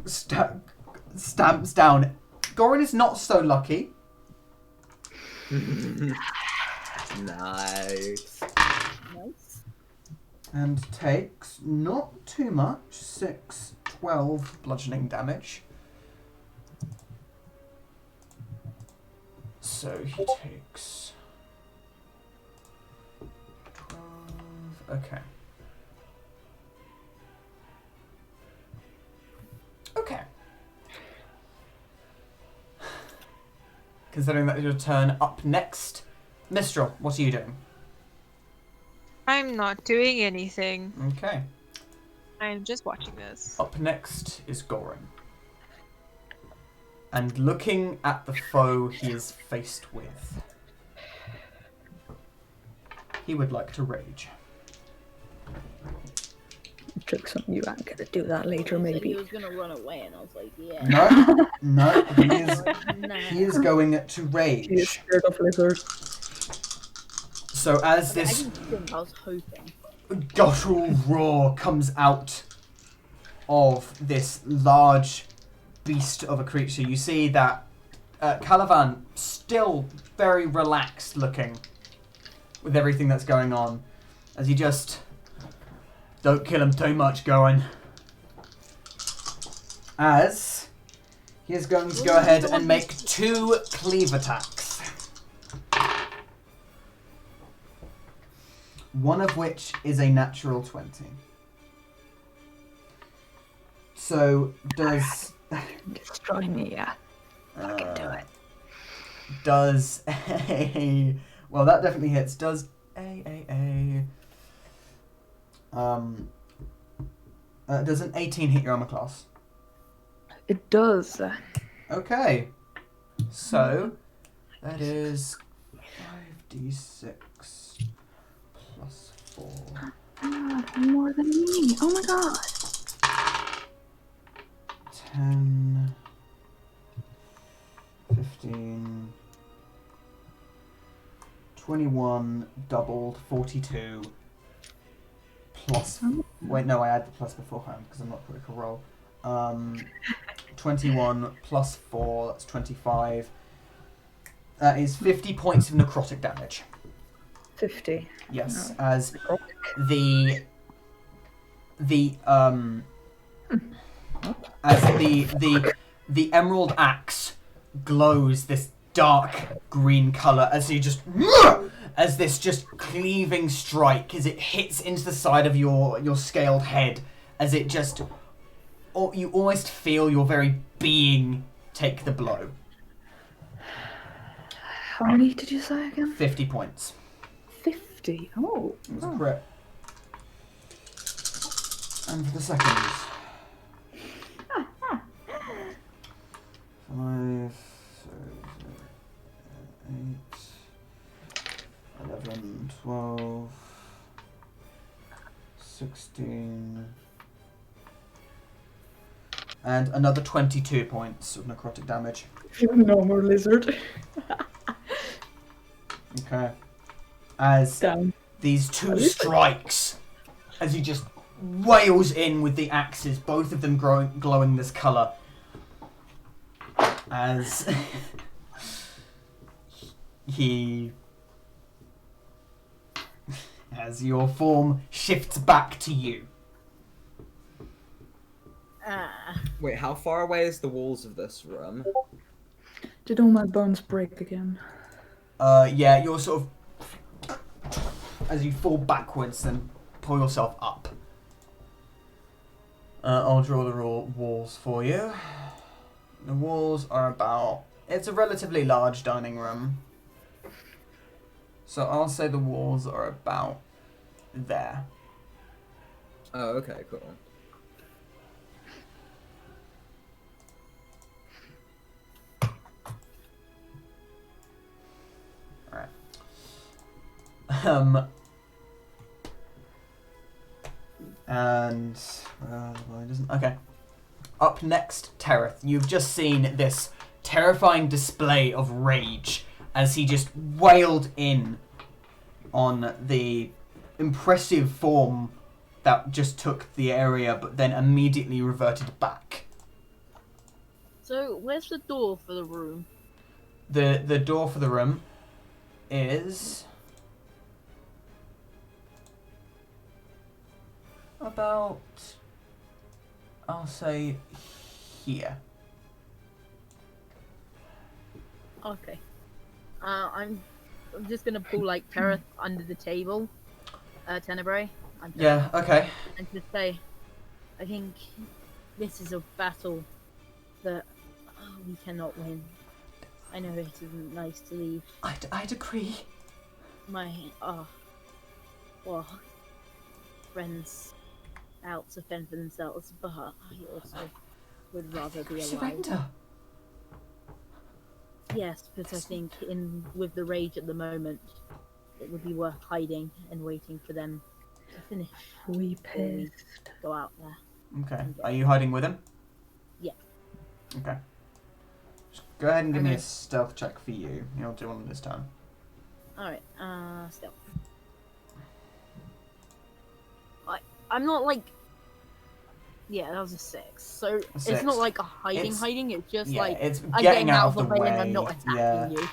stamps down. Gorin is not so lucky. Nice. And takes not too much, 6, 12 bludgeoning damage. So he takes 12. Okay. Okay. Considering that your turn, up next, Mistral, what are you doing? I'm not doing anything. Okay. I'm just watching this. Up next is Gorin. And looking at the foe he is faced with, he would like to rage. Tricks on you, I'm gonna do that later, maybe. He was gonna run away, and I was like, yeah. No, he is going to rage. He is scared of lizards. So as this I was hoping. guttural roar comes out of this large beast of a creature, you see that Calavan, still very relaxed looking with everything that's going on, as he just, don't kill him too much, going. As he is going to go ahead and make 2 cleave attacks. One of which is a natural 20. So, does... Destroy me, yeah. I can do it. Does a... Well, that definitely hits. Does does an 18 hit your armor class? It does. Okay. So, that is 5d6 plus 4. More than me. Oh my god. 10, 15, 21, doubled, 42, plus... Wait, no, I add the plus beforehand because I'm not critical roll. 21 plus 4, that's 25. That is 50 points of necrotic damage. 50. Yes, Oh. as the the emerald axe glows this dark green color as you just as this just cleaving strike as it hits into the side of your scaled head as it just you almost feel your very being take the blow. How many did you say again? 50 points. 50. Oh. It was a crit. And for the seconds. 5, 8, 11, 12, 16, and another 22 points of necrotic damage. Normal lizard. Okay. As Damn. these two strikes, as he just wails in with the axes, both of them glowing this colour, as as your form shifts back to you. Wait, how far away is the walls of this room? Did all my bones break again? Yeah, you're sort of as you fall backwards and pull yourself up. I'll draw the walls for you. The walls are about... It's a relatively large dining room. So I'll say the walls are about there. Oh, okay, cool. Alright. And... well, it doesn't... Okay. Up next, Tereth. You've just seen this terrifying display of rage as he just wailed in on the impressive form that just took the area but then immediately reverted back. So, where's the door for the room? The door for the room is about, I'll say, here. Okay. I'm just gonna pull like Tereth under the table, Tenebrae. Yeah. Okay. And just say, I think this is a battle that we cannot win. I know it isn't nice to leave. I'd agree. My friends out to fend for themselves, but I also would rather be alive. Surrender. Yes, but I think with the rage at the moment, it would be worth hiding and waiting for them to finish. We before we pissed. go out there. Okay. Are you hiding with him? Yeah. Okay. Just go ahead and give me a stealth check for you. You'll do one this time. Alright, stealth. I'm not like... Yeah, that was a 6. So, it's not like a hiding, it's just like... it's I'm getting out of the way way. and I'm not attacking you.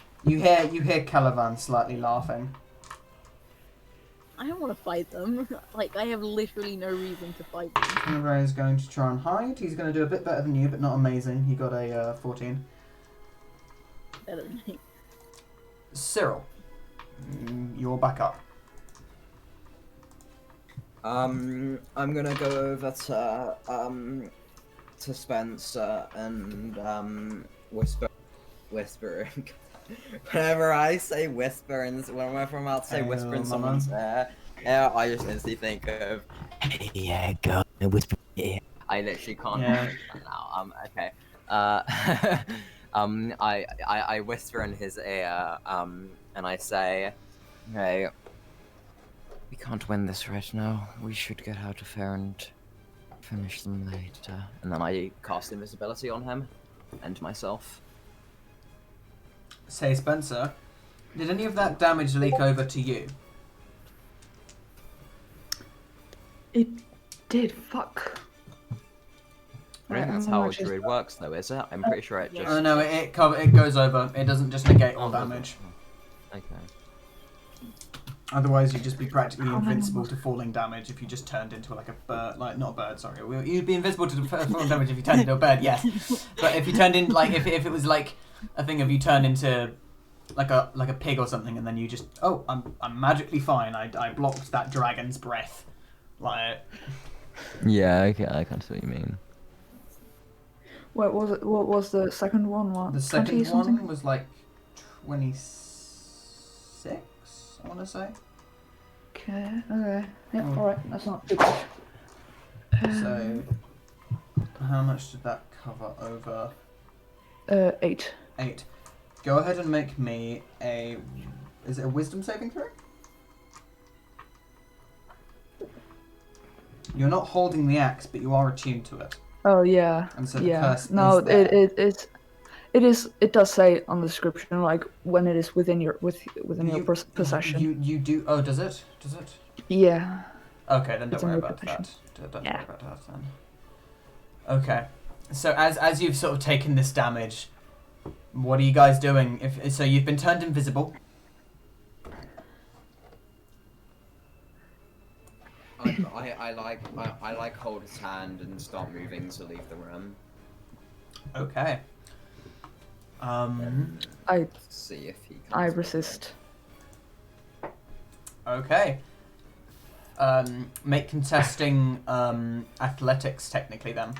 You hear Calivan slightly laughing. I don't want to fight them. Like, I have literally no reason to fight them. Calivan is going to try and hide. He's going to do a bit better than you, but not amazing. He got a 14. Better than me. Cyril, you're back up. I'm gonna go over to Spencer and whispering. Whenever I say whisper, and whenever I'm about to say whisper in someone's ear, I just instantly think of, hey, yeah, go and whisper. Yeah. I literally can't. Yeah. Now. Okay. I whisper in his ear, and I say, hey. We can't win this right now. We should get out of here and finish them later. And then I cast invisibility on him and myself. Say, Spencer, did any of that damage leak over to you? It did. Fuck. I don't think that's how a druid works, though, is it? I'm pretty sure it just... No, it goes over. It doesn't just negate all damage. Okay. Otherwise, you'd just be practically invincible to falling damage if you just turned into like a bird, like not a bird. Sorry, you'd be invisible to falling damage if you turned into a bird. Yes, but if you turned in like if it was like a thing of you turn into like a pig or something, and then you just I'm magically fine. I blocked that dragon's breath. Like. Yeah, okay, I kind of see what you mean. What was the second one? What? The second 20 something? one was like 26. I want to say. Okay. Yeah. Oh. All right. That's not too bad. So, how much did that cover over? 8. 8. Go ahead and make me a. Is it a wisdom saving throw? You're not holding the axe, but you are attuned to it. Oh yeah. And so the yeah. curse No, is there. it does say on the description like when it is within your possession. You do. Oh, does it? Does it? Yeah. Okay, then don't It's worry in your about that. possession. Don't worry Yeah. about that then. Okay. So as you've sort of taken this damage, what are you guys doing? So you've been turned invisible. I like hold his hand and start moving to leave the room. Okay. I See if he. I resist. Okay. Make contesting athletics technically then.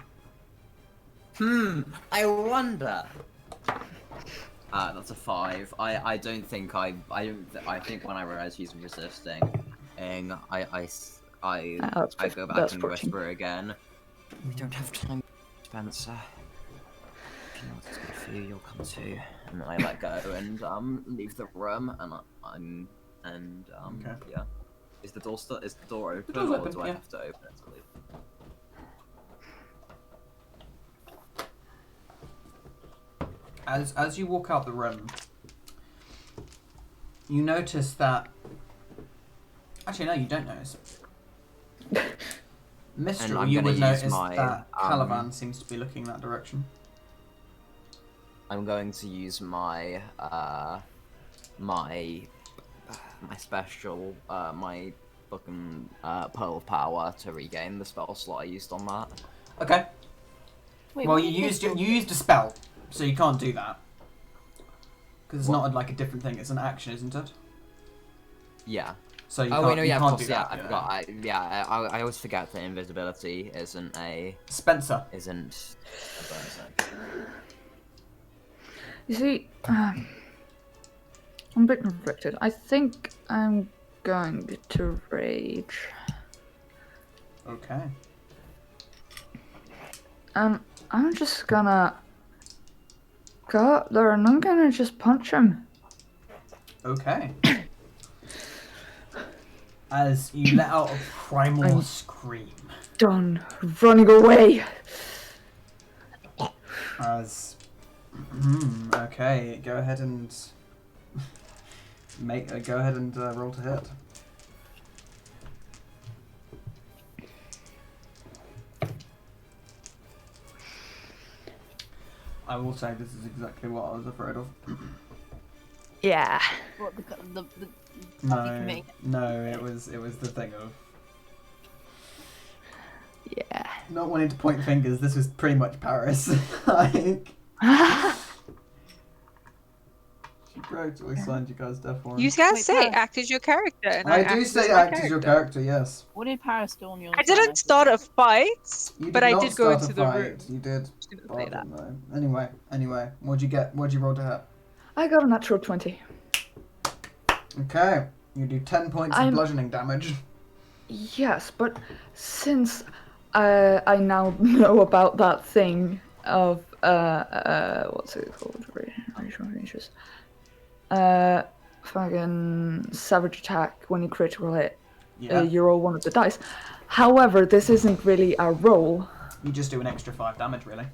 I wonder. That's a 5. I don't think I think when I realize he's resisting, and I go back and 14. whisper again. We don't have time, Spencer. If you know what's good for you, you'll come too. And then I let go and leave the room, and Okay. yeah. Is the door open, door's or open, do I yeah. have to open it to leave? As you walk out the room, you notice that. Actually, no, you don't notice. Mistral, I'm you gonna would use notice my, that Caliban seems to be looking that direction. I'm going to use my my special my fucking pearl of power to regain the spell slot I used on that. Okay. Wait, Well, what you did used a spell, so you can't do that because it's not like a different thing. It's an action, isn't it? Yeah. So you Oh can't, wait, no, you yeah, of can't course, do yeah. that. I forgot. I always forget that invisibility isn't a Spencer. isn't a bonus action. You see, I'm a bit conflicted. I think I'm going to rage. Okay. I'm just gonna go up there and I'm gonna just punch him. Okay. As you let out a primal I'm scream. Done running away. As okay, go ahead and roll to hit. I will say this is exactly what I was afraid of. Yeah. What, the No, it was the thing of Yeah. not wanting to point fingers. This was pretty much Paris. Like, she broke till we signed you guys death warrant. You guys Wait, say Paris. act as your character, and I do acted say my act as your character. Yes. What did Paris do on your I didn't start a fight, You but did I not did go start a into the fight. room. You did. Just gonna Bob say that. didn't know. Anyway, what'd you get? What'd you roll to hit? I got a natural 20. Okay, you do 10 points of bludgeoning damage. Yes, but since I now know about that thing of what's it called? Racial features. Fucking savage attack when you critical hit. Yeah. You roll one of the dice. However, this isn't really a roll. You just do an extra 5 damage, really.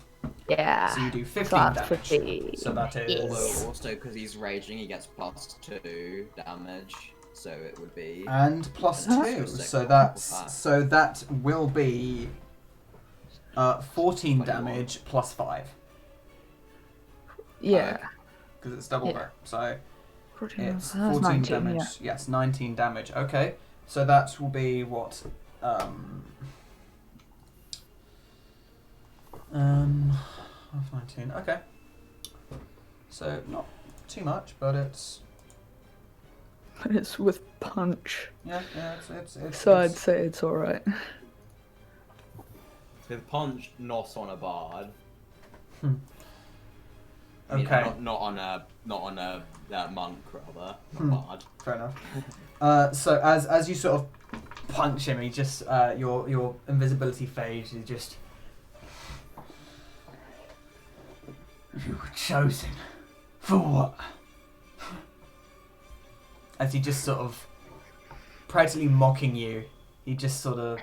Yeah. So you do 15 that's damage. 15. So that is. Although also because he's raging, he gets +2 damage, so it would be. And +2, so that will be 14 damage +5. Yeah. Because it's double Yeah. that. So It's That's 14 19, damage. yeah. Yes, 19 damage. Okay, so that will be what? Half 19. Okay. So not too much, but it's But it's with punch. yeah. It's So I'd say it's alright. With punch, not on a bard. Hmm. I mean, Okay. not on a monk rather. Hmm. Not bard. Fair enough. So as you sort of punch him, he just your invisibility fades. You just you were chosen for what? As he just sort of practically mocking you, he just sort of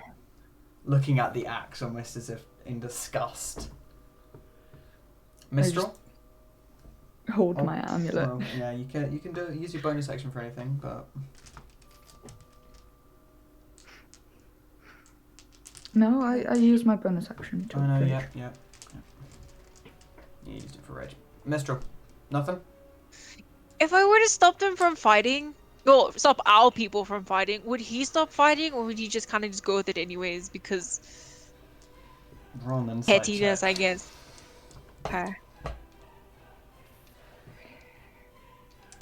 looking at the axe almost as if in disgust. Mistral? Hold my amulet. Well, yeah, you can use your bonus action for anything, but No, I use my bonus action to I know, rage. yeah. You used it for rage. Mistral, nothing? If I were to stop them from fighting, well, stop our people from fighting, would he stop fighting or would he just kind of just go with it anyways because Roll an insight pettiness, check. I guess. Okay.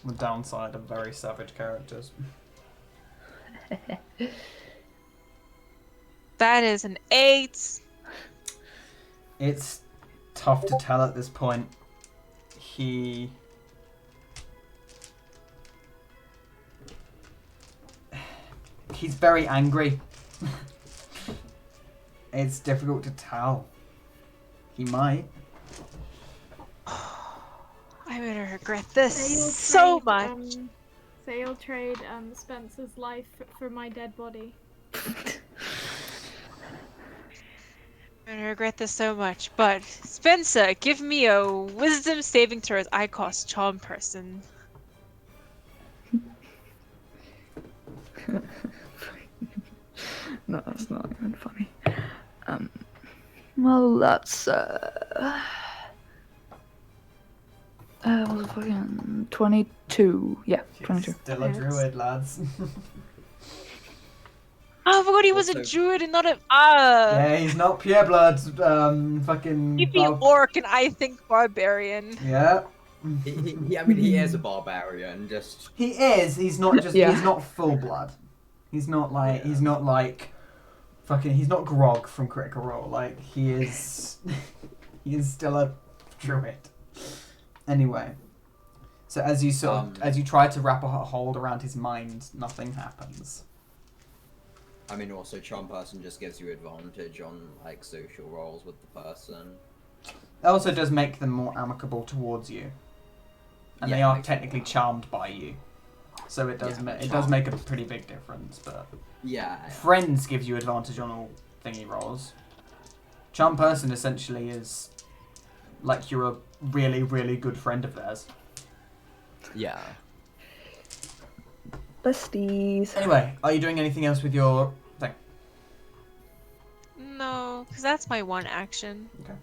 The downside of very savage characters. That is an 8. It's tough to tell at this point. He's very angry. It's difficult to tell. He might. I'm gonna regret this Say you'll so trade, much. Say you'll trade Spencer's life for my dead body. I'm gonna regret this so much, but Spencer, give me a wisdom saving throw as I cast Charm Person. No, that's not even funny. Well, that's was it fucking 22? Yeah, 22. Still a druid, lads. Oh, I forgot he was a Also- druid and not a Yeah, he's not pureblood. Fucking. He'd be orc and I think barbarian. Yeah. I mean, he is a barbarian. Just He is. He's not just. Yeah. He's not full blood. He's not like. He's not like. Fucking. He's not Grog from Critical Role. Like he is. He is still a druid. Anyway. So as you sort of, as you try to wrap a hold around his mind, nothing happens. I mean, also, charm person just gives you advantage on like social roles with the person. It also does make them more amicable towards you, and Yeah, they it are makes technically them- charmed by you. So it does Yeah, it does make a pretty big difference. But Yeah. friends gives you advantage on all thingy rolls. Charm person essentially is like you're a really, really good friend of theirs. Yeah. Besties. Anyway, are you doing anything else with your thing? No, because that's my one action. Okay.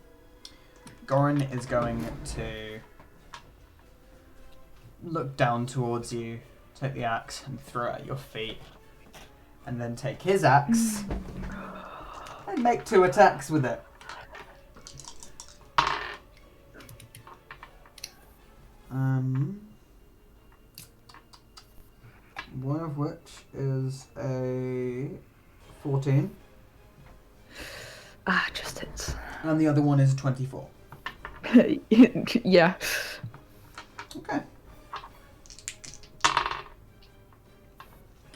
Gorin is going to look down towards you, take the axe and throw it at your feet, and then take his axe and make 2 attacks with it. One of which is a 14, Ah, just hits. and the other one is a 24. Yeah. Okay.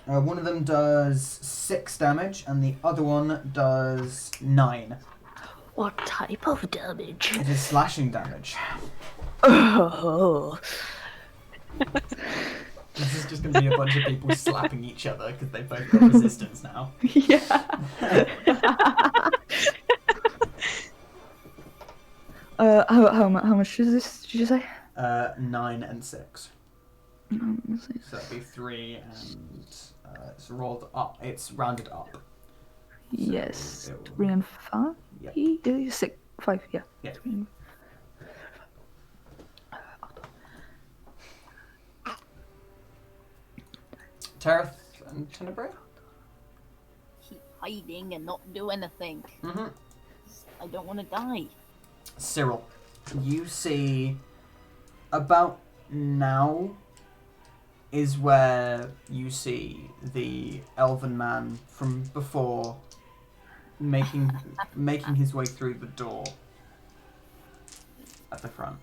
One of them does 6 damage, and the other one does 9. What type of damage? It is slashing damage. Oh. This is just going to be a bunch of people slapping each other because they've both got resistance now. Yeah. How much is this? Did you say? 9 and 6. Let's see. So that'd be 3 and it's rolled up. It's rounded up. Yes, it'll- 3 and 5. Yeah. 6, 5. Yeah. Yeah. 3 and... Tereth and Tenebrae? Keep hiding and not do anything. Mm-hmm. I don't want to die. Cyril, you see about now is where you see the elven man from before making his way through the door at the front.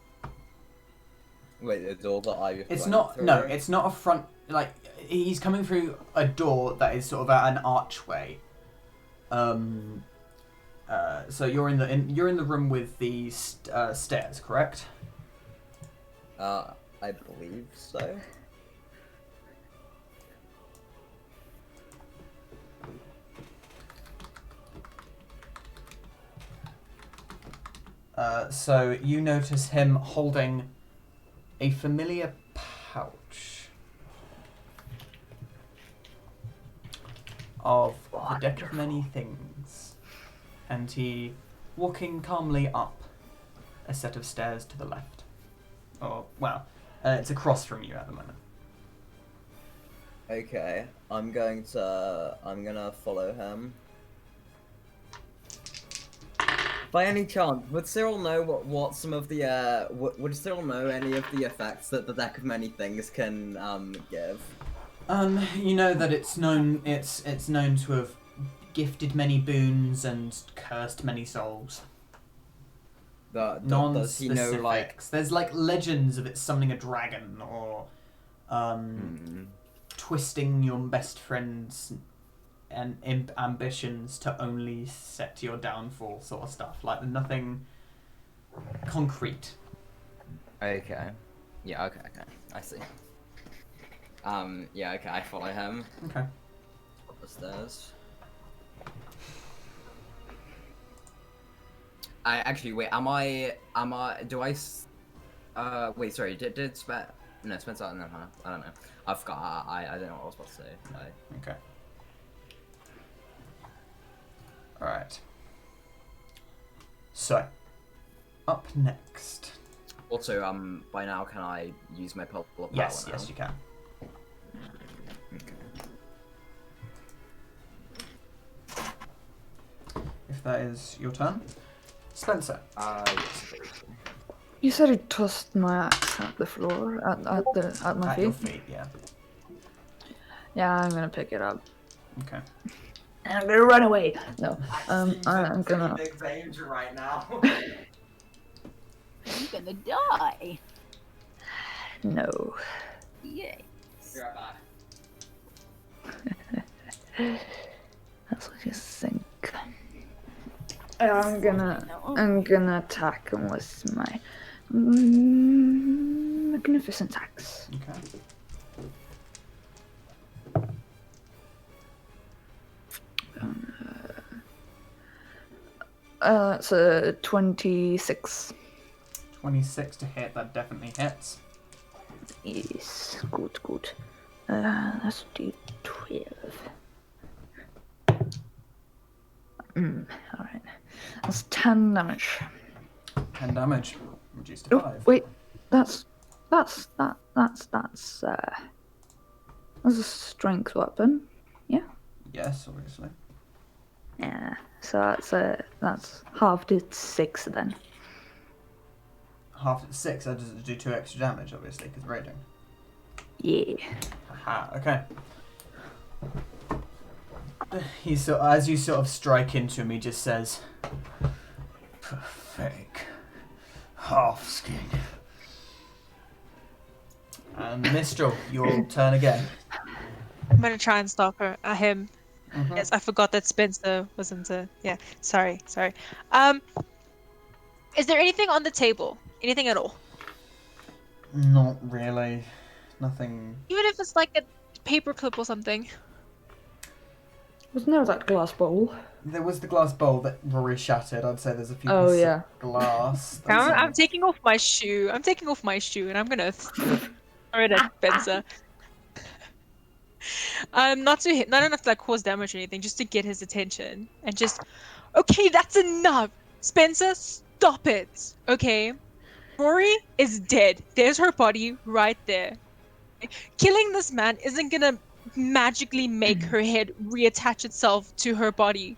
Wait, the door that I It's went not through? no, it's not a front, like he's coming through a door that is sort of an archway. So you're in the room with the stairs, correct? I believe so. So you notice him holding a familiar pouch of the deck of many things, and he walking calmly up a set of stairs to the left. Or well, it's across from you at the moment. Okay, I'm gonna follow him. By any chance, would Cyril know what some of the would Cyril know any of the effects that the deck of many things can give? You know that it's known to have gifted many boons and cursed many souls. Does he know, like... There's like legends of it summoning a dragon or twisting your best friend's and ambitions to only set your downfall, sort of stuff. Like nothing concrete. Okay. Yeah. Okay. I see. Yeah. Okay. I follow him. Okay. Up the stairs. I actually wait. Wait. Sorry. Did Spencer? No, Spencer. No. I don't know. I forgot. I don't know what I was about to say. Okay. Alright. So, up next. Also, by now, can I use my purple power Yes, now? yes, you can. If that is your turn. Spencer. Yes, please. You said he tossed my axe at the floor, at my At feet? your feet, yeah. Yeah, I'm gonna pick it up. Okay. And I'm gonna run away. No, I'm gonna. Big danger right now. You're gonna die. No. Yay. Be right back. That's what you think. I'm gonna attack him with my magnificent axe. Okay. It's a 26. 26 to hit, that definitely hits. Yes, good. Let's do 12. Alright. That's 10 damage. 10 damage. Reduced to 5. Wait, that's a strength weapon. Yeah? Yes, obviously. Yeah. So that's half to 6 then. Half 6, that does do 2 extra damage, obviously, because raiding. Yeah. Aha, okay. As you sort of strike into him, he just says, "Pathetic half-skin." And Mistral, your turn again. I'm gonna try and stop him. Mhm. Yes, I forgot that Spencer wasn't yeah, sorry. Is there anything on the table? Anything at all? Not really. Nothing. Even if it's like a paperclip or something. Wasn't there that glass bowl? There was the glass bowl that Rory shattered. I'd say there's a few Oh, pieces yeah. of glass. I'm taking off my shoe. I'm taking off my shoe and I'm gonna throw it at Spencer. Not enough to like cause damage or anything, just to get his attention and just. Okay, that's enough, Spencer. Stop it. Okay, Rory is dead. There's her body right there. Killing this man isn't gonna magically make her head reattach itself to her body.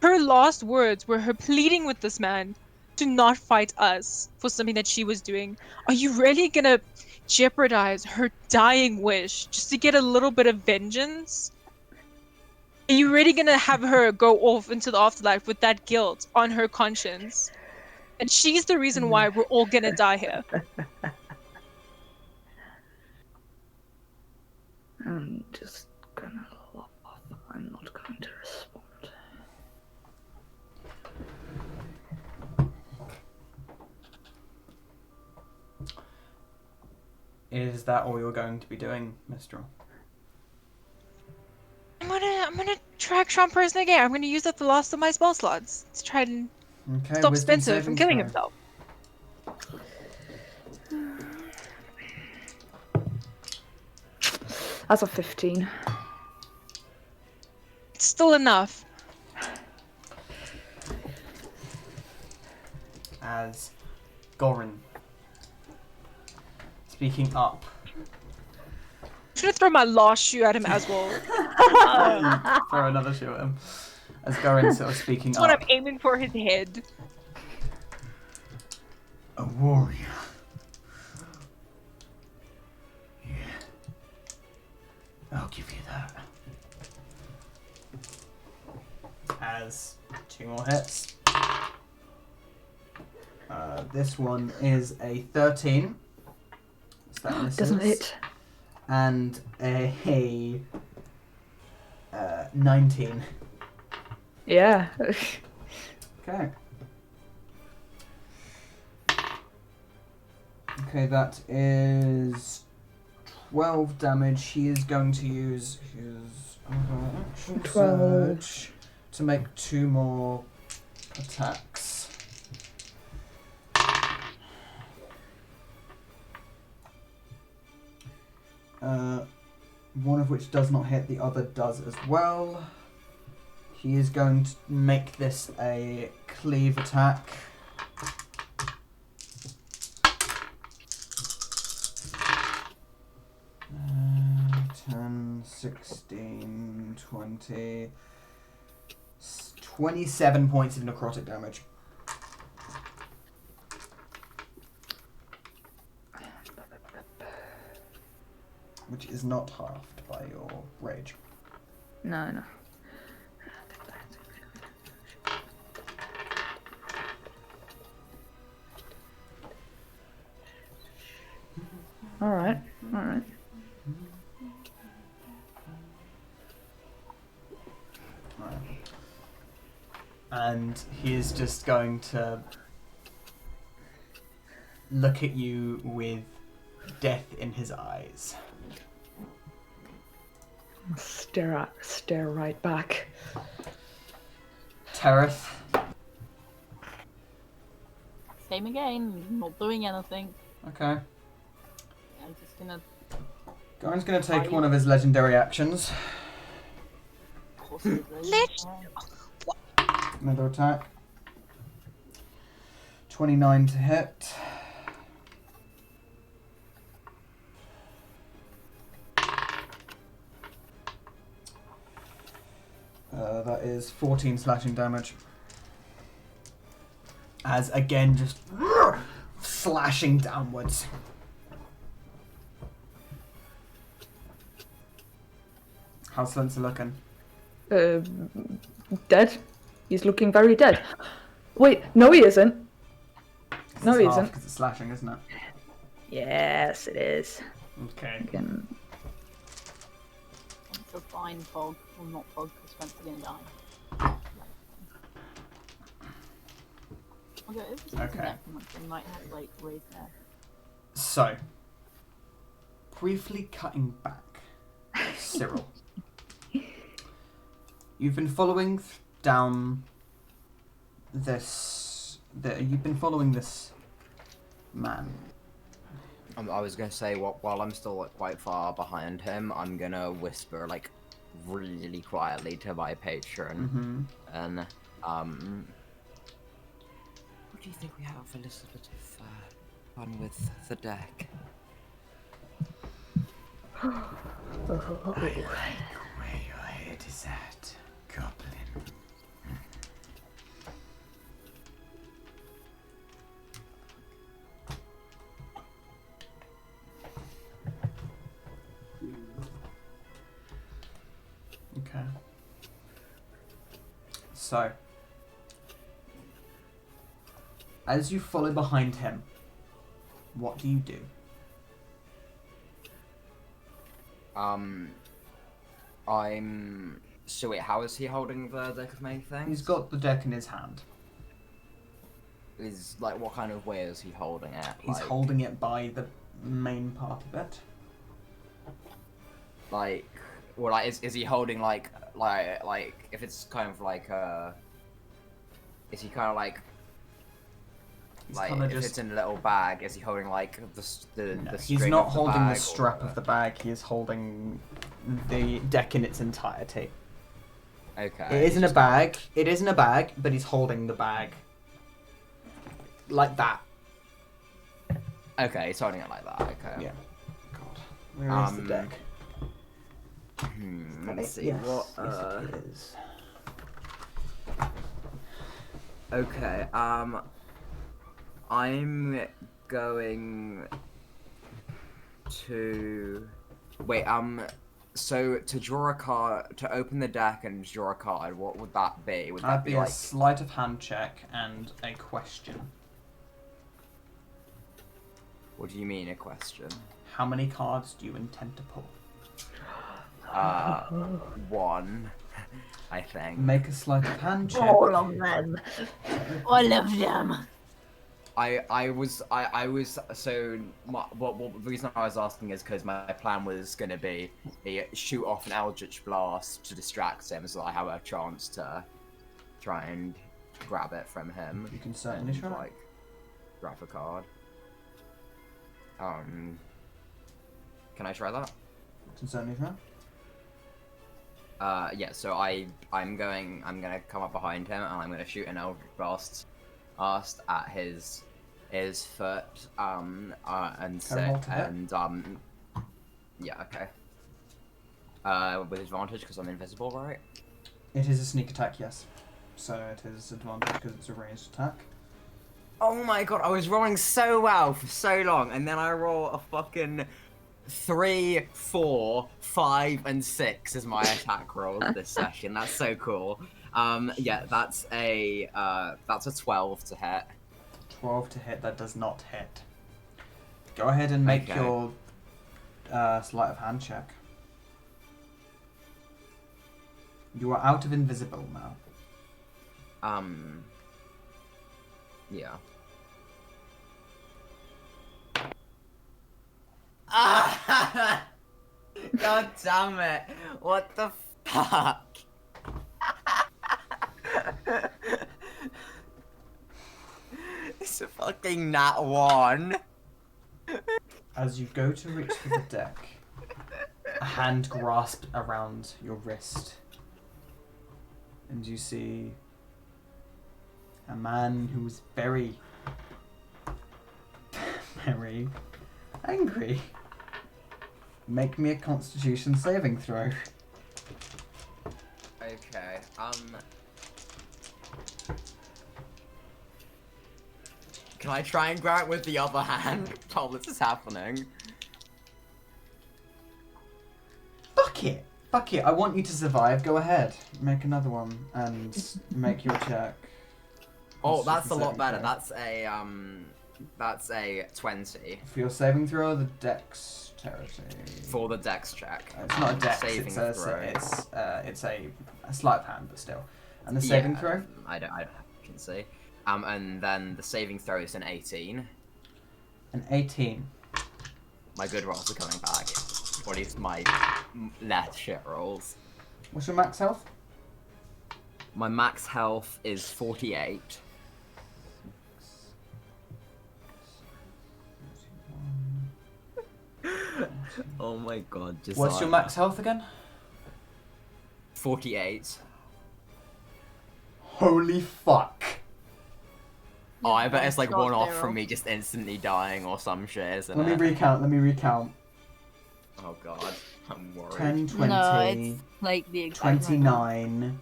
Her last words were her pleading with this man to not fight us for something that she was doing. Are you really gonna jeopardize her dying wish just to get a little bit of vengeance? Are you really gonna have her go off into the afterlife with that guilt on her conscience? And she's the reason why we're all gonna die here. I'm just gonna laugh. I'm not going to respond. Is that all you're going to be doing, Mistral? I'm gonna try try and person again. I'm gonna use up the last of my spell slots to try and Okay, stop wisdom Spencer from saving killing throw. himself. That's a 15. It's still enough. As Gorin, speaking up. I'm gonna throw my last shoe at him as well. Throw another shoe at him. As Gorin sort of speaking That's what up. I'm aiming for his head. A warrior. Yeah. I'll give you that. As 2 more hits. This one is a 13. So that misses. Doesn't it? And a 19. Yeah. Okay. Okay, that is 12 damage. He is going to use his action 12. surge to make 2 more attacks. One of which does not hit, the other does as well. He is going to make this a cleave attack. Uh, 10, 16, 20, 27 points of necrotic damage. Which is not halved by your rage. No. Alright. And he is just going to look at you with death in his eyes. Stare right back. Tereth. Same again, not doing anything. Okay. I'm just gonna... Gorin's going to take one of his legendary actions. Another attack. 29 to hit. That is 14 slashing damage. As again, just slashing downwards. How's Spencer looking? Dead. He's looking very dead. Wait, no, he isn't. No, he isn't. Because it's slashing, isn't it? Yes, it is. Okay. Again. It's a fine fog. Well, not fog, because Spencer's gonna die. Okay. They might have, like, raised there. So, briefly cutting back, Cyril. You've been following down this. You've been following this man. I was gonna say, while I'm still like, quite far behind him, I'm gonna whisper like really quietly to my patron, and what do you think we have a little bit of fun with the deck? I like where your head is at, Goblin. Okay. So, as you follow behind him, what do you do? So wait, how is he holding the deck of many things? He's got the deck in his hand. Is like, what kind of way is he holding it? He's holding it by the main part of it. Like, well, like, is he holding like if it's kind of like is he kind of like if just... it's in a little bag, is he holding like the No, the he's string not of holding bag the strap of the bag. He is holding the deck in its entirety. Okay. It isn't a bag. It isn't a bag, but he's holding the bag like that. Okay, he's holding it like that. Okay. Yeah. God, where is the deck? Let's see Yes, what. yes, it is. Okay. I'm going to wait. So to draw a card, to open the deck and draw a card, what would that be? Would that That'd be like a sleight of hand check and a question. What do you mean, a question? How many cards do you intend to pull? One, I think. Make a sleight of hand check. All of them. All of them. I was so the reason I was asking is because my plan was gonna be shoot off an Eldritch Blast to distract him, so I have a chance to try and grab it from him. You can certainly try. Like, grab a card. Can I try that? You can certainly try. Yeah. So I'm gonna come up behind him and I'm gonna shoot an Eldritch Blast at his foot, and say, and yeah, okay. With advantage because I'm invisible, right? It is a sneak attack, yes. So it is advantage because it's a ranged attack. Oh my god, I was rolling so well for so long, and then I roll a fucking 3, 4, 5, and 6 as my attack rolls this session. That's so cool. Yeah, that's a 12 to hit. 12 to hit, that does not hit. Go ahead and make your sleight of hand check. You are out of invisible now. Yeah. God damn it! What the fuck? It's a fucking nat 1. As you go to reach for the deck, a hand grasped around your wrist, and you see a man who's very, very angry. Make me a Constitution saving throw. Okay, can I try and grab it with the other hand while this is happening? Fuck it! Fuck it, I want you to survive. Go ahead. Make another one and make your check. Oh, that's a lot better. That's a 20. For your saving throw, the dexterity. For the dex check. It's not a dex, saving it's throw. It's a sleight of hand, but still. And the saving throw? I can see. And then the saving throw is an 18. An 18. My good rolls are coming back. Or at least my less shit rolls. What's your max health? My max health is 48. Oh my god, just What's your max health again? 48. Holy fuck. Oh, I bet it's like one off from me just instantly dying or some shit, isn't Let it? me recount. Oh god, I'm worried. 10, 20, No, it's like the exact 29,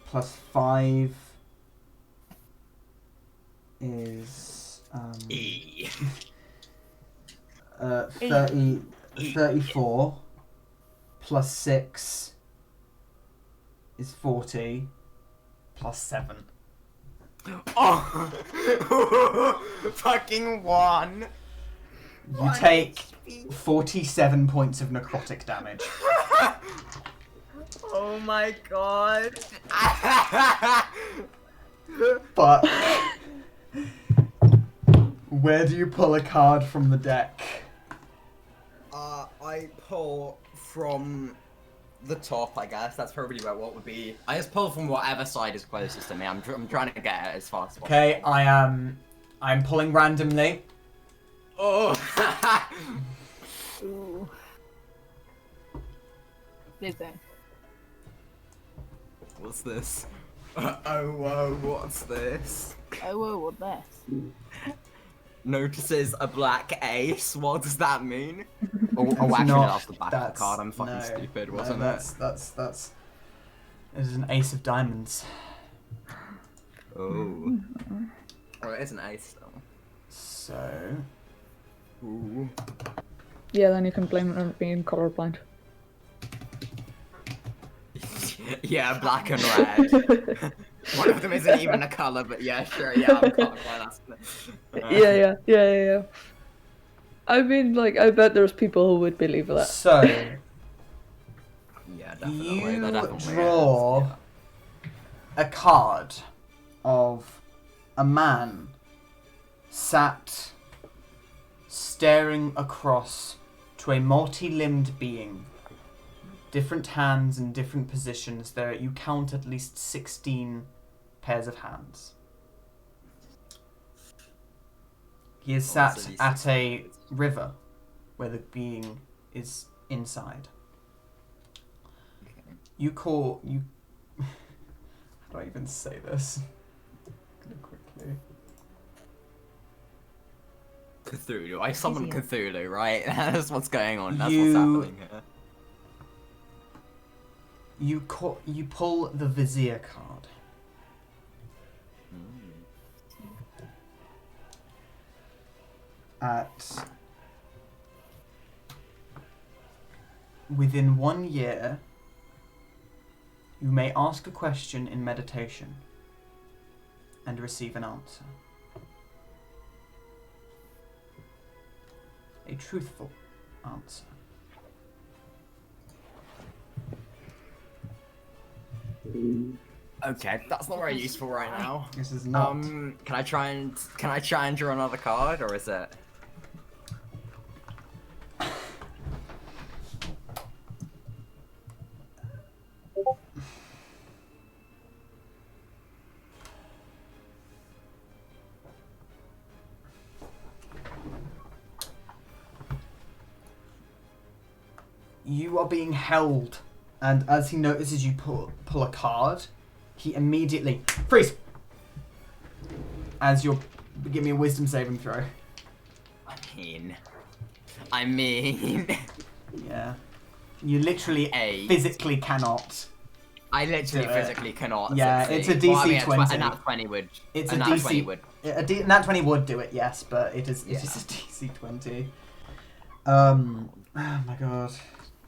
plus 5 is, E. 30, 34, plus 6 is 40, plus 7. Oh! Fucking 1! You take 47 points of necrotic damage. Oh my god! But where do you pull a card from the deck? I pull from the top, I guess. That's probably about what would be. I just pull from whatever side is closest to me. I'm trying to get it as fast as possible. Okay, I'm pulling randomly. Oh! Ooh. Is it? What's this? Oh whoa, what's this? Oh, whoa, what this? Notices a black ace. What does that mean? Oh, It's actually, not- that's the back of the card. I'm fucking no, stupid, no, wasn't that's it is an ace of diamonds. it? Oh. Oh, it is an ace though. So Ooh. Yeah, then you can blame it on being colorblind. Yeah, black and red. One of them isn't even a color, but yeah, sure, yeah, I'm colorblind. Yeah. I mean, like, I bet there's people who would believe that. So Yeah, definitely. you that definitely draw is, a card of a man sat staring across to a multi-limbed being. Different hands in different positions. There, you count at least 16 pairs of hands. He is Oh, so sat these at a 16. river where the being is inside. Okay. You call you. How do I even say this? Gonna quickly. Cthulhu. I summoned Easier. Cthulhu, right? That's what's going on. That's You- what's happening here. You pull the vizier card. At within 1 year, you may ask a question in meditation and receive an answer. A truthful answer. Okay, that's not very useful right now. This is not. Can I try and draw another card, or is it? You are being held, and as he notices you pull a card, he immediately freeze. As you're, give me a wisdom saving throw. I mean, Yeah, you literally 8. physically cannot. I literally Do it. physically cannot. Yeah, succeed. it's a Well, I DC mean, 20. A nat 20 would. It's a a nat DC 20 would. Nat 20 would do it, yes, but it is Yeah. a DC 20. Oh my god.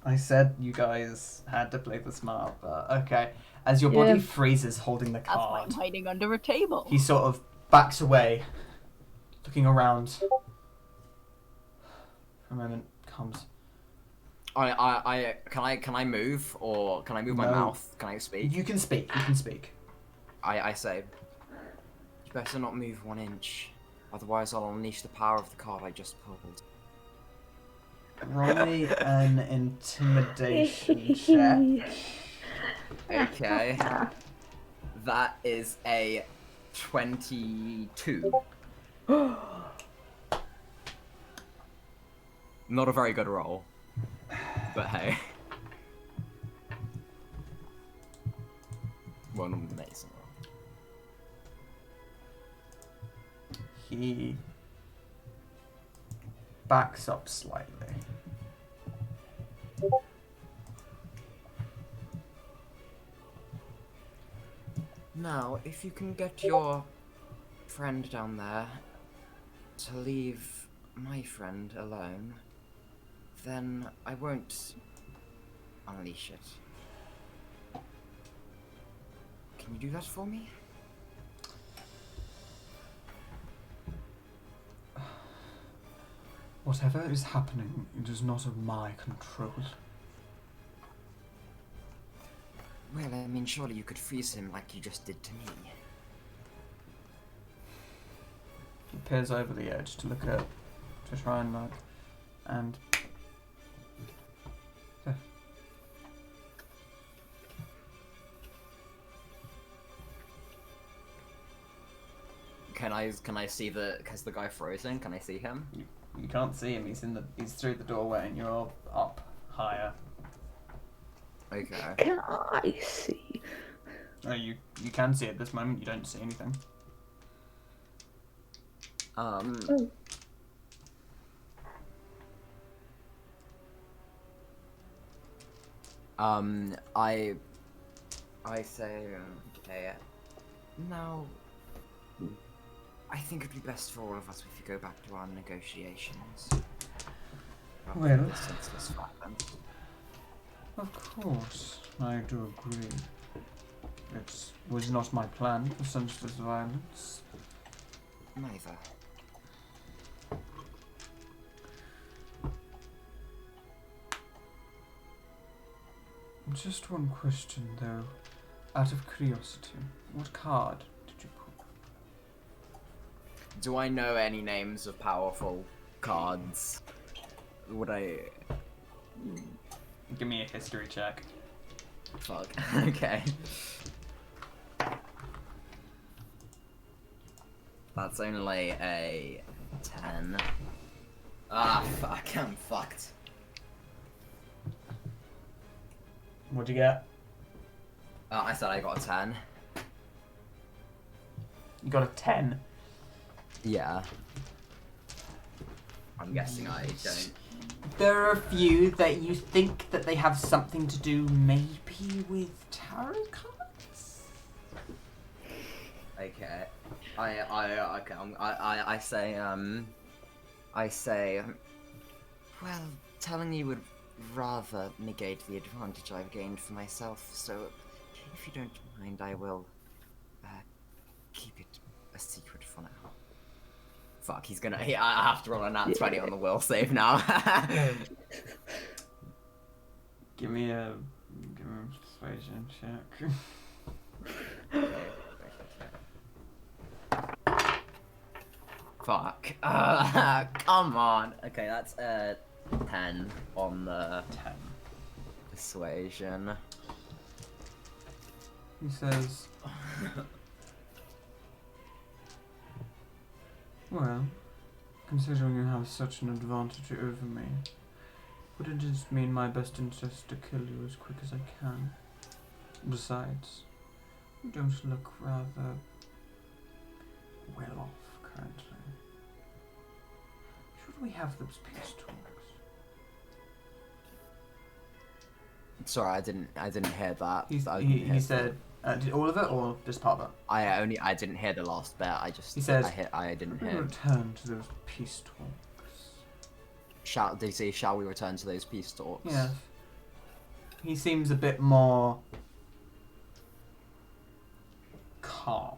I said you guys had to play the smart, but okay. As your body Yeah. freezes holding the That's why I'm card, hiding under a table. he sort of backs away, looking around. For a moment, comes. Can I move, or can I move my No. mouth? Can I speak? You can speak. You can speak. I say, you better not move 1 inch, otherwise I'll unleash the power of the card I just pulled. Roll me an intimidation check. Okay. That is a 22. Not a very good roll. But hey. Well, not amazing roll. backs up slightly. Now, if you can get your friend down there to leave my friend alone, then I won't unleash it. Can you do that for me? Whatever is happening, it is not of my control. Well, I mean, surely you could freeze him like you just did to me. He peers over the edge to look at, to try and look, and Can I see has the guy frozen? Can I see him? you can't see him. He's through the doorway, and you're up higher. Okay. Can I see? Oh, you can see at this moment. You don't see anything. Oh. I say, okay, now, I think it'd be best for all of us if we go back to our negotiations. Well, this senseless violence. Of course, I do agree. It was not my plan for senseless violence. Neither. Just one question, though. Out of curiosity, what card did you pull? Do I know any names of powerful cards? Would I... Give me a history check. Fuck. Okay. That's only a 10. Ah, fuck, I'm fucked. What'd you get? I said I got a 10. You got a 10. Yeah. I'm guessing I don't. There are a few that you think that they have something to do maybe with tarot cards? Okay. I say, well, telling you would rather negate the advantage I've gained for myself, so if you don't mind, I will keep it a secret for now. Fuck, he's gonna. I have to roll a nat 20 on the will save now. Give me a persuasion check. Fuck. Come on. Okay, that's 10 on the 10. Persuasion. He says, well, considering you have such an advantage over me, would it just mean my best interest to kill you as quick as I can? Besides, you don't look rather well off currently. Should we have those peace talks? Sorry, I didn't hear that. He said, did all of it or just part of it? I didn't hear the last bit. He says, I didn't we hear. return to those peace talks. Did he say, shall we return to those peace talks? Yes. He seems a bit more calm.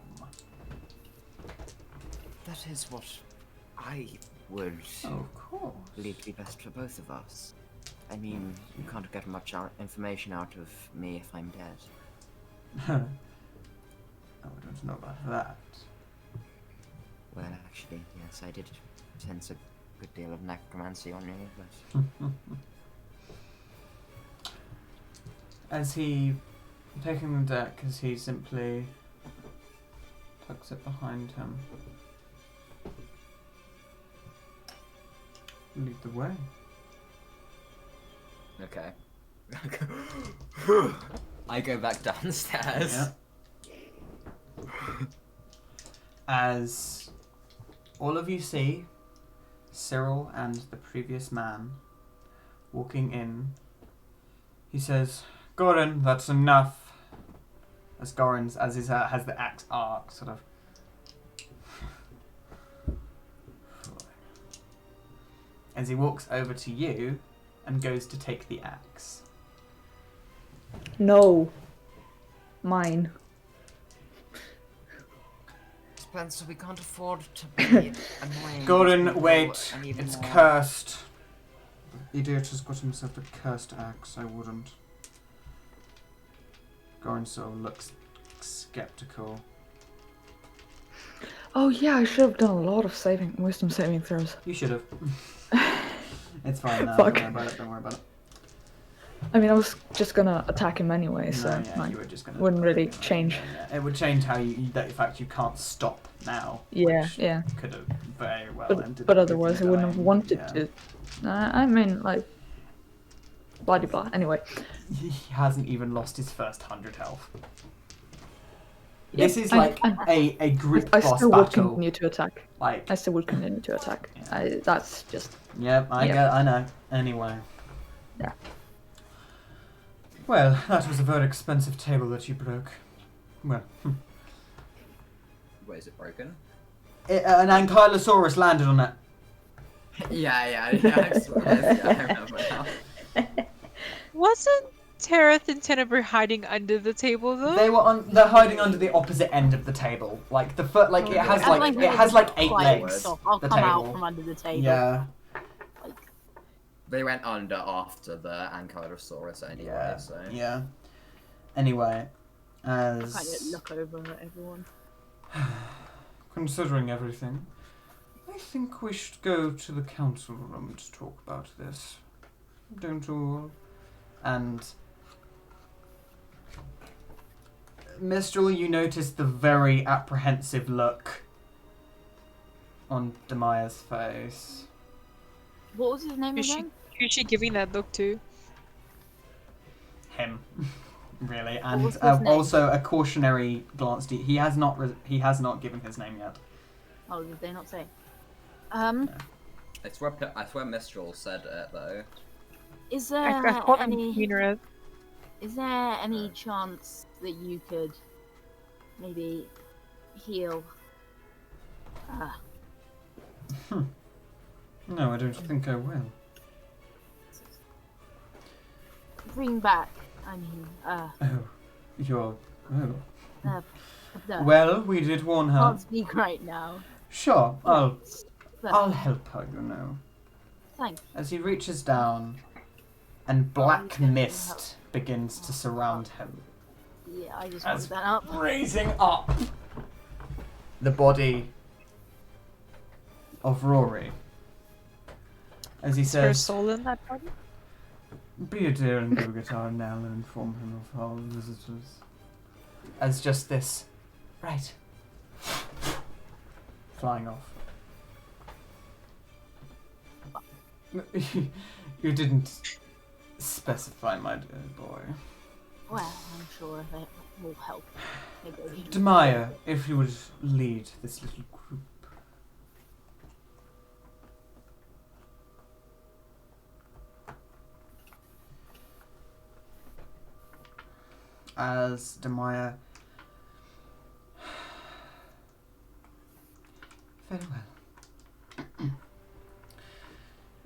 That is what I would Of course. believe to be best for both of us. I mean, you can't get much information out of me if I'm dead. Oh, I don't know about that. Well, actually, yes, I did sense a good deal of necromancy on you, but... As he, taking the deck, as he simply tucks it behind him. Lead the way. Okay. I go back downstairs. Yeah. As all of you see, Cyril and the previous man walking in. He says, "Gorin, that's enough." As Gorin, as his has the axe arc, sort of. As he walks over to you and goes to take the axe. No. Mine. Spencer, we can't afford to be annoying. Gorin, people wait. and even It's more- cursed. The idiot has got himself a cursed axe. I wouldn't. Gorin sort of looks skeptical. Oh yeah, I should have done a lot of wisdom saving throws. You should have. It's fine now. Fuck. Don't worry about it. Don't worry about it. I mean, I was just gonna attack him anyway, so No, yeah, like, you were just gonna. wouldn't really change. Yeah, it would change how the fact you can't stop now. Yeah, which yeah. Could have very well ended. But up with otherwise, I you wouldn't have dying, wanted yeah. to. I mean, like, blah de blah. Anyway, He hasn't even lost his first 100 health. Yep, This is like a group I boss still would battle. continue to attack. Like, I still would continue to attack. Yeah. That's just. yep, I know. Anyway. Yeah. Well, that was a very expensive table that you broke. Well, Wait, is it broken? an ankylosaurus landed on it. Yeah, I swear, I remember now. Wasn't Tereth and Tenebrae hiding under the table though? They're hiding under the opposite end of the table. Like the foot, like it has like 8 legs. I'll the come out table. from under the table. Yeah. They went under after the Ankylosaurus anyway, Yeah. so... Yeah. Anyway, I as kind of look over at everyone. considering everything, I think we should go to the council room to talk about this. Don't you all? And Mistral, you notice the very apprehensive look on Demaya's face. What was his name Who's she, again? who's she giving that look to? Him, really, What and was his name? also a cautionary glance. He has not given his name yet. Oh, did they not say? I swear Mistral said it, though. Is I there called him any? Queenrith. Is there any chance that you could maybe heal? No, I don't think I will. Bring back. I mean, Oh, you're. Oh. no. Well, we did warn her. Can't speak right now. Sure, I'll But help her. You know. thanks. As he reaches down, and black mist begins to surround him, Yeah, I just As wanted that up. raising up the body of Rory. As he Is there a says, soul in that body? "Be a dear and go get our Nell and inform him of our visitors." As just this, right, flying off. You didn't specify, my dear boy. Well, I'm sure that will help. Maybe. Demaya, if you would lead this little group. As Demaya... Very well.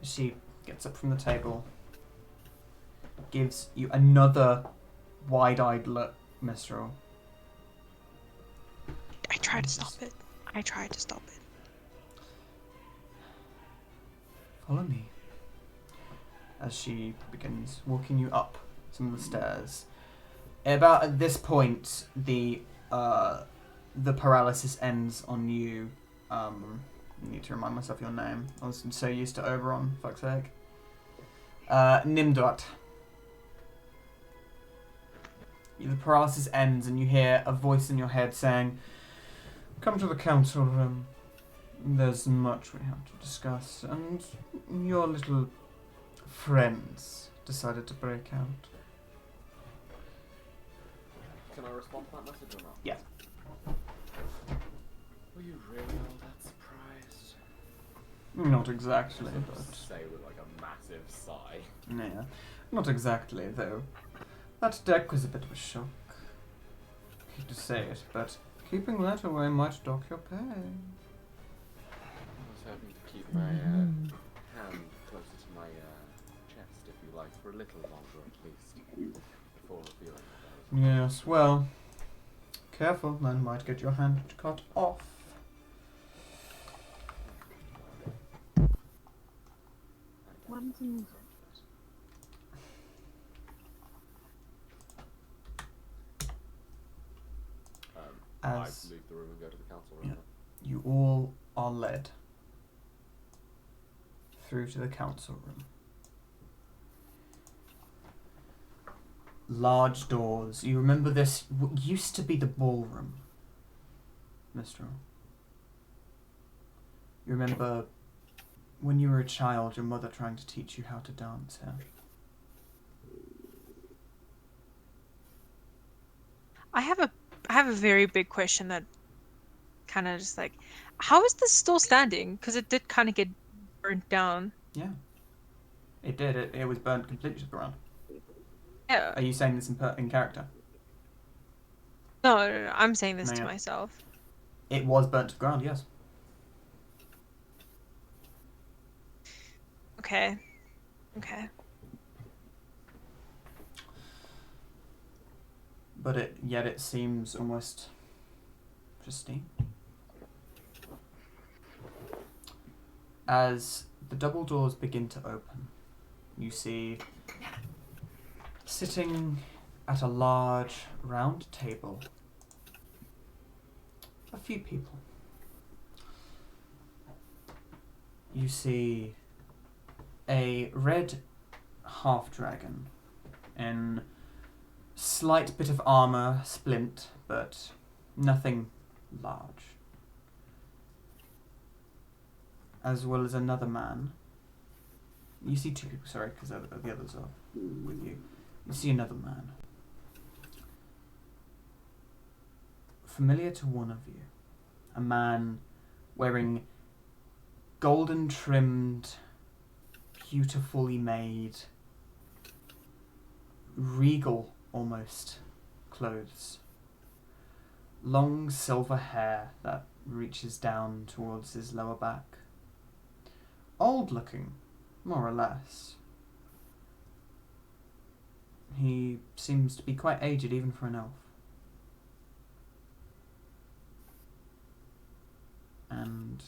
She gets up from the table, gives you another wide-eyed look, Mistral. I tried to stop it. Follow me. As she begins walking you up some of the stairs. About at this point, the paralysis ends on you. I need to remind myself your name. I was so used to Oberon, fuck's sake. Nimdot. The paralysis ends and you hear a voice in your head saying, "Come to the council room. There's much we have to discuss, and your little friends decided to break out." Can I respond to that message or not? Yeah. Were you really all that surprised? Not exactly, but... Say with like a massive sigh. Yeah, not exactly, though. That deck was a bit of a shock. I hate to say it, but keeping that away might dock your pay. I was hoping to keep my hand closer to my chest, if you like, for a little longer at least, before revealing what that was. Yes, well, careful, man might get your hand cut off. I As leave the room and go to the council room. yeah, you all are led through to the council room. Large doors. You remember this used to be the ballroom, Mr. You remember when you were a child, your mother trying to teach you how to dance here? I have a very big question that kind of just like, how is this still standing? Because it did kind of get burnt down. Yeah. It did. It was burnt completely to the ground. Yeah. Are you saying this in character? No, I'm saying this No, to yeah. myself. It was burnt to the ground, yes. Okay. Okay. But yet it seems almost pristine. As the double doors begin to open, you see, sitting at a large round table, a few people. You see a red half-dragon in slight bit of armor, splint, but nothing large. As well as another man. You see two people, sorry, because the others are with you. You see another man. Familiar to one of you. A man wearing golden trimmed, beautifully made, regal almost clothes. Long silver hair that reaches down towards his lower back. Old looking, more or less. He seems to be quite aged even for an elf. And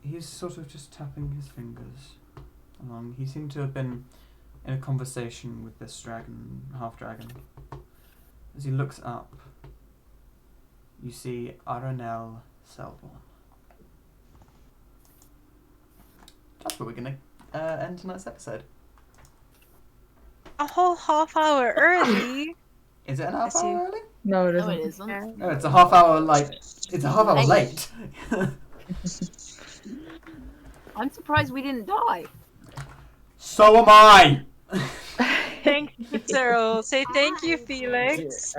he's sort of just tapping his fingers along. He seemed to have been in a conversation with this dragon, half-dragon. As he looks up, you see Aranel Selborn. That's where we're going to end tonight's episode. A whole half hour early. Is it an half hour early? No, it No, isn't. it isn't. No, it's a half hour, it's a half hour late. I'm surprised we didn't die. So am I! Thank you, Cyril. Say thank you, Felix.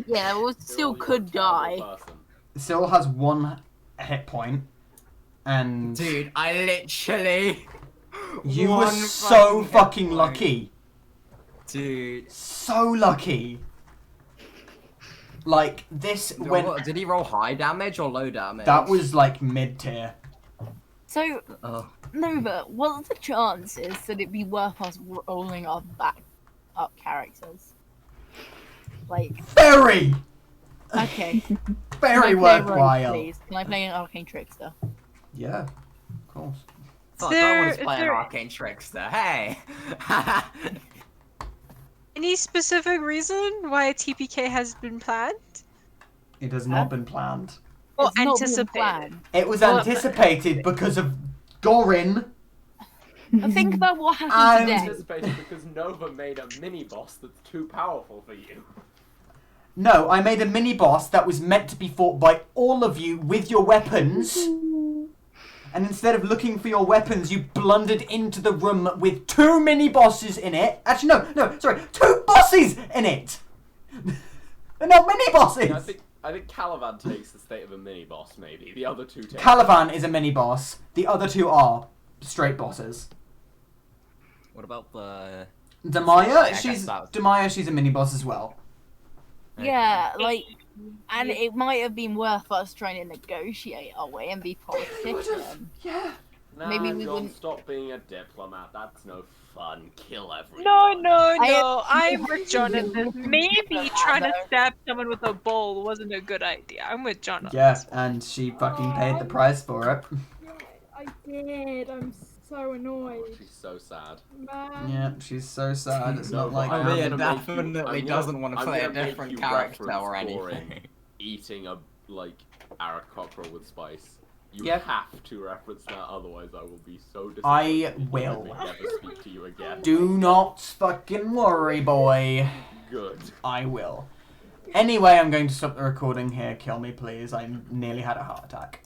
Yeah, we still could die. Cyril has 1 hit point, and Dude, I literally. you were one so hit fucking point. lucky. Dude. So lucky. Like, this went... What, did he roll high damage or low damage? That was, like, mid-tier. So, Oh. no, but what are the chances that it'd be worth us rolling our back up characters? Like, Very! okay. Very Can I play a rogue, worthwhile. please? Can I play an arcane trickster? Yeah, of course. Fuck, I want to play an arcane trickster. Hey! Any specific reason why a TPK has been planned? It has not been planned. Or It's not been anticipated? planned. It was Well, anticipated because of Gorin. Think about what And- happened today. Anticipated because Nova made a mini boss that's too powerful for you. No, I made a mini-boss that was meant to be fought by all of you with your weapons. And instead of looking for your weapons, you blundered into the room with 2 mini-bosses in it. Actually, no, sorry, 2 bosses in it! They're not mini-bosses! Yeah, I think Caliban takes the state of a mini boss. Maybe the other two take. Caliban is a mini boss. The other two are straight bosses. What about the... Demaya, guess she's a mini boss as well. Yeah, like, and it might have been worth us trying to negotiate our way and be politician. Yeah. Nah, Maybe we John, wouldn't- stop being a diplomat. That's no fun. Kill everyone. No, I'm with Jonathan. Maybe trying to stab someone with a bowl wasn't a good idea. I'm with Jonathan. Yeah, and she fucking paid the price for it. Yeah, I did. I'm so annoyed. Oh, she's so sad. Man. Yeah, she's so sad. It's not like I'm Mia gonna make you- definitely I'm doesn't gonna- want to I'm play a gonna make different you character reference or Thorin anything. eating a Arrow cockerel with spice. You Yep. have to reference that, otherwise I will be so disappointed. I will. I never speak to you again. Do not fucking worry, boy. Good. I will. Anyway, I'm going to stop the recording here. Kill me, please. I nearly had a heart attack.